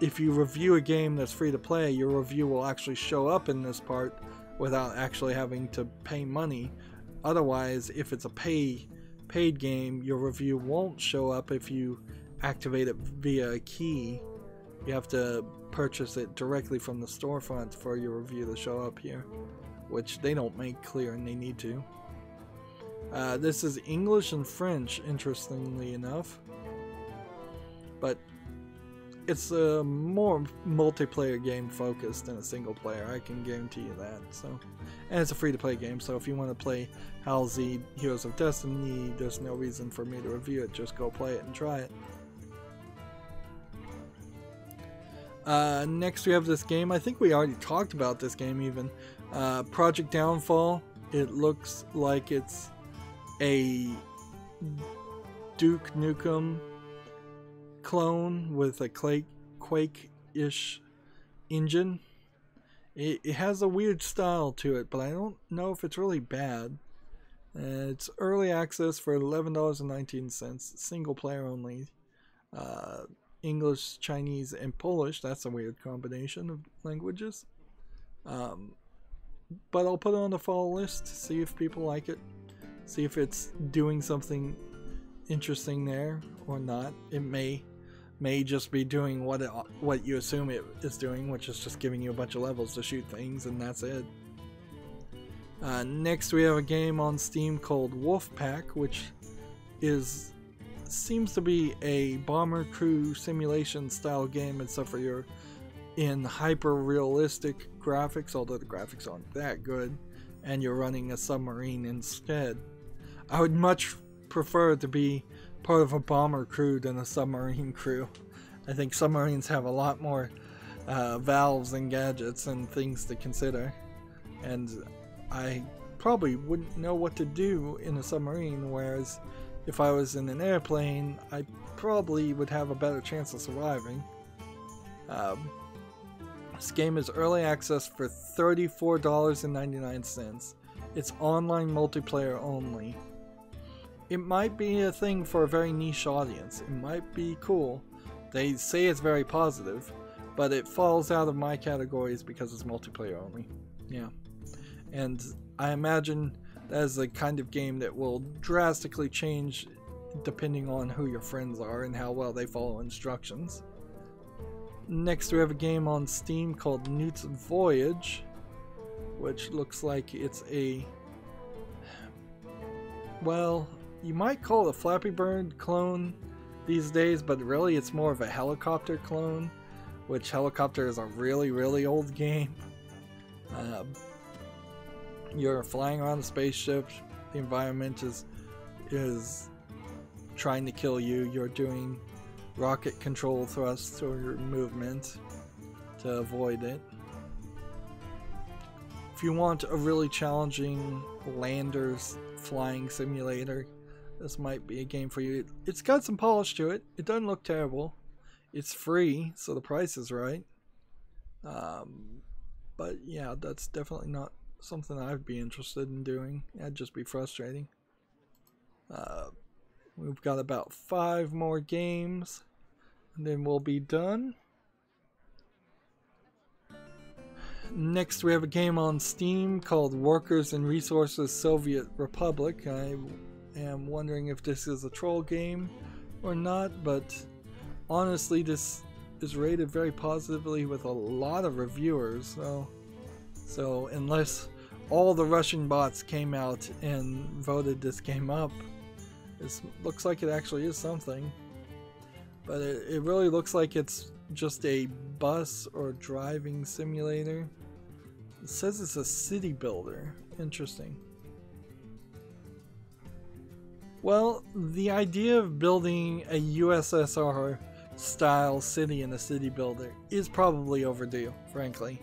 if you review a game that's free to play, your review will actually show up in this part without actually having to pay money. Otherwise, if it's a paid game, your review won't show up if you activate it via a key. You have to purchase it directly from the storefront for your review to show up here, which they don't make clear, and they need to. This is English and French, interestingly enough, but it's a more multiplayer game focused than a single player, I can guarantee you that. So, and it's a free to play game, so if you want to play HAL Z Heroes of Destiny, there's no reason for me to review it, just go play it and try it. Next we have this game, I think we already talked about this game even, Project Downfall. It looks like it's a Duke Nukem clone with a Quake-ish engine. It has a weird style to it, but I don't know if it's really bad. It's early access for $11.19, single player only. English, Chinese, and Polish. That's a weird combination of languages. But I'll put it on the fall list, see if people like it. See if it's doing something interesting there or not. It may just be doing what you assume it is doing, which is just giving you a bunch of levels to shoot things, and that's it. Next we have a game on Steam called Wolfpack, which seems to be a bomber crew simulation style game, except for you're in hyper realistic graphics, although the graphics aren't that good, and you're running a submarine instead. I would much prefer to be part of a bomber crew than a submarine crew. I think submarines have a lot more valves and gadgets and things to consider, and I probably wouldn't know what to do in a submarine, whereas if I was in an airplane, I probably would have a better chance of surviving. This game is early access for $34.99. It's online multiplayer only. It might be a thing for a very niche audience. It might be cool. They say it's very positive, but it falls out of my categories because it's multiplayer only. Yeah. And I imagine that is the kind of game that will drastically change depending on who your friends are and how well they follow instructions. Next we have a game on Steam called Newt's Voyage, which looks like it's a, well, you might call it a Flappy Bird clone these days, but really it's more of a helicopter clone, which Helicopter is a really, really old game. You're flying around a spaceship, the environment is trying to kill you, you're doing rocket control thrust or movement to avoid it. If you want a really challenging landers flying simulator, this might be a game for you. It's got some polish to it. It doesn't look terrible. It's free, so the price is right. But yeah, that's definitely not something I'd be interested in doing. That'd just be frustrating. We've got about 5 more games, and then we'll be done. Next we have a game on Steam called Workers and Resources Soviet Republic. I am wondering if this is a troll game or not, but honestly this is rated very positively with a lot of reviewers, so unless all the Russian bots came out and voted this game up, this looks like it actually is something. But it really looks like it's just a bus or driving simulator. It says it's a city builder. Interesting. Well, the idea of building a USSR style city in a city builder is probably overdue, frankly.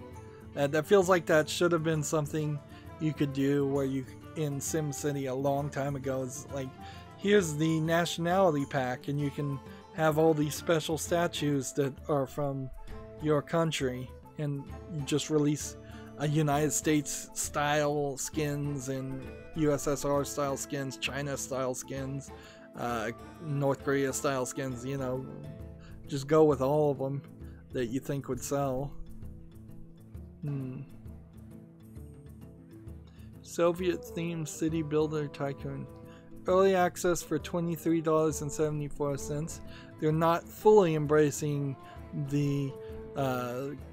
That feels like that should have been something you could do where you, in SimCity a long time ago, is like, here's the nationality pack and you can have all these special statues that are from your country, and you just release a United States style skins and USSR style skins, China style skins, North Korea style skins, you know, just go with all of them. that you think would sell. Soviet-themed city builder tycoon. Early access for $23.74. They're not fully embracing the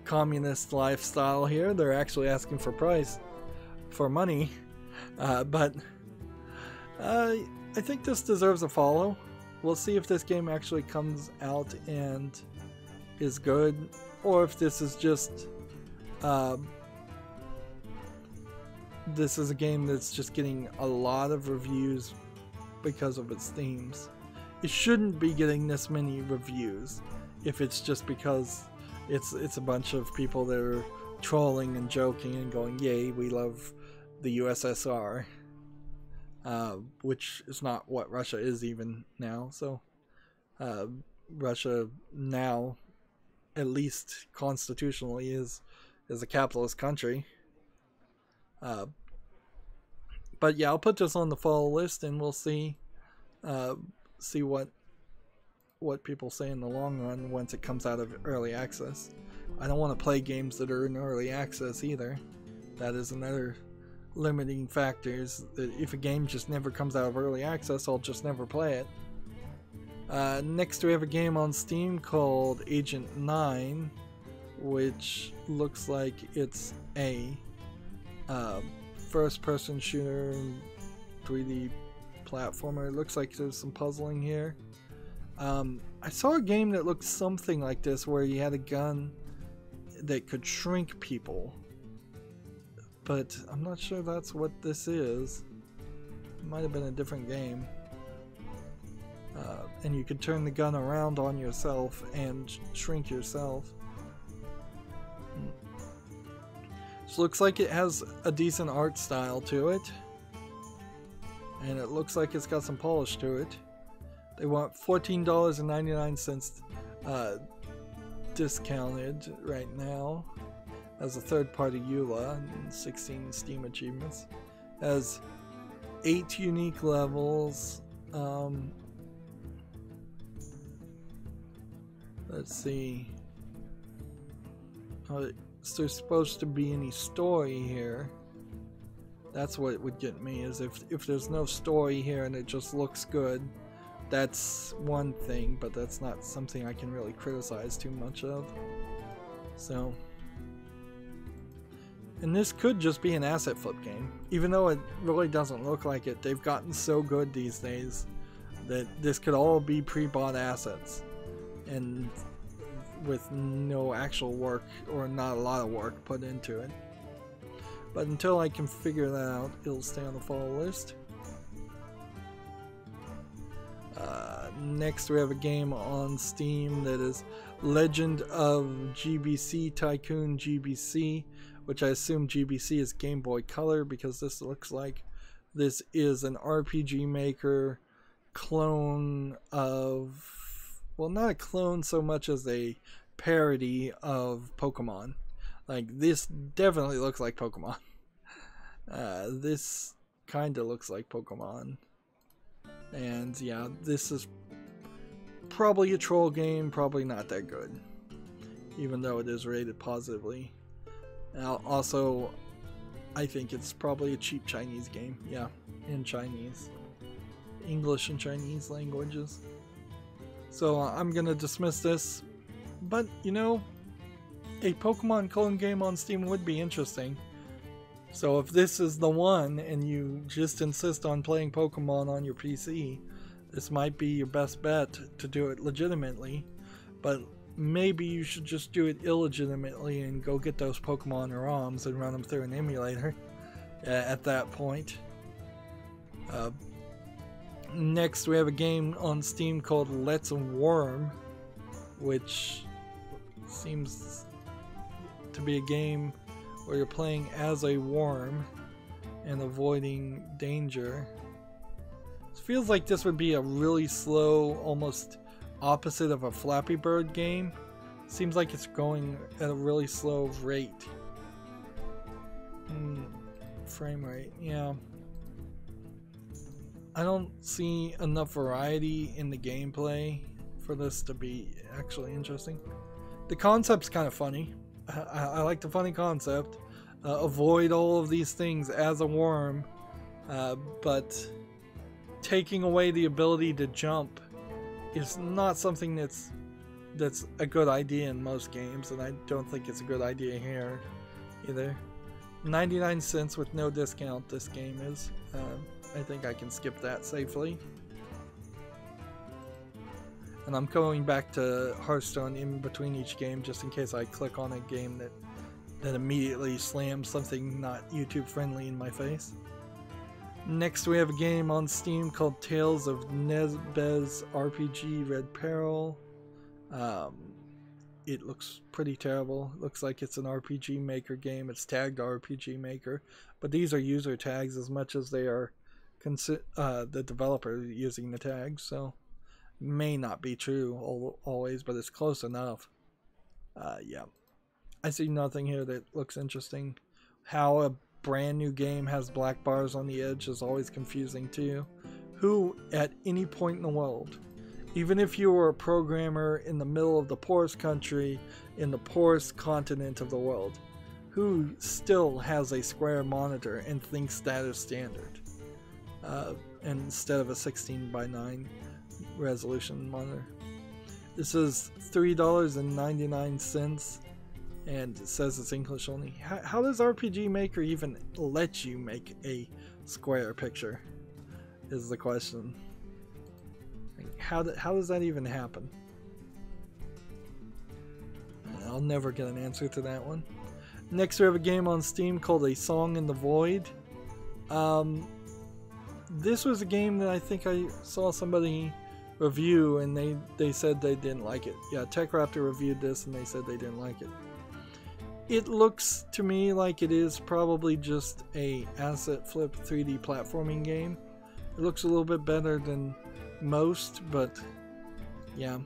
communist lifestyle here. They're actually asking for money. But I think this deserves a follow. We'll see if this game actually comes out and is good, or if this is just this is a game that's just getting a lot of reviews because of its themes. It shouldn't be getting this many reviews if it's just because it's a bunch of people that are trolling and joking and going, yay, we love the USSR, which is not what Russia is even now. So Russia now, at least constitutionally, is a capitalist country. But yeah, I'll put this on the follow list, and we'll see what people say in the long run once it comes out of early access. I don't want to play games that are in early access either. That is another limiting factor, is that if a game just never comes out of early access, I'll just never play it. Next we have a game on Steam called Agent 9, which looks like it's a first-person shooter, 3D platformer. It looks like there's some puzzling here. I saw a game that looked something like this, where you had a gun that could shrink people, but I'm not sure that's what this is. It might have been a different game. And you could turn the gun around on yourself and shrink yourself. This looks like it has a decent art style to it, and it looks like it's got some polish to it. They want $14.99 discounted right now as a third-party EULA, and 16 Steam achievements. Has 8 unique levels. Let's see. So there's supposed to be any story here. That's what would get me, is if there's no story here and it just looks good. That's one thing, but that's not something I can really criticize too much of. So, and this could just be an asset flip game, even though it really doesn't look like it. They've gotten so good these days that this could all be pre-bought assets, and with no actual work, or not a lot of work put into it. But until I can figure that out, it'll stay on the follow list. Next we have a game on Steam that is Legend of GBC Tycoon GBC, which I assume GBC is Game Boy Color, because this looks like this is an RPG Maker clone of, well, not a clone so much as a parody of Pokemon. Like, this definitely looks like Pokemon. This kind of looks like Pokemon. And yeah, this is probably a troll game, probably not that good, even though it is rated positively. Now, also, I think it's probably a cheap Chinese game. Yeah, in Chinese. English and Chinese languages. So I'm gonna dismiss this, but you know, a Pokemon clone game on Steam would be interesting. So if this is the one and you just insist on playing Pokemon on your PC, this might be your best bet to do it legitimately. But maybe you should just do it illegitimately and go get those Pokemon ROMs and run them through an emulator at that point. Next we have a game on Steam called Let's Worm, which seems to be a game where you're playing as a worm and avoiding danger. It feels like this would be a really slow, almost opposite of a Flappy Bird game. Seems like it's going at a really slow rate. Frame rate, yeah. I don't see enough variety in the gameplay for this to be actually interesting. The concept's kind of funny. I like the funny concept. Avoid all of these things as a worm, but taking away the ability to jump is not something that's a good idea in most games, and I don't think it's a good idea here either. 99 cents with no discount this game is. I think I can skip that safely. And I'm going back to Hearthstone in between each game just in case I click on a game that immediately slams something not YouTube friendly in my face. Next we have a game on Steam called Tales of Nezbez RPG Red Peril. It looks pretty terrible. It looks like it's an RPG Maker game. It's tagged RPG Maker, but these are user tags as much as they are the developer using the tags, so may not be true always, but it's close enough. Yeah, I see nothing here that looks interesting. How a brand new game has black bars on the edge is always confusing too. Who at any point in the world, even if you were a programmer in the middle of the poorest country in the poorest continent of the world, who still has a square monitor and thinks that is standard, instead of a 16:9 resolution monitor? This is $3.99 and it says it's English only. How does RPG Maker even let you make a square picture is the question. How does that even happen? I'll never get an answer to that one. Next we have a game on Steam called A Song in the Void. This was a game that I think I saw somebody review and they said they didn't like it. Yeah, TechRaptor reviewed this and they said they didn't like it. It looks to me like it is probably just a asset flip 3D platforming game. It looks a little bit better than most, but yeah,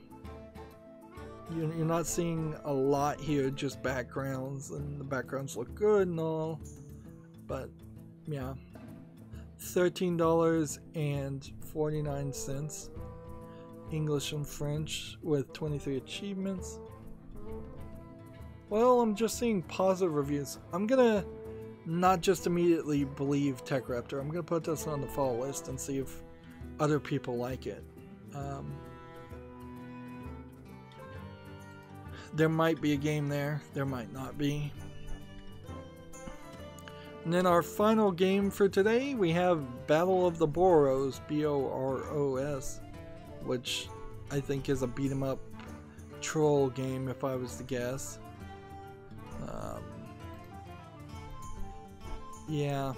you're not seeing a lot here, just backgrounds, and the backgrounds look good and all, but yeah, $13.49, English and French with 23 achievements. Well, I'm just seeing positive reviews. I'm gonna not just immediately believe TechRaptor. I'm gonna put this on the follow list and see if other people like it. There might be a game there, there might not be. And then our final game for today, we have Battle of the Boros, B-O-R-O-S, which I think is a beat 'em up troll game if I was to guess. Yeah,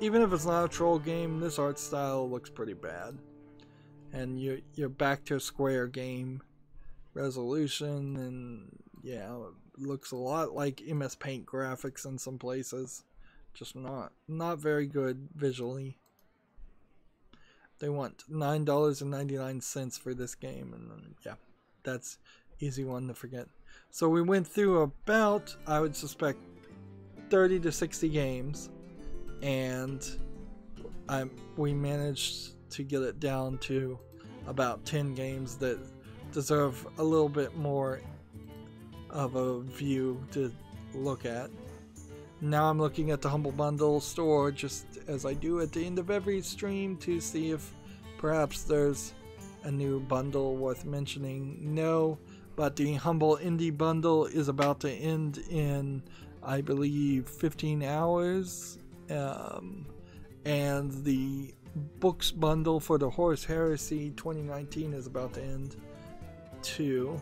even if it's not a troll game, this art style looks pretty bad. And you're back to a square game resolution, and yeah, it looks a lot like MS Paint graphics in some places. Just not very good visually. They want $9.99 for this game, and yeah, that's easy one to forget. So we went through about, I would suspect, 30 to 60 games, and we managed to get it down to about 10 games that deserve a little bit more of a view to look at. Now I'm looking at the Humble Bundle store, just as I do at the end of every stream, to see if perhaps there's a new bundle worth mentioning. No, but the Humble Indie Bundle is about to end in, I believe, 15 hours. And the Books Bundle for the Horus Heresy 2019 is about to end too,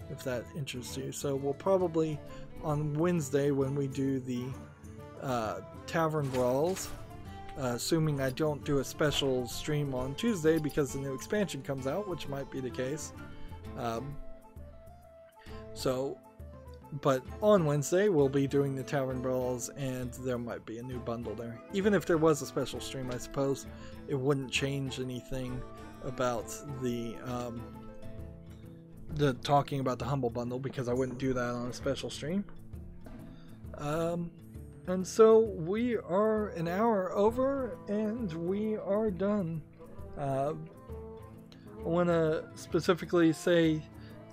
if that interests you. So we'll probably, on Wednesday when we do the Tavern Brawls, assuming I don't do a special stream on Tuesday because the new expansion comes out, which might be the case. But on Wednesday we'll be doing the Tavern Brawls, and there might be a new bundle there. Even if there was a special stream, I suppose it wouldn't change anything about the talking about the Humble Bundle, because I wouldn't do that on a special stream. And so we are an hour over, and we are done. I want to specifically say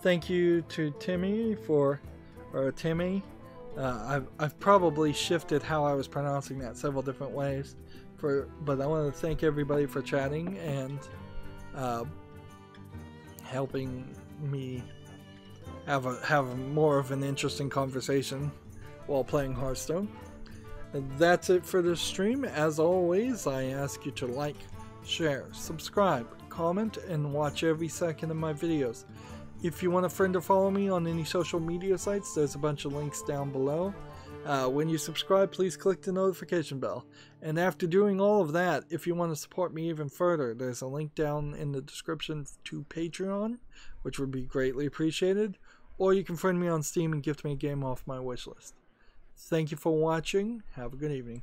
thank you to Timmy Timmy. I've probably shifted how I was pronouncing that several different ways. But I want to thank everybody for chatting and helping me have more of an interesting conversation while playing Hearthstone. And that's it for this stream. As always, I ask you to like, share, subscribe, comment, and watch every second of my videos. If you want a friend to follow me on any social media sites, there's a bunch of links down below. When you subscribe, please click the notification bell. And after doing all of that, if you want to support me even further, there's a link down in the description to Patreon, which would be greatly appreciated. Or you can friend me on Steam and gift me a game off my wishlist. Thank you for watching. Have a good evening.